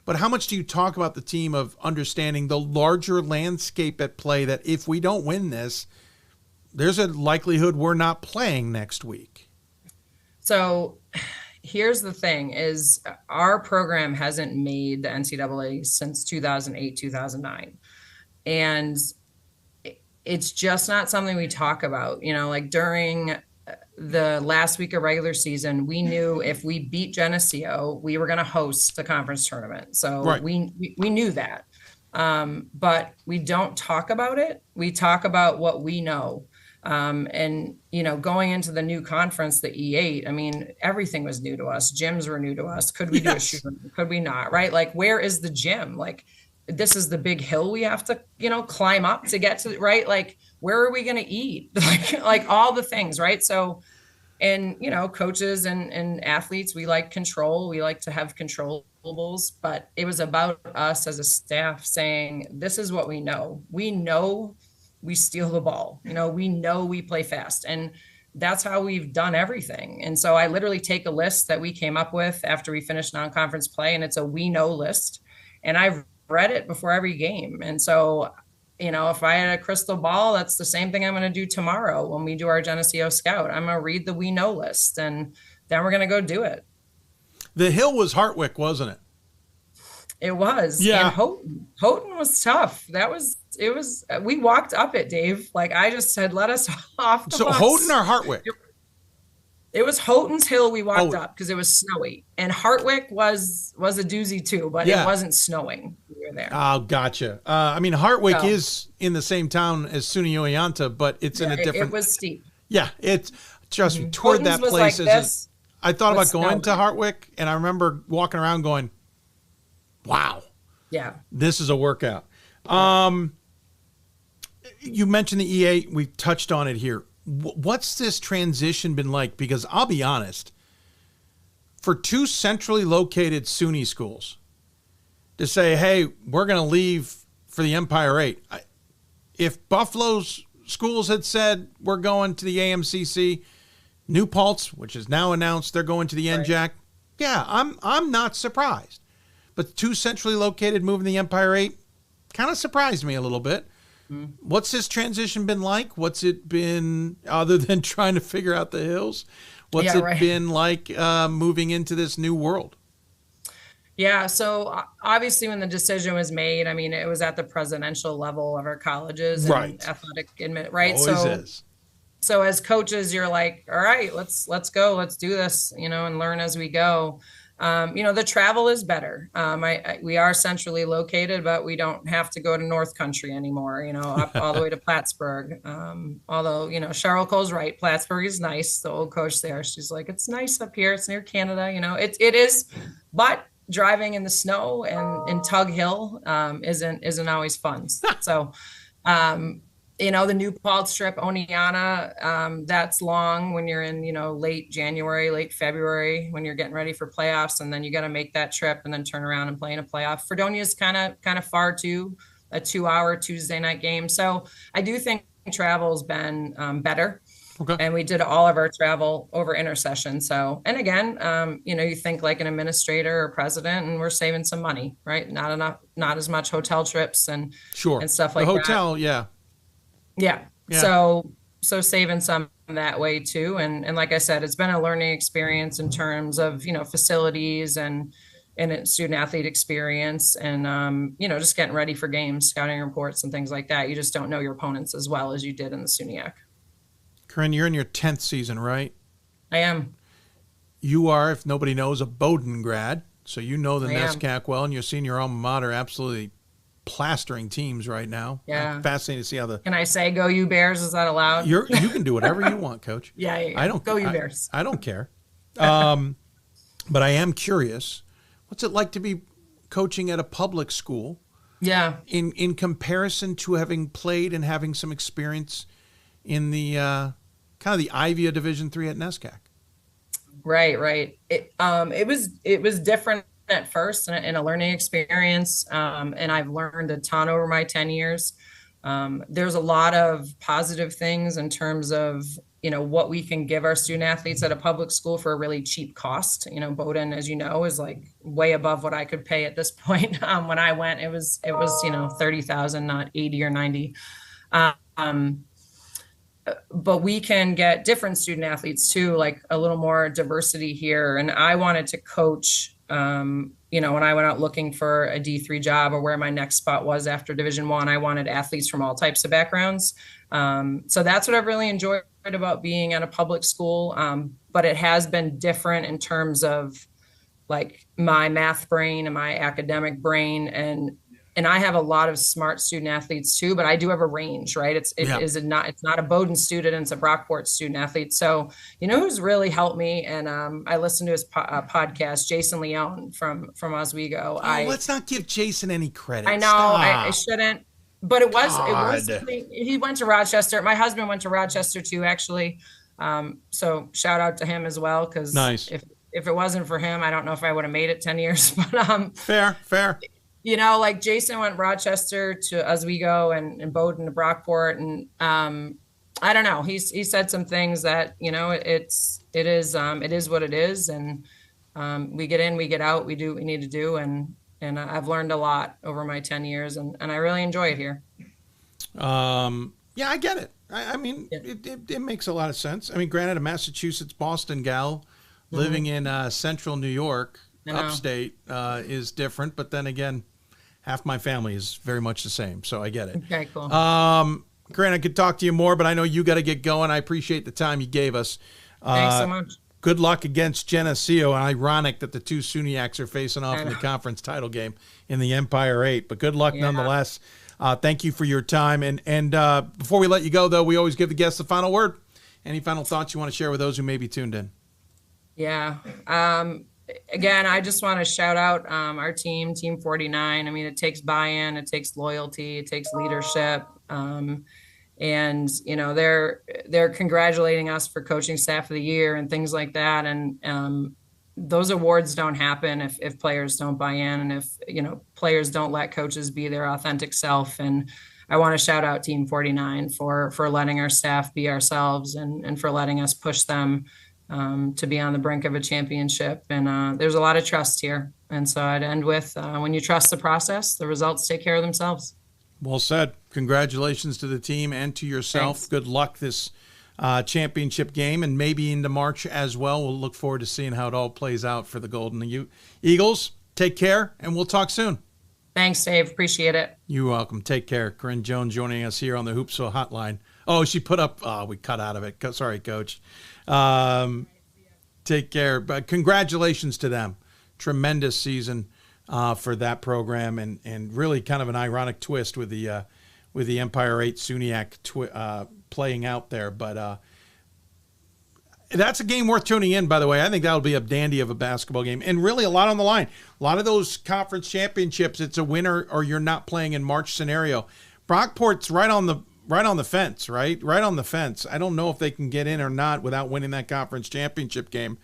But how much do you talk about the team of understanding the larger landscape at play, that if we don't win this, there's a likelihood we're not playing next week? So here's the thing is our program hasn't made the NCAA since 2008, 2009. And it's just not something we talk about. During the last week of regular season, we knew if we beat Geneseo, we were going to host the conference tournament. So we knew that. But we don't talk about it. We talk about what we know. And, going into the new conference, the E8, everything was new to us. Gyms were new to us. Could we do a shoot? Could we not? Right? Where is the gym? This is the big hill we have to, climb up to get to, right? Where are we going to eat? All the things, right? So, and, coaches and athletes, we like control. We like to have controllables, but it was about us as a staff saying, this is what we know. We know we steal the ball. We know we play fast, and that's how we've done everything. And so I literally take a list that we came up with after we finished non-conference play, and it's a we know list. And I've read it before every game. And so, if I had a crystal ball, that's the same thing I'm going to do tomorrow when we do our Geneseo Scout. I'm going to read the we know list, and then we're going to go do it. The hill was Hartwick, wasn't it? It was. Yeah. And Houghton was tough. We walked up it, Dave. I just said, let us off the bus. So Houghton or Hartwick? It was Houghton's hill we walked up because it was snowy. And Hartwick was a doozy too, but it wasn't snowing. We were there. Oh, gotcha. Hartwick is in the same town as SUNY Oneonta, but it's in a different... It was steep. Yeah, trust me, toured that place. I thought about going to Hartwick, and I remember walking around going, wow. Yeah. This is a workout. You mentioned the E8. We've touched on it here. What's this transition been like? Because I'll be honest, for two centrally located SUNY schools to say, hey, we're going to leave for the Empire 8. If Buffalo's schools had said we're going to the AMCC, New Paltz, which is now announced they're going to the NJAC, yeah, I'm not surprised. But two centrally located moving the Empire 8 kind of surprised me a little bit. What's this transition been like? What's it been, other than trying to figure out the hills? What's it been like moving into this new world? Yeah, so obviously when the decision was made, it was at the presidential level of our colleges and athletic admin, right? Always is. So as coaches, you're like, all right, let's go, let's do this, and learn as we go. The travel is better. We are centrally located, but we don't have to go to North Country anymore, up all the way to Plattsburgh. Although, Cheryl Cole's right. Plattsburgh is nice. The old coach there, she's like, it's nice up here. It's near Canada, it is, but driving in the snow and in Tug Hill isn't always fun. So, the New Paltz trip, Oneonta, that's long when you're in, late January, late February, when you're getting ready for playoffs, and then you got to make that trip and then turn around and play in a playoff. Fredonia is kind of far too, a 2-hour Tuesday night game. So I do think travel's been better. Okay. And we did all of our travel over intercession. So, and again, you think like an administrator or president, and we're saving some money, right? Not as much hotel trips and stuff like that. The hotel, yeah. Yeah. So saving some that way too. And like I said, it's been a learning experience in terms of, facilities and student athlete experience and, just getting ready for games, scouting reports and things like that. You just don't know your opponents as well as you did in the SUNYAC. Corinne, you're in your 10th season, right? I am. You are, if nobody knows, a Bowdoin grad. So the I am. NESCAC well, and your senior alma mater absolutely plastering teams right now. Yeah. Fascinating to see how Can I say go you Bears? Is that allowed? You can do whatever you want, Coach. Yeah. I don't go you Bears. I don't care. But I am curious, what's it like to be coaching at a public school? Yeah. In comparison to having played and having some experience in the kind of the Ivy of Division III at NESCAC. Right. It was different at first and a learning experience. And I've learned a ton over my 10 years. There's a lot of positive things in terms of, what we can give our student athletes at a public school for a really cheap cost. Bowdoin, as you know, is like way above what I could pay at this point. When I went, it was, $30,000, not 80 or 90. But we can get different student athletes too, like a little more diversity here. And I wanted to coach, when I went out looking for a D3 job or where my next spot was after Division I, I wanted athletes from all types of backgrounds. So that's what I've really enjoyed about being at a public school. But it has been different in terms of like my math brain and my academic brain. And I have a lot of smart student athletes too, but I do have a range, right? It's not a Bowdoin student, it's a Brockport student athlete. So, who's really helped me? And I listened to his podcast, Jason Leone from Oswego. Let's not give Jason any credit. I know I shouldn't, but it was, he went to Rochester. My husband went to Rochester too, actually. So shout out to him as well. Cause nice. If it wasn't for him, I don't know if I would have made it 10 years, but fair. Like Jason went Rochester to Oswego and Bowdoin to Brockport. And I don't know, he said some things that, it is what it is. And we get in, we get out, we do what we need to do. And I've learned a lot over my 10 years and I really enjoy it here. Yeah, I get it. I mean, it makes a lot of sense. I mean, granted, a Massachusetts, Boston gal living in central New York, upstate, is different. But then again, half my family is very much the same. So I get it. Okay, cool. Grant, I could talk to you more, but I know you got to get going. I appreciate the time you gave us. Thanks so much. Good luck against Geneseo. Ironic that the two SUNYACs are facing off in the conference title game in the Empire 8. But good luck nonetheless. Thank you for your time. And before we let you go, though, we always give the guests the final word. Any final thoughts you want to share with those who may be tuned in? Yeah. Again, I just want to shout out our team, Team 49. I mean, it takes buy-in, it takes loyalty, it takes leadership. And, they're congratulating us for coaching staff of the year and things like that. And those awards don't happen if players don't buy in and if, players don't let coaches be their authentic self. And I want to shout out Team 49 for letting our staff be ourselves and for letting us push them to be on the brink of a championship. And there's a lot of trust here. And so I'd end with, when you trust the process, the results take care of themselves. Well said. Congratulations to the team and to yourself. Thanks. Good luck this championship game and maybe into March as well. We'll look forward to seeing how it all plays out for the Golden Eagles. Take care, and we'll talk soon. Thanks, Dave. Appreciate it. You're welcome. Take care. Corinne Jones joining us here on the Hoopsville Hotline. Oh, she put up we cut out of it. Sorry, Coach. Take care. But congratulations to them. tremendous season for that program, and really kind of an ironic twist with the Empire 8 SUNYAC playing out there. But that's a game worth tuning in, by the way. I think that'll be a dandy of a basketball game, and really a lot on the line. A lot of those conference championships, it's a winner or you're not playing in March scenario. Brockport's right on the fence, right on the fence. I don't know if they can get in or not without winning that conference championship game.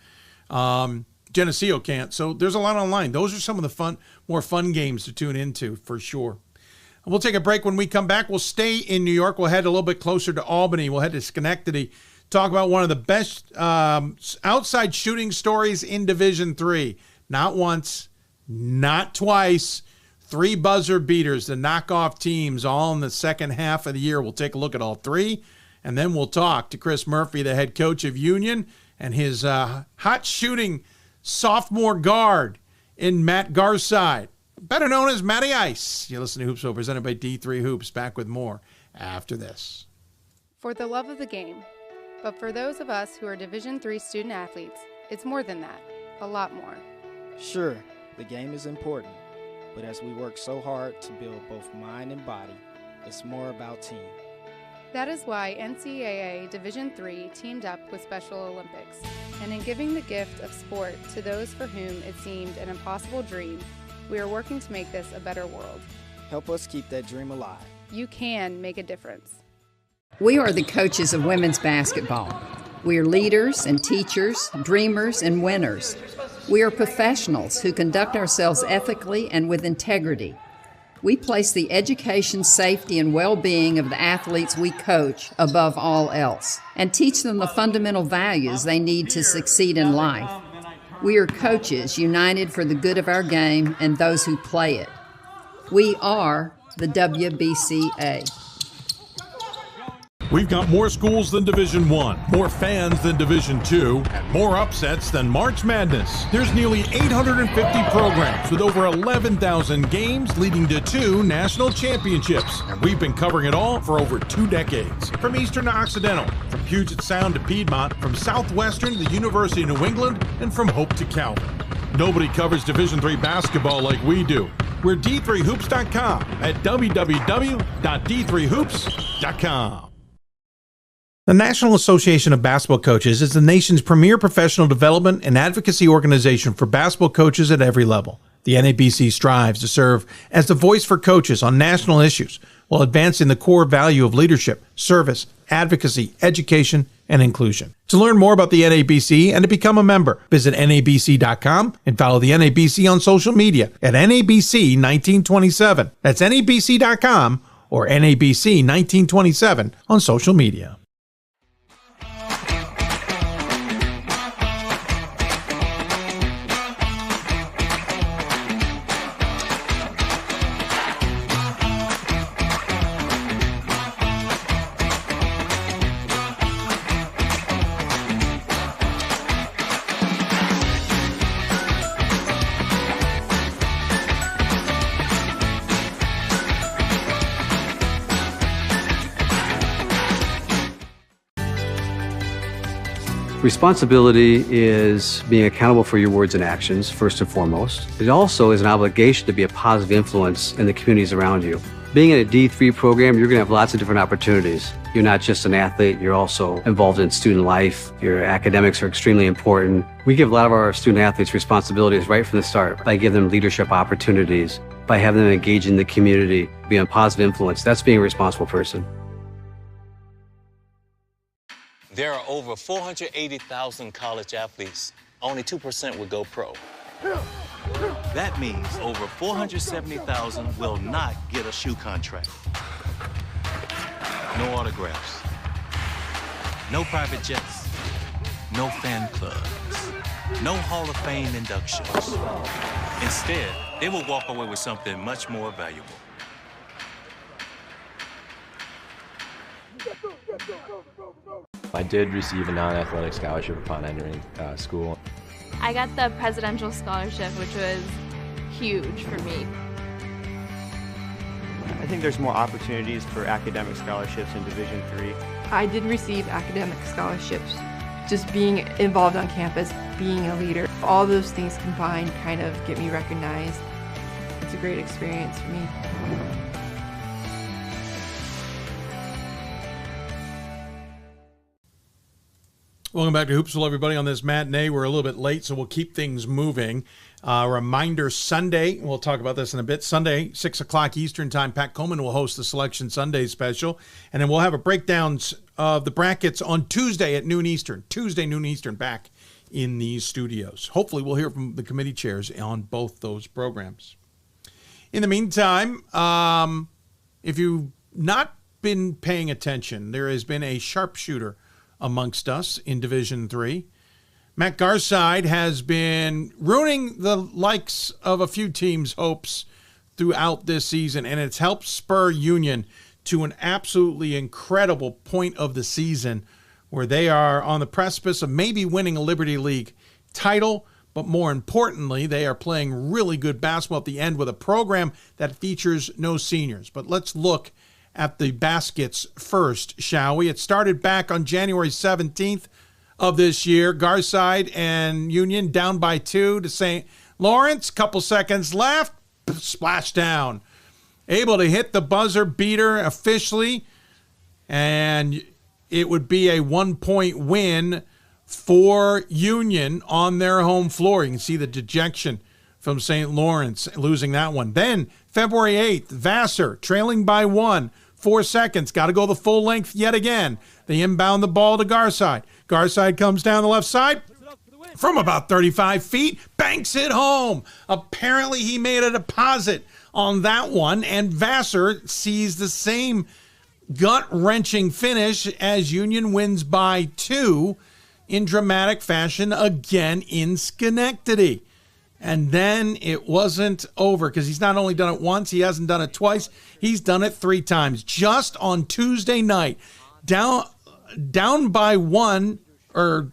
Geneseo can't. So there's a lot online. Those are some of the more fun games to tune into for sure. We'll take a break. When we come back, we'll stay in New York. We'll head a little bit closer to Albany. We'll head to Schenectady. Talk about one of the best outside shooting stories in Division III. Not once, not twice. 3 buzzer beaters to knock off teams all in the second half of the year. We'll take a look at all 3, and then we'll talk to Chris Murphy, the head coach of Union, and his hot shooting sophomore guard in Matt Garside, better known as Matty Ice. You listen to Hoopsville, presented by D3 Hoops. Back with more after this. For the love of the game. But for those of us who are Division III student athletes, it's more than that, a lot more. Sure, the game is important, but as we work so hard to build both mind and body, it's more about team. That is why NCAA Division III teamed up with Special Olympics, and in giving the gift of sport to those for whom it seemed an impossible dream, we are working to make this a better world. Help us keep that dream alive. You can make a difference. We are the coaches of women's basketball. We are leaders and teachers, dreamers and winners. We are professionals who conduct ourselves ethically and with integrity. We place the education, safety, and well-being of the athletes we coach above all else and teach them the fundamental values they need to succeed in life. We are coaches united for the good of our game and those who play it. We are the WBCA. We've got more schools than Division I, more fans than Division II, and more upsets than March Madness. There's nearly 850 programs with over 11,000 games leading to 2 national championships. And we've been covering it all for over 2 decades. From Eastern to Occidental, from Puget Sound to Piedmont, from Southwestern to the University of New England, and from Hope to Calvin. Nobody covers Division III basketball like we do. We're D3Hoops.com at www.d3hoops.com. The National Association of Basketball Coaches is the nation's premier professional development and advocacy organization for basketball coaches at every level. The NABC strives to serve as the voice for coaches on national issues while advancing the core value of leadership, service, advocacy, education, and inclusion. To learn more about the NABC and to become a member, visit NABC.com and follow the NABC on social media at NABC1927. That's NABC.com or NABC1927 on social media. Responsibility is being accountable for your words and actions, first and foremost. It also is an obligation to be a positive influence in the communities around you. Being in a D3 program, you're going to have lots of different opportunities. You're not just an athlete, you're also involved in student life. Your academics are extremely important. We give a lot of our student athletes responsibilities right from the start by giving them leadership opportunities, by having them engage in the community, be a positive influence. That's being a responsible person. There are over 480,000 college athletes. Only 2% would go pro. That means over 470,000 will not get a shoe contract. No autographs. No private jets. No fan clubs. No Hall of Fame inductions. Instead, they will walk away with something much more valuable. I did receive a non-athletic scholarship upon entering school. I got the presidential scholarship, which was huge for me. I think there's more opportunities for academic scholarships in Division III. I did receive academic scholarships just being involved on campus, being a leader, all those things combined kind of get me recognized. It's a great experience for me. Welcome back to Hoopsville, everybody, on this matinee. We're a little bit late, so we'll keep things moving. Reminder, Sunday, we'll talk about this in a bit. Sunday, 6 o'clock Eastern time, Pat Coleman will host the Selection Sunday special. And then we'll have a breakdown of the brackets on Tuesday at noon Eastern. Tuesday, noon Eastern, back in these studios. Hopefully we'll hear from the committee chairs on both those programs. In the meantime, if you've not been paying attention, there has been a sharpshooter amongst us in Division III. Matt Garside has been ruining the likes of a few teams' hopes throughout this season, and it's helped spur Union to an absolutely incredible point of the season where they are on the precipice of maybe winning a Liberty League title, but more importantly, they are playing really good basketball at the end with a program that features no seniors. But let's look at the baskets first, shall we? It started back on January 17th of this year. Garside and Union down by 2 to St. Lawrence. Couple seconds left. Splash down. Able to hit the buzzer beater officially. And it would be a 1-point win for Union on their home floor. You can see the dejection from St. Lawrence losing that one. Then February 8th, Vassar trailing by 1. 4 seconds. Got to go the full length yet again. They inbound the ball to Garside. Garside comes down the left side from about 35 feet, banks it home. Apparently he made a deposit on that one, and Vassar sees the same gut-wrenching finish as Union wins by 2 in dramatic fashion again in Schenectady. And then it wasn't over because he's not only done it once, he hasn't done it twice, he's done it 3 times. Just on Tuesday night, down by 1, or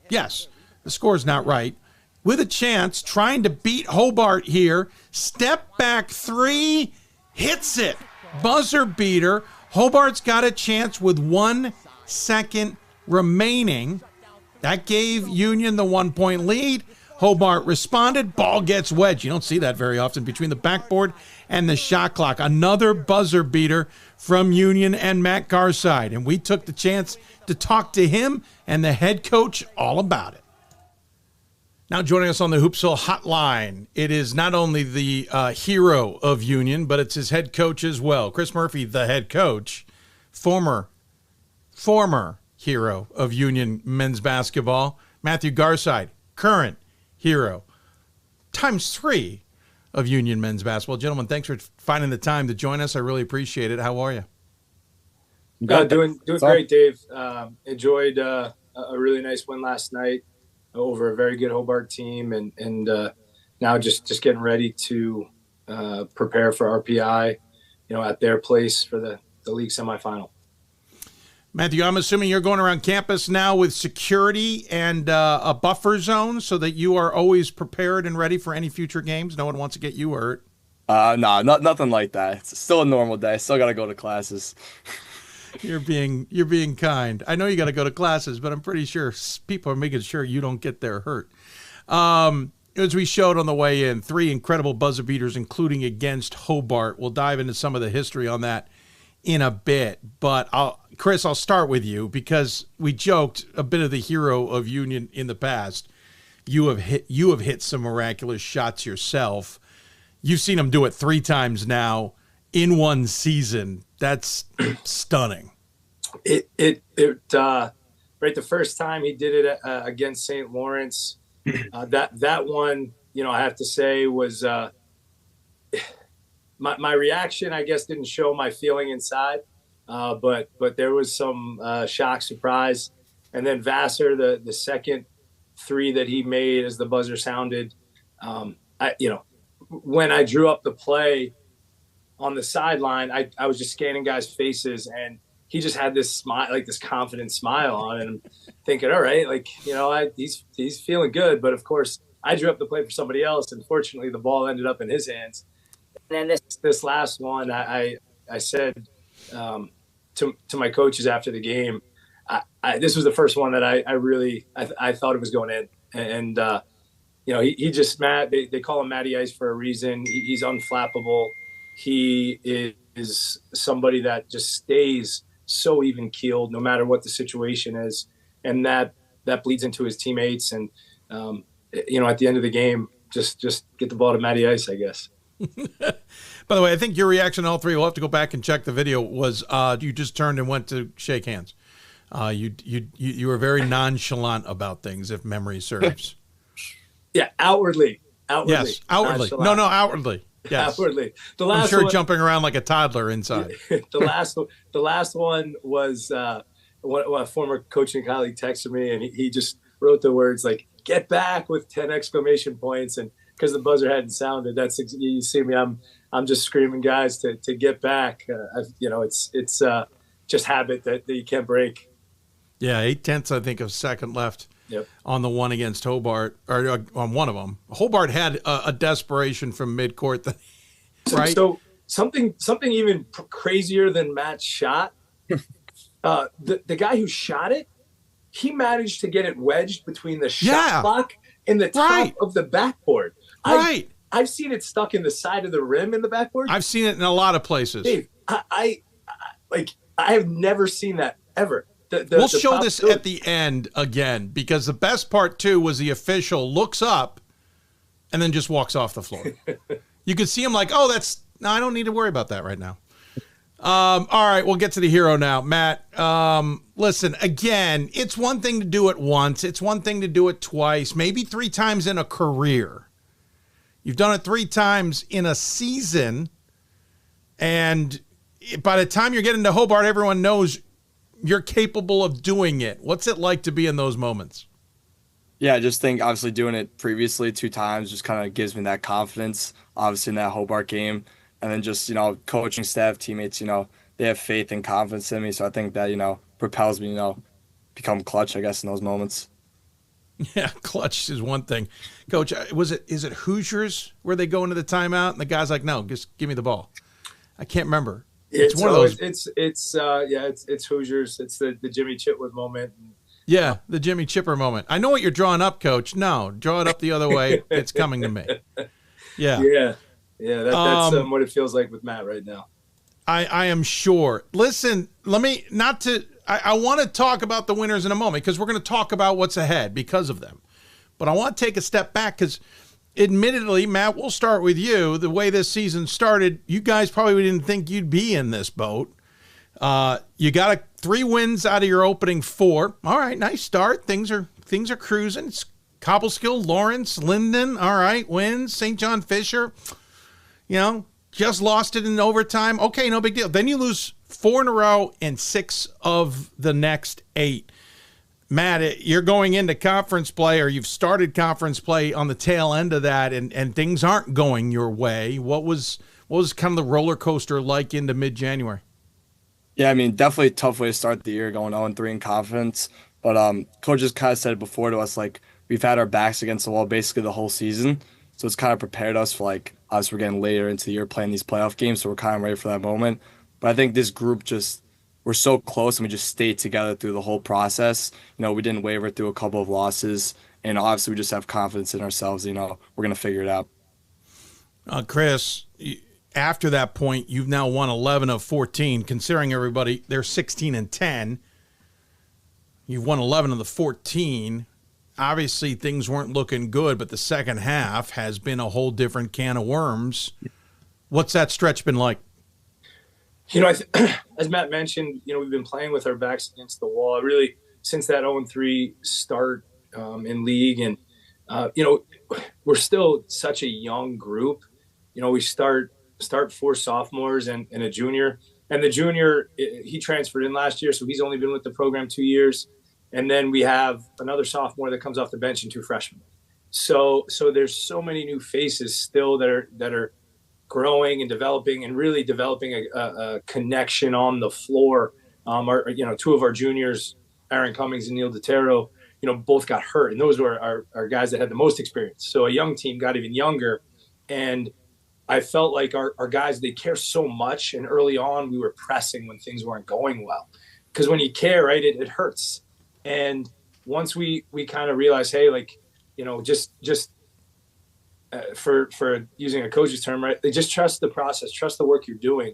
yes, the score's not right, with a chance, trying to beat Hobart here, step back 3, hits it, buzzer beater. Hobart's got a chance with 1 second remaining. That gave Union the 1-point lead. Hobart responded. Ball gets wedged. You don't see that very often between the backboard and the shot clock. Another buzzer beater from Union and Matt Garside. And we took the chance to talk to him and the head coach all about it. Now joining us on the Hoopsville Hotline, it is not only the hero of Union, but it's his head coach as well. Chris Murphy, the head coach, former hero of Union men's basketball. Matthew Garside, current hero, ×3 of Union men's basketball. Gentlemen, thanks for finding the time to join us. I really appreciate it. How are you? Doing great, Dave. Enjoyed a really nice win last night over a very good Hobart team, and now just getting ready to prepare for RPI, at their place for the league semifinal. Matthew, I'm assuming you're going around campus now with security and a buffer zone so that you are always prepared and ready for any future games. No one wants to get you hurt. Nothing like that. It's still a normal day. Still got to go to classes. You're being kind. I know you got to go to classes, but I'm pretty sure people are making sure you don't get there hurt. As we showed on the way in, 3 incredible buzzer beaters, including against Hobart. We'll dive into some of the history on that in a bit, but Chris, I'll start with you because we joked a bit of the hero of Union in the past. You have hit some miraculous shots yourself. You've seen him do it 3 times now in one season. That's stunning. Right, the first time he did it against St. Lawrence, that one, I have to say was my reaction, I guess, didn't show my feeling inside, but there was some shock, surprise, and then Vassar, the second 3 that he made as the buzzer sounded. When I drew up the play on the sideline, I was just scanning guys' faces, and he just had this smile, like this confident smile on it. And I'm thinking, all right, he's feeling good. But of course, I drew up the play for somebody else, and fortunately, the ball ended up in his hands. And then this last one, I said to my coaches after the game, this was the first one that I really thought it was going in. And he just, Matt, they call him Matty Ice for a reason. He's unflappable. He is somebody that just stays so even keeled no matter what the situation is. And that bleeds into his teammates. And, at the end of the game, just get the ball to Matty Ice, I guess. By the way, I think your reaction to all three, we'll have to go back and check the video, was you just turned and went to shake hands. You were very nonchalant about things, if memory serves. Yeah, outwardly. Yes, outwardly. No, outwardly. Yes. Outwardly. I'm sure jumping around like a toddler inside. The last one was a former coaching colleague texted me, and he just wrote the words like "get back" with 10 exclamation points, and because the buzzer hadn't sounded, you see me. I'm just screaming, guys, to get back. It's just habit that you can't break. Yeah, 8/10 I think of second left. Yep. On the one against Hobart, or on one of them. Hobart had a desperation from midcourt, right? So something even crazier than Matt's shot. The guy who shot it, he managed to get it wedged between the shot block and the top of the backboard. Right. I've seen it stuck in the side of the rim in the backboard. I've seen it in a lot of places. Dave, I have never seen that ever. We'll show this at the end again, because the best part too was the official looks up and then just walks off the floor. You could see him like, I don't need to worry about that right now. All right, we'll get to the hero now. Matt, listen, again, it's one thing to do it once. It's one thing to do it twice, maybe 3 times in a career. You've done it 3 times in a season, and by the time you're getting to Hobart, everyone knows you're capable of doing it. What's it like to be in those moments? Yeah, I just think obviously doing it previously 2 times just kind of gives me that confidence, obviously in that Hobart game. And then just, coaching staff, teammates, they have faith and confidence in me. So I think that, propels me, become clutch, I guess, in those moments. Yeah, clutch is one thing. Coach, is it Hoosiers where they go into the timeout and the guy's like, no, just give me the ball? I can't remember. It's one of those. It's Hoosiers. It's the Jimmy Chitwood moment. Yeah, the Jimmy Chipper moment. I know what you're drawing up, Coach. No, draw it up the other way. It's coming to me. Yeah. Yeah. That's what it feels like with Matt right now. I am sure. Listen, I want to talk about the winners in a moment, because we're going to talk about what's ahead because of them. But I want to take a step back, because admittedly, Matt, we'll start with you. The way this season started, you guys probably didn't think you'd be in this boat. You got 3 wins out of your opening 4. All right, nice start. Things are cruising. It's Cobleskill, Lawrence, Linden. All right, wins. St. John Fisher. Just lost it in overtime. Okay, no big deal. Then you lose 4 in a row and 6 of the next 8. Matt, you're going into conference play, or you've started conference play on the tail end of that, and things aren't going your way. What was kind of the roller coaster like into mid-January? Yeah, I mean, definitely a tough way to start the year, going 0-3 in conference. But Coach just kind of said it before to us, like, we've had our backs against the wall basically the whole season. So it's kind of prepared us for, like, us, we're getting later into the year playing these playoff games, so we're kind of ready for that moment. But I think this group we're so close, and we just stayed together through the whole process. We didn't waver through a couple of losses, and obviously we just have confidence in ourselves. We're going to figure it out. Chris, after that point, you've now won 11 of 14. Considering everybody, they're 16-10. You've won 11 of the 14. Obviously, things weren't looking good, but the second half has been a whole different can of worms. What's that stretch been like? As Matt mentioned, we've been playing with our backs against the wall really since that 0-3 start in league. And, we're still such a young group. We start 4 sophomores and a junior. And the junior, he transferred in last year, so he's only been with the program 2 years. And then we have another sophomore that comes off the bench and 2 freshmen. So there's so many new faces still that are growing and developing, and really developing a connection on the floor. 2 of our juniors, Aaron Cummings and Neil DeTero, both got hurt, and those were our guys that had the most experience. So a young team got even younger, and I felt like our guys, they care so much, and early on we were pressing when things weren't going well. because when you care, right, it hurts. And once we kind of realized, hey, like, just for using a coach's term, right, they just trust the process, trust the work you're doing,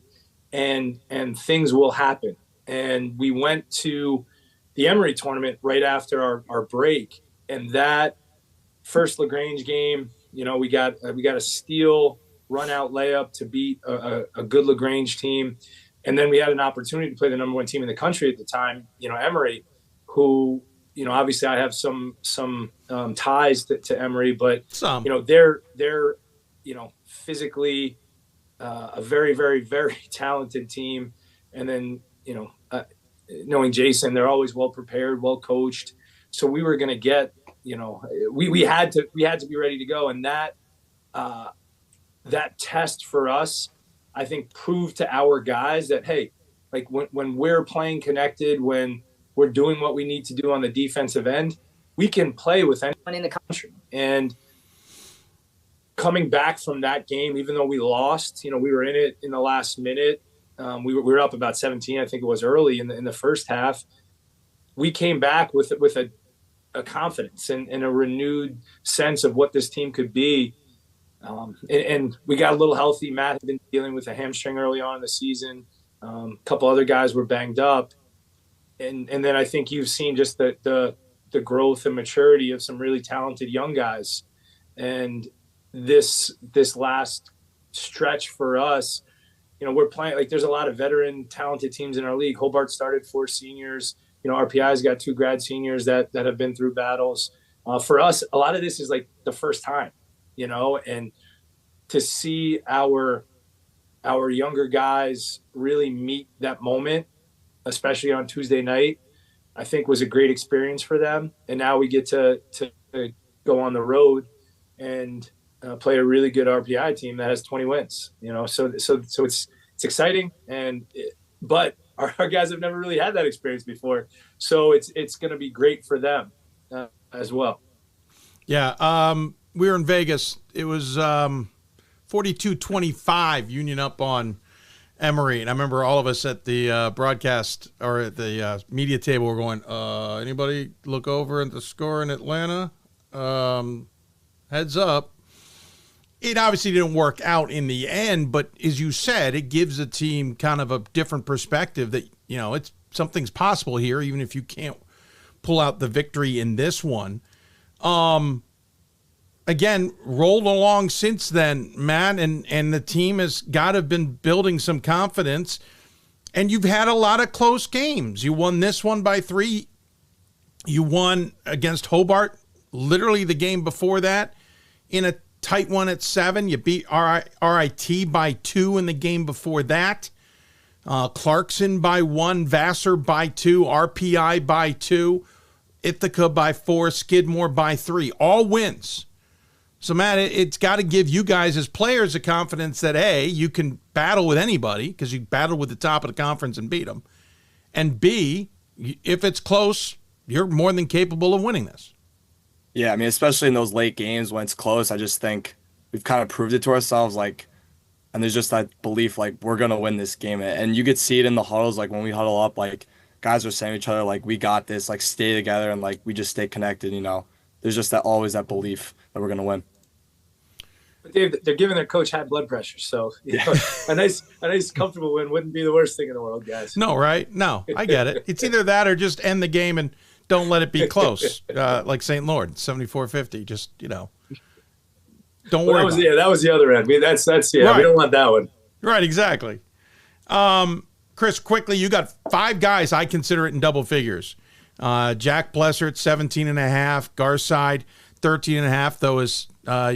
and things will happen. And we went to the Emory tournament right after our break, and that first LaGrange game, we got a steal run out layup to beat a good LaGrange team. And then we had an opportunity to play the number 1 team in the country at the time, Emory, who, obviously I have some ties to Emory, but they're physically a very, very, very talented team. And then, knowing Jason, they're always well prepared, well coached. So we were going to get, we had to be ready to go. And that test for us, I think, proved to our guys that, hey, like when we're playing connected, when we're doing what we need to do on the defensive end, we can play with anyone in the country. And coming back from that game, even though we lost, we were in it in the last minute. We were up about 17, I think it was early in the first half. We came back with a confidence and a renewed sense of what this team could be. And we got a little healthy. Matt had been dealing with a hamstring early on in the season. A couple other guys were banged up. And then I think you've seen just the growth and maturity of some really talented young guys. And this last stretch for us, we're playing, like, there's a lot of veteran talented teams in our league. Hobart started 4 seniors. RPI's got 2 grad seniors that have been through battles. For us, a lot of this is like the first time, and to see our younger guys really meet that moment, especially on Tuesday night, I think was a great experience for them. And now we get to go on the road and play a really good RPI team that has 20 wins, so it's exciting. But our guys have never really had that experience before. So it's going to be great for them as well. Yeah. We were in Vegas. It was 42-25 Union up on Emory. And I remember all of us at the broadcast or at the media table were going, anybody look over at the score in Atlanta? Heads up. It obviously didn't work out in the end, but as you said, it gives a team kind of a different perspective that, it's something's possible here, even if you can't pull out the victory in this one. Again, rolled along since then, Matt, and the team has got to have been building some confidence, and you've had a lot of close games. You won this one by 3. You won against Hobart, literally the game before that, in a tight one at 7. You beat RIT by 2 in the game before that. Clarkson by 1, Vassar by 2, RPI by 2, Ithaca by 4, Skidmore by 3. All wins. So, Matt, it's got to give you guys as players the confidence that, A, you can battle with anybody because you battled with the top of the conference and beat them. And B, if it's close, you're more than capable of winning this. Yeah, I mean, especially in those late games when it's close, I just think we've kind of proved it to ourselves, and there's just that belief, we're going to win this game. And you could see it in the huddles, when we huddle up, guys are saying to each other, we got this, stay together, and, we just stay connected, There's just always that belief that we're going to win. But they're giving their coach high blood pressure, so a nice comfortable win wouldn't be the worst thing in the world, guys. No, right? No, I get it. It's either that or just end the game and don't let it be close, like St. Lord, 74-50. Just, don't worry. That was the other end. That's right. We don't want that one. Right, exactly. Chris, quickly, you got 5 guys I consider it in double figures. Jack Blessert, 17.5. Garside, 13.5. Though, as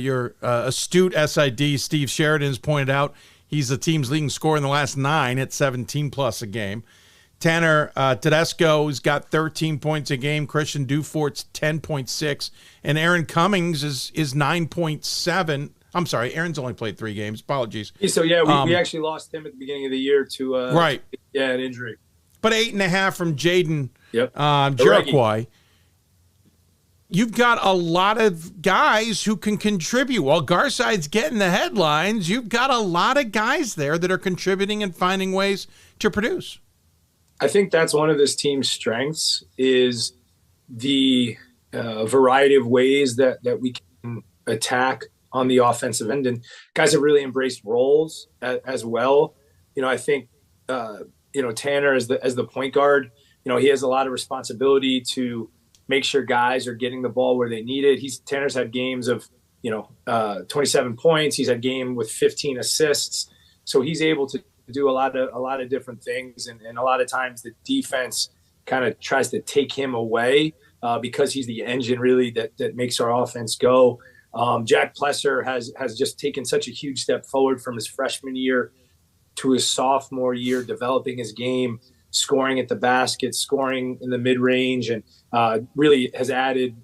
your astute SID Steve Sheridan has pointed out, he's the team's leading scorer in the last 9 at 17+ a game. Tanner Tedesco's got 13 points a game. Christian Dufort's 10.6. And Aaron Cummings is 9.7. I'm sorry, Aaron's only played 3 games. Apologies. So, we actually lost him at the beginning of the year to an injury. But 8.5 from Jaden Djuricovic. You've got a lot of guys who can contribute. While Garside's getting the headlines, you've got a lot of guys there that are contributing and finding ways to produce. I think that's one of this team's strengths is the variety of ways that we can attack on the offensive end. And guys have really embraced roles as well. I think, Tanner as the point guard, he has a lot of responsibility to make sure guys are getting the ball where they need it. Tanner's had games of, 27 points. He's had game with 15 assists. So he's able to do a lot of different things. And a lot of times the defense kind of tries to take him away because he's the engine really that makes our offense go. Jack Plesser has just taken such a huge step forward from his freshman year to his sophomore year, developing his game, scoring at the basket, scoring in the mid-range, and really has added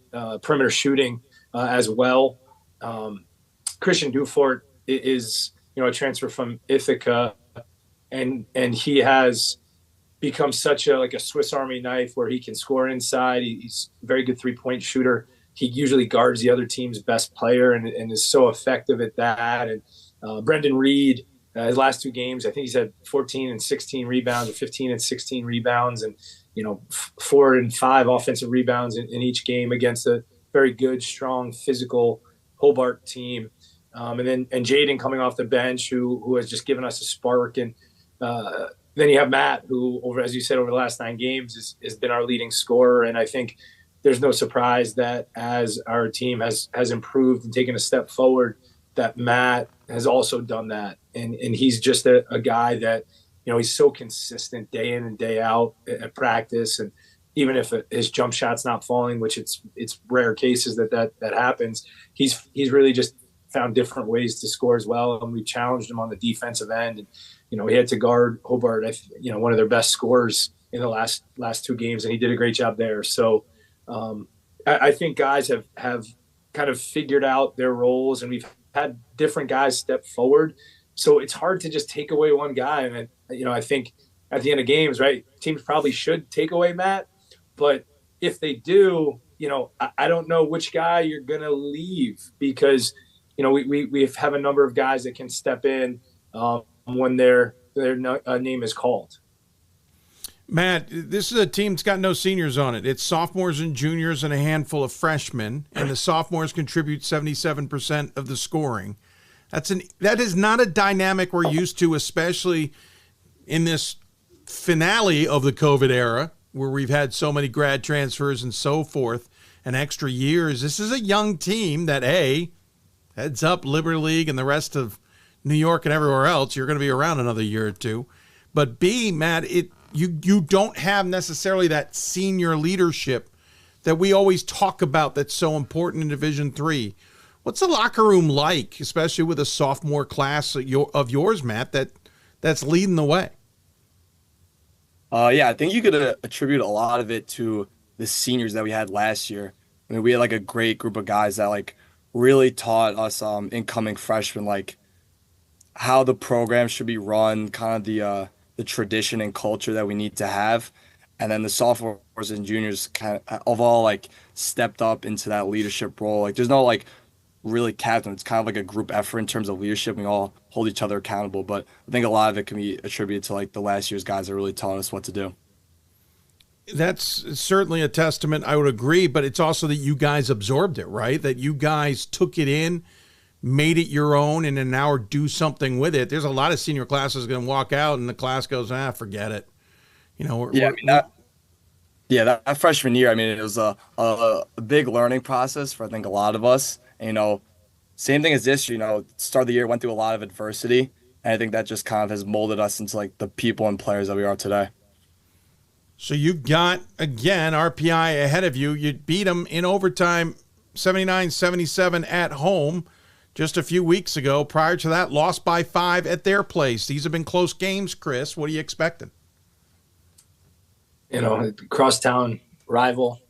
perimeter shooting as well. Christian Dufort is, a transfer from Ithaca, and he has become such a Swiss Army knife where he can score inside. He's a very good three-point shooter. He usually guards the other team's best player and is so effective at that. And Brendan Reed, his last 2 games, I think he's had 14 and 16 rebounds or 15 and 16 rebounds and, 4 and 5 offensive rebounds in each game against a very good, strong, physical Hobart team. And Jaden coming off the bench who has just given us a spark. And then you have Matt, who, as you said, over the last 9 games has been our leading scorer. And I think there's no surprise that as our team has improved and taken a step forward, that Matt has also done that. And he's just a guy that, he's so consistent day in and day out at practice. And even if his jump shot's not falling, which it's rare cases that happens, he's really just found different ways to score as well. And we challenged him on the defensive end. And, he had to guard Hobart, one of their best scorers in the last 2 games, and he did a great job there. So I think guys have kind of figured out their roles, and we've had different guys step forward. So it's hard to just take away one guy. And, I think at the end of games, right, teams probably should take away Matt. But if they do, I don't know which guy you're going to leave because, we have a number of guys that can step in when their name is called. Matt, this is a team that's got no seniors on it. It's sophomores and juniors and a handful of freshmen, and the sophomores contribute 77% of the scoring. That is not a dynamic we're used to, especially in this finale of the COVID era where we've had so many grad transfers and so forth and extra years. This is a young team that, A, heads up Liberty League and the rest of New York and everywhere else. You're going to be around another year or two. But B, Matt, you don't have necessarily that senior leadership that we always talk about that's so important in Division III. What's the locker room like, especially with a sophomore class of yours, Matt, that's leading the way? I think you could attribute a lot of it to the seniors that we had last year. I mean, we had a great group of guys that really taught us incoming freshmen how the program should be run, kind of the tradition and culture that we need to have. And then the sophomores and juniors kind of all stepped up into that leadership role. There's no really captain. It's kind of a group effort in terms of leadership. We all hold each other accountable, but I think a lot of it can be attributed to the last year's guys that really taught us what to do. That's certainly a testament. I would agree, but it's also that you guys absorbed it, right? That you guys took it in, made it your own, and then now do something with it. There's a lot of senior classes going to walk out and the class goes, forget it. That freshman year, it was a big learning process for I think a lot of us. And, same thing as this year, start of the year went through a lot of adversity. And I think that just kind of has molded us into the people and players that we are today. So you got, again, RPI ahead of you. You beat them in overtime, 79-77 at home just a few weeks ago. Prior to that, lost by 5 at their place. These have been close games, Chris. What are you expecting? Crosstown rival,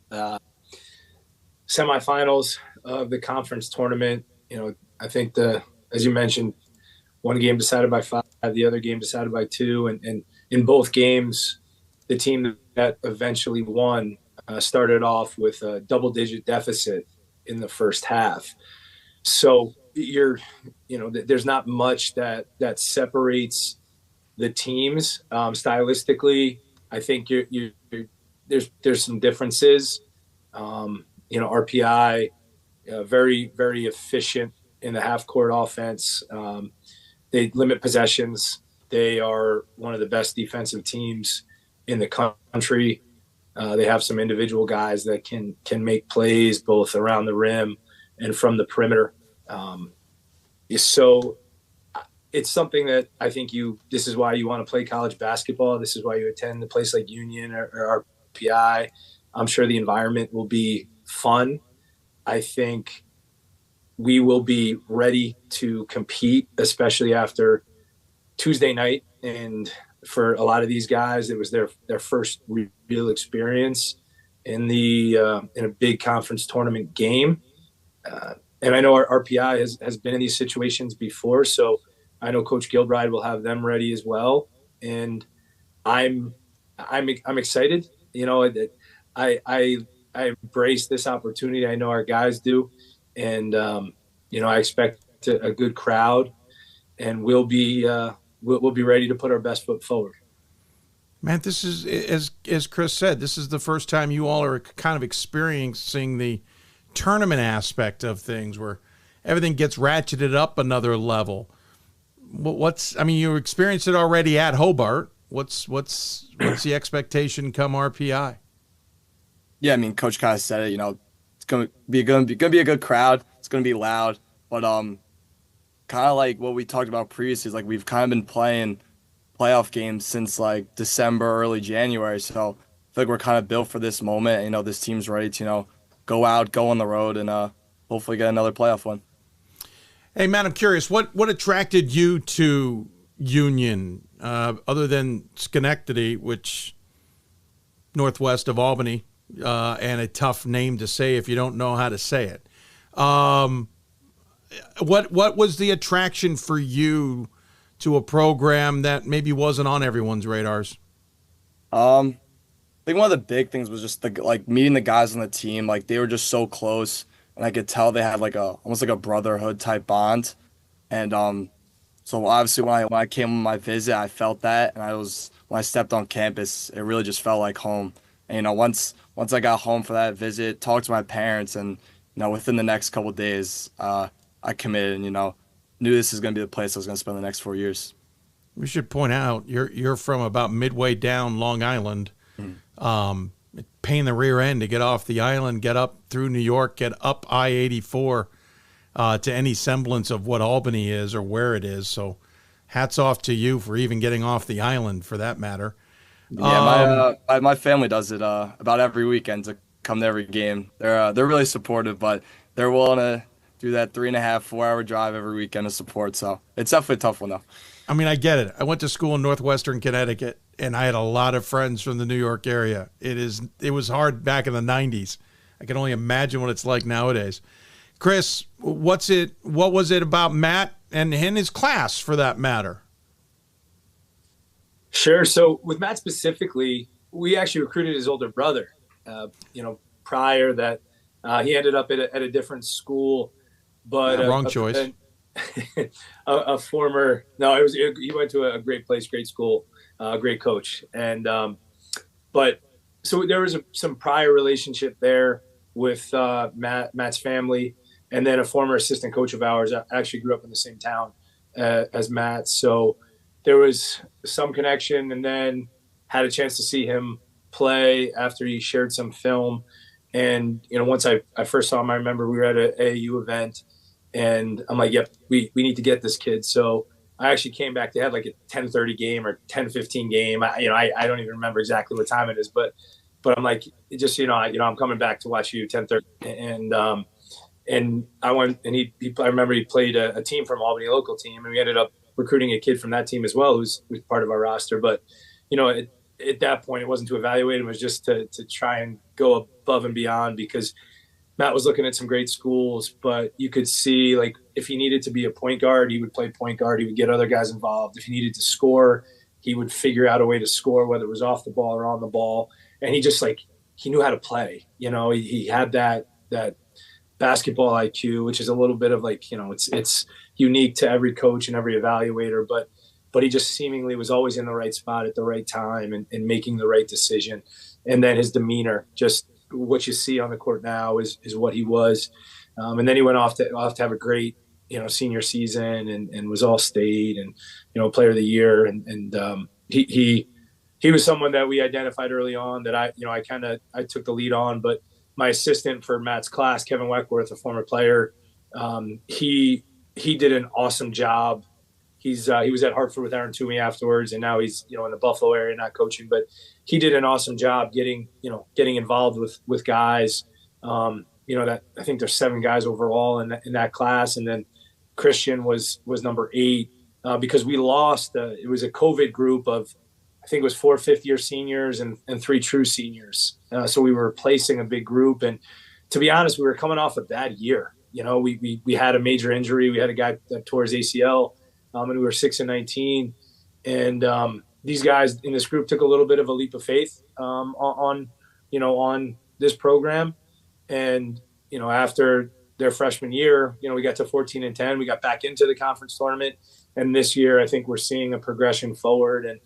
semifinals of the conference tournament. I think as you mentioned, one game decided by 5, the other game decided by 2. And in both games, the team that eventually won started off with a double-digit deficit in the first half. So there's not much that separates the teams stylistically. I think there's some differences. RPI, very, very efficient in the half court offense. They limit possessions. They are one of the best defensive teams in the country. They have some individual guys that can make plays both around the rim and from the perimeter. So it's something that I think this is why you want to play college basketball. This is why you attend a place like Union or RPI. I'm sure the environment will be fun. I think we will be ready to compete, especially after Tuesday night. And for a lot of these guys, it was their first real experience in a big conference tournament game. And I know our RPI has been in these situations before, so I know Coach Gilbride will have them ready as well. And I'm excited. I embrace this opportunity. I know our guys do, and I expect a good crowd, and we'll be ready to put our best foot forward. Man, this is, as Chris said, this is the first time you all are kind of experiencing the tournament aspect of things, where everything gets ratcheted up another level. You experienced it already at Hobart. What's the expectation come RPI? Yeah, Coach kind of said it. It's gonna be a good crowd. It's gonna be loud, but kind of like what we talked about previously is like we've kind of been playing playoff games since like December, early January. So I feel like we're kind of built for this moment. This team's ready to go out, go on the road, and hopefully get another playoff win. Hey, Matt, I'm curious, what attracted you to Union, other than Schenectady, which northwest of Albany, and a tough name to say if you don't know how to say it. What was the attraction for you to a program that maybe wasn't on everyone's radars? I think one of the big things was just meeting the guys on the team. Like, they were just so close, and I could tell they had almost like a brotherhood type bond. And so obviously when I came on my visit, I felt that, and when I stepped on campus, it really just felt like home. And once I got home for that visit, talked to my parents, and within the next couple of days, I committed and knew this is going to be the place I was going to spend the next 4 years. We should point out you're from about midway down Long Island. Pain in the rear end to get off the island, get up through New York, get up I-84 to any semblance of what Albany is or where it is. So hats off to you for even getting off the island, for that matter. Yeah, my family does it about every weekend to come to every game. They're really supportive, but they're willing to do that 3.5, 4 hour drive every weekend to support. So it's definitely a tough one, though. I get it. I went to school in northwestern Connecticut, and I had a lot of friends from the New York area. It was hard back in the 90s. I can only imagine what it's like nowadays. Chris, what was it about Matt and his class, for that matter? Sure. So with Matt specifically, we actually recruited his older brother. Prior that, he ended up at a different school, but wrong choice. A former he went to a great place, great school, great coach, and but so there was some prior relationship there with Matt's family, and then a former assistant coach of ours actually grew up in the same town as Matt, so there was some connection, and then had a chance to see him play after he shared some film. And once I first saw him, I remember we were at an AAU event, and I'm like, yep, we need to get this kid. So I actually came back. They had like a 10:30 game or 10:15 game. I don't even remember exactly what time it is, but I'm like, just I'm coming back to watch you 10:30. And I went, and I remember he played a team from Albany, a local team, and we ended up recruiting a kid from that team as well, who's part of our roster. But at that point, it wasn't to evaluate him; it was just to try and go above and beyond, because Matt was looking at some great schools, but you could see, like, if he needed to be a point guard, he would play point guard. He would get other guys involved. If he needed to score, he would figure out a way to score, whether it was off the ball or on the ball. And he just, he knew how to play. He had that basketball IQ, which is a little bit of it's unique to every coach and every evaluator. But but he just seemingly was always in the right spot at the right time and making the right decision. And then his demeanor, just what you see on the court now is what he was. And then he went off to have a great, senior season and was all state and, player of the year. And he was someone that we identified early on that I took the lead on, but my assistant for Matt's class, Kevin Weckworth, a former player, he did an awesome job. He was at Hartford with Aaron Toomey afterwards, and now he's in the Buffalo area, not coaching. But he did an awesome job getting involved with guys. That I think there's 7 guys overall in that class, and then Christian was number 8 because we lost. It was a COVID group of, I think it was 4 fifth-year seniors and 3 true seniors. So we were replacing a big group, and to be honest, we were coming off a bad year. We had a major injury. We had a guy that tore his ACL. And we were 6-19, and these guys in this group took a little bit of a leap of faith on this program. And after their freshman year, we got to 14-10. We got back into the conference tournament, and this year I think we're seeing a progression forward. And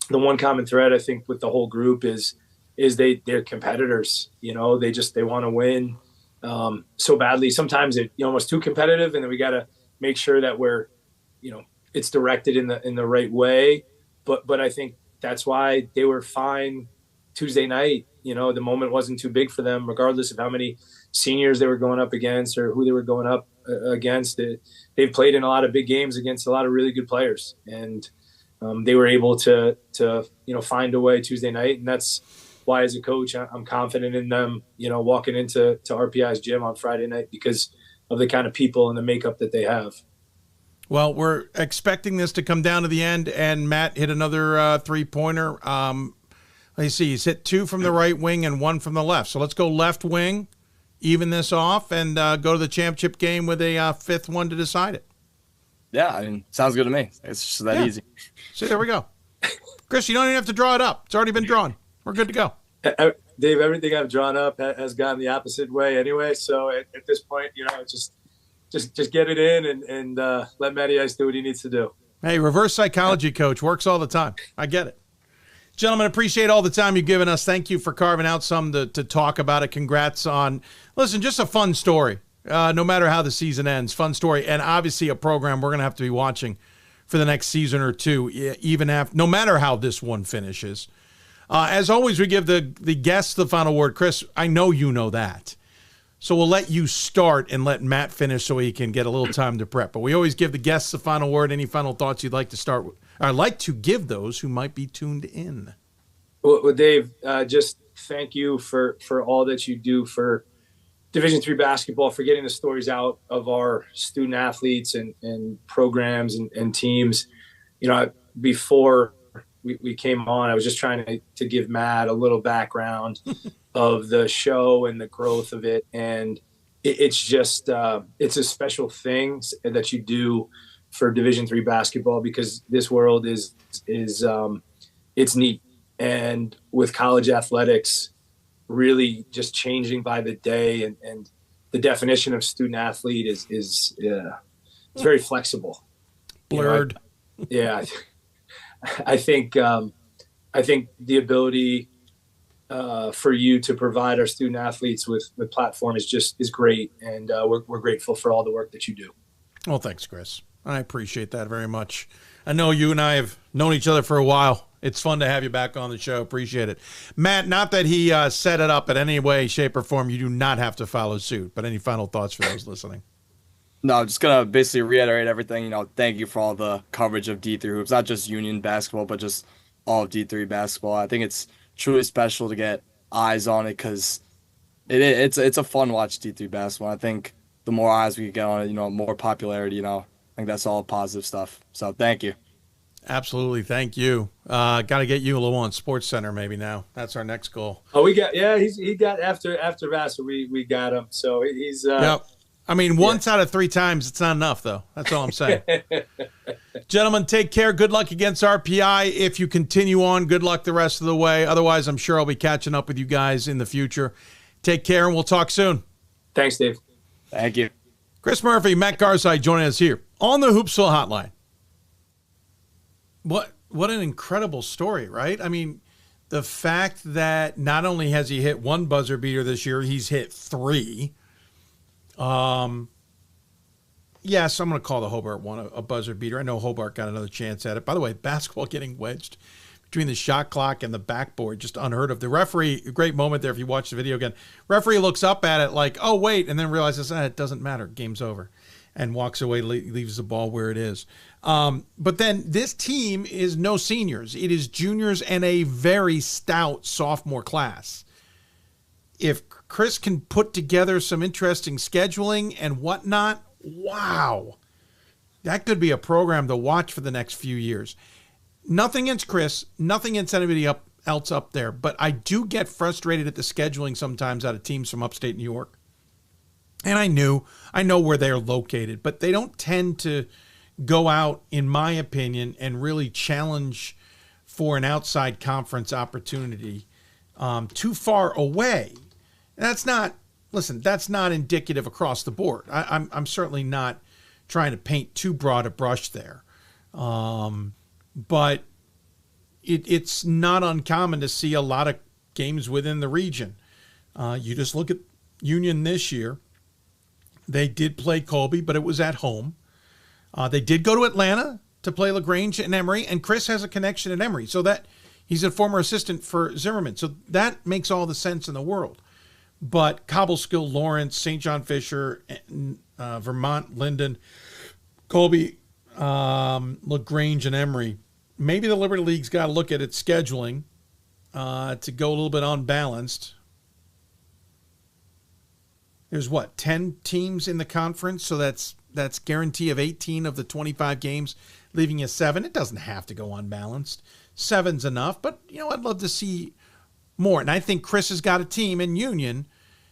the one common thread I think with the whole group is they're competitors. They want to win so badly. Sometimes it's almost too competitive, and then we got to make sure that we're, it's directed in the right way. But I think that's why they were fine Tuesday night. The moment wasn't too big for them, regardless of how many seniors they were going up against or who they were going up against. They've played in a lot of big games against a lot of really good players, and they were able to find a way Tuesday night. And that's why, as a coach, I'm confident in them, walking into RPI's gym on Friday night because of the kind of people and the makeup that they have. Well, we're expecting this to come down to the end, and Matt hit another three-pointer. Let's see, he's hit 2 from the right wing and 1 from the left. So let's go left wing, even this off, and go to the championship game with a 5th one to decide it. Yeah, sounds good to me. It's just that easy. See, there we go. Chris, you don't even have to draw it up. It's already been drawn. We're good to go. Dave, everything I've drawn up has gone the opposite way anyway. So at this point, just get it in and let Matty Ice do what he needs to do. Hey, reverse psychology coach works all the time. I get it. Gentlemen, appreciate all the time you've given us. Thank you for carving out some to talk about it. Congrats on, listen, just a fun story. No matter how the season ends, fun story. And obviously a program we're going to have to be watching for the next season or two, even after, no matter how this one finishes. As always, we give the guests the final word. Chris, I know you know that. So we'll let you start and let Matt finish so he can get a little time to prep. But we always give the guests the final word. Any final thoughts you'd like to start with? I'd like to give those who might be tuned in. Well, Dave, just thank you for all that you do for Division III basketball, for getting the stories out of our student athletes and programs and teams. Before we came on, I was just trying to give Matt a little background of the show and the growth of it. And it's just, it's a special thing that you do for Division III basketball, because this world is it's neat. And with college athletics really just changing by the day, and the definition of student athlete is it's very flexible. Blurred. I think the ability for you to provide our student athletes with platform is great, and we're grateful for all the work that you do. Well, thanks, Chris. I appreciate that very much. I know you and I have known each other for a while. It's fun to have you back on the show. Appreciate it. Matt, not that he set it up in any way, shape, or form. You do not have to follow suit, but any final thoughts for those listening? No, I'm just going to basically reiterate everything. Thank you for all the coverage of D3 hoops, not just Union basketball, but just all of D3 basketball. I think it's truly special to get eyes on it, because it's a fun watch, D3 basketball. I think the more eyes we get on it, more popularity, I think that's all positive stuff. So thank you. Absolutely. Thank you. Got to get you a little on Sports Center maybe now. That's our next goal. Oh, he got after Vassar, we got him. So he's yep. I mean, once out of 3 times, it's not enough, though. That's all I'm saying. Gentlemen, take care. Good luck against RPI. If you continue on, good luck the rest of the way. Otherwise, I'm sure I'll be catching up with you guys in the future. Take care, and we'll talk soon. Thanks, Dave. Thank you. Chris Murphy, Matt Garzai joining us here on the Hoopsville Hotline. What an incredible story, right? I mean, the fact that not only has he hit one buzzer beater this year, he's hit 3. Yes, I'm going to call the Hobart one a buzzer beater. I know Hobart got another chance at it. By the way, basketball getting wedged between the shot clock and the backboard, just unheard of. The referee, a great moment there if you watch the video again. Referee looks up at it like, oh, wait, and then realizes it doesn't matter. Game's over. And walks away, leaves the ball where it is. But then this team is no seniors. It is juniors and a very stout sophomore class. If Chris can put together some interesting scheduling and whatnot, wow. That could be a program to watch for the next few years. Nothing against Chris, nothing against anybody else up there, but I do get frustrated at the scheduling sometimes out of teams from upstate New York. And I know where they're located, but they don't tend to go out, in my opinion, and really challenge for an outside conference opportunity too far away. And that's not indicative across the board. I'm certainly not trying to paint too broad a brush there. But it's not uncommon to see a lot of games within the region. You just look at Union this year. They did play Colby, but it was at home. They did go to Atlanta to play LaGrange and Emory, and Chris has a connection at Emory. So that he's a former assistant for Zimmerman. So that makes all the sense in the world. But Cobleskill, Lawrence, St. John Fisher, Vermont, Linden, Colby, LaGrange, and Emory. Maybe the Liberty League's got to look at its scheduling to go a little bit unbalanced. There's 10 teams in the conference, so that's guarantee of 18 of the 25 games, leaving you 7. It doesn't have to go unbalanced. 7's enough, but I'd love to see more. And I think Chris has got a team in Union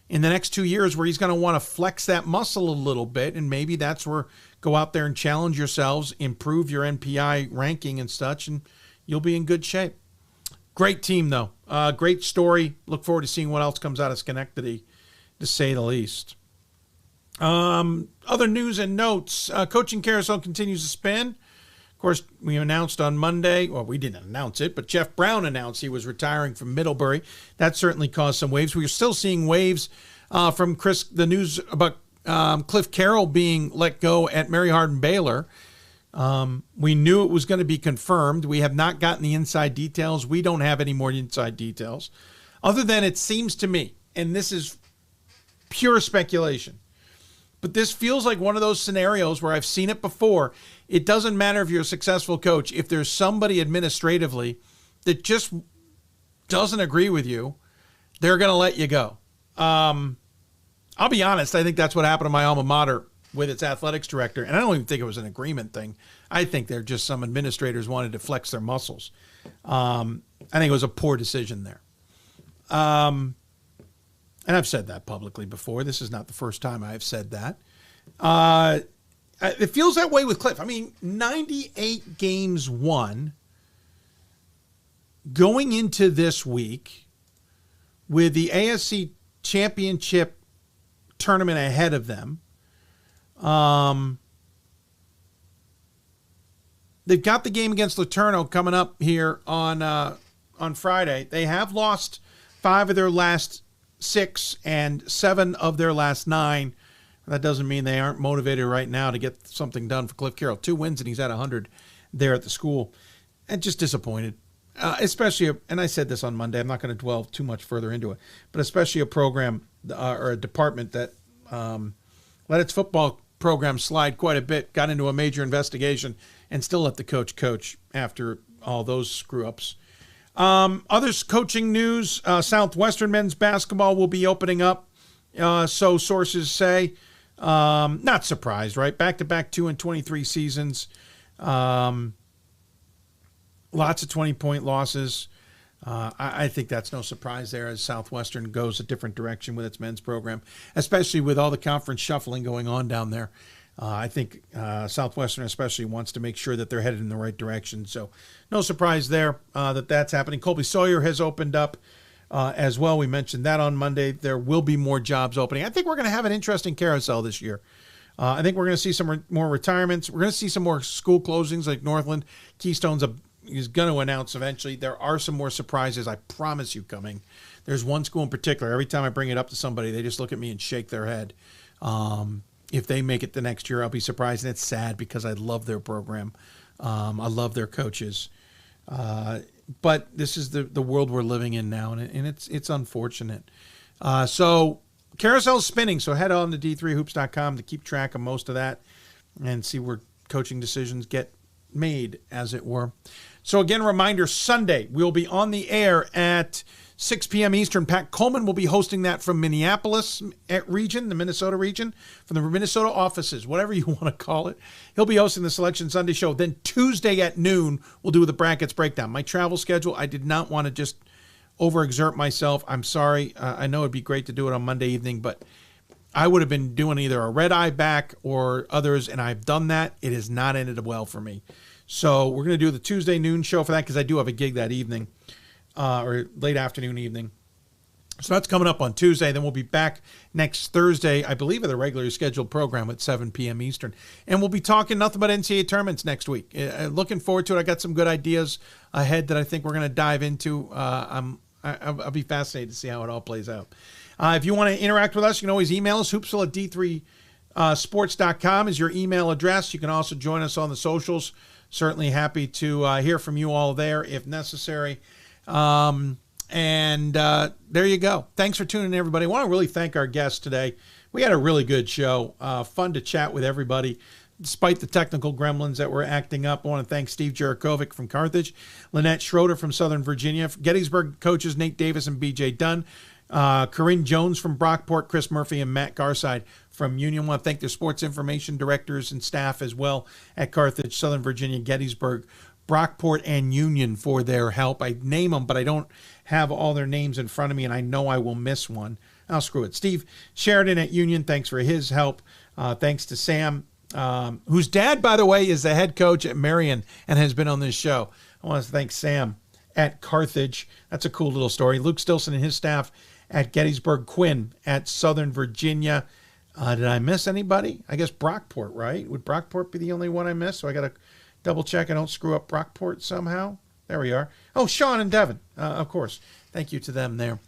in the next 2 years where he's going to want to flex that muscle a little bit, and maybe that's where go out there and challenge yourselves, improve your NPI ranking and such, and you'll be in good shape. Great team, though. Great story. Look forward to seeing what else comes out of Schenectady, to say the least. Other news and notes. Coaching carousel continues to spin. Of course, we announced on Monday, well, we didn't announce it, but Jeff Brown announced he was retiring from Middlebury. That certainly caused some waves. We are still seeing waves from Chris, the news about Cliff Carroll being let go at Mary Hardin Baylor. We knew it was going to be confirmed. We have not gotten the inside details. We don't have any more inside details. Other than it seems to me, and this is pure speculation, but this feels like one of those scenarios where I've seen it before. It doesn't matter if you're a successful coach. If there's somebody administratively that just doesn't agree with you, they're going to let you go. I'll be honest. I think that's what happened to my alma mater with its athletics director. And I don't even think it was an agreement thing. I think they're just some administrators wanted to flex their muscles. I think it was a poor decision there. And I've said that publicly before. This is not the first time I've said that. It feels that way with Cliff. I mean, 98 games won going into this week with the ASC championship tournament ahead of them. They've got the game against Laterno coming up here on Friday. They have lost 5 of their last 6 and 7 of their last 9. That doesn't mean they aren't motivated right now to get something done for Cliff Carroll. 2 wins and he's at 100 there at the school. And just disappointed. Especially, and I said this on Monday, I'm not going to dwell too much further into it, but especially a program or a department that let its football program slide quite a bit, got into a major investigation, and still let the coach after all those screw-ups. Others coaching news, Southwestern men's basketball will be opening up, so sources say. Not surprised, right? Back-to-back 2-23 seasons. Lots of 20-point losses. I think that's no surprise there as Southwestern goes a different direction with its men's program, especially with all the conference shuffling going on down there. I think Southwestern especially wants to make sure that they're headed in the right direction. So no surprise there that that's happening. Colby Sawyer has opened up as well. We mentioned that on Monday. There will be more jobs opening. I think we're going to have an interesting carousel this year. I think we're going to see some more retirements. We're going to see some more school closings like Northland. Keystone's is going to announce eventually. There are some more surprises, I promise you, coming. There's one school in particular. Every time I bring it up to somebody, they just look at me and shake their head. If they make it the next year, I'll be surprised. And it's sad because I love their program. I love their coaches. But this is the world we're living in now, and it's unfortunate. So carousel's spinning, so head on to d3hoops.com to keep track of most of that and see where coaching decisions get made, as it were. So again, reminder, Sunday, we'll be on the air at 6 p.m. Eastern. Pat Coleman will be hosting that from Minneapolis region, the Minnesota region, from the Minnesota offices, whatever you want to call it. He'll be hosting the Selection Sunday show. Then Tuesday at noon, we'll do the brackets breakdown. My travel schedule, I did not want to just overexert myself. I'm sorry. I know it'd be great to do it on Monday evening, but I would have been doing either a red eye back or others, and I've done that. It has not ended well for me. So we're going to do the Tuesday noon show for that because I do have a gig that evening. Or late afternoon, evening. So that's coming up on Tuesday. Then we'll be back next Thursday, I believe, at the regularly scheduled program at 7 p.m. Eastern. And we'll be talking nothing but NCAA tournaments next week. Looking forward to it. I got some good ideas ahead that I think we're going to dive into. I'll be fascinated to see how it all plays out. If you want to interact with us, you can always email us. Hoopsville at d3sports.com is your email address. You can also join us on the socials. Certainly happy to hear from you all there if necessary. There you go. Thanks for tuning in, everybody. I want to really thank our guests today. We had a really good show. Fun to chat with everybody, despite the technical gremlins that were acting up. I want to thank Steve Djuricovic from Carthage, Lynette Schroeder from Southern Virginia, Gettysburg coaches Nate Davis and BJ Dunn, Corinne Jones from Brockport, Chris Murphy, and Matt Garside from Union. I want to thank their sports information directors and staff as well at Carthage, Southern Virginia, Gettysburg, Brockport, and Union for their help. I name them, but I don't have all their names in front of me, and I know I will miss one. I'll screw it. Steve Sheridan at Union, thanks for his help. Thanks to Sam, whose dad, by the way, is the head coach at Marion and has been on this show. I want to thank Sam at Carthage. That's a cool little story. Luke Stilson and his staff at Gettysburg, Quinn at Southern Virginia. Did I miss anybody? I guess Brockport, right? Would Brockport be the only one I missed? So I got to double check I don't screw up Brockport somehow. There we are. Oh, Sean and Devin, of course. Thank you to them there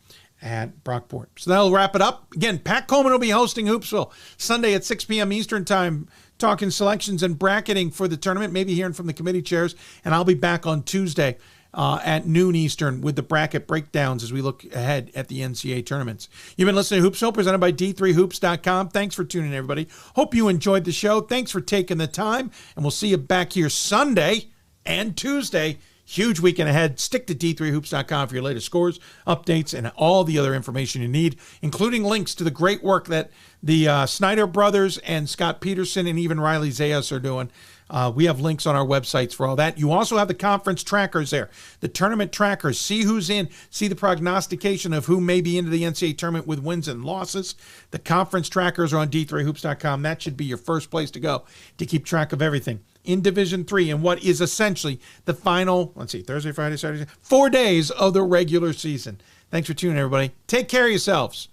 at Brockport. So that'll wrap it up. Again, Pat Coleman will be hosting Hoopsville Sunday at 6 p.m. Eastern time, talking selections and bracketing for the tournament, maybe hearing from the committee chairs. And I'll be back on Tuesday at noon Eastern with the bracket breakdowns as we look ahead at the NCAA tournaments. You've been listening to Hoopsville, presented by d3hoops.com. Thanks for tuning in, everybody. Hope you enjoyed the show. Thanks for taking the time, and we'll see you back here Sunday and Tuesday. Huge weekend ahead. Stick to d3hoops.com for your latest scores, updates, and all the other information you need, including links to the great work that the Snyder brothers and Scott Peterson and even Riley Zayas are doing. We have links on our websites for all that. You also have the conference trackers there, the tournament trackers. See who's in, see the prognostication of who may be into the NCAA tournament with wins and losses. The conference trackers are on d3hoops.com. That should be your first place to go to keep track of everything in Division III and what is essentially the final, Thursday, Friday, Saturday, 4 days of the regular season. Thanks for tuning in, everybody. Take care of yourselves.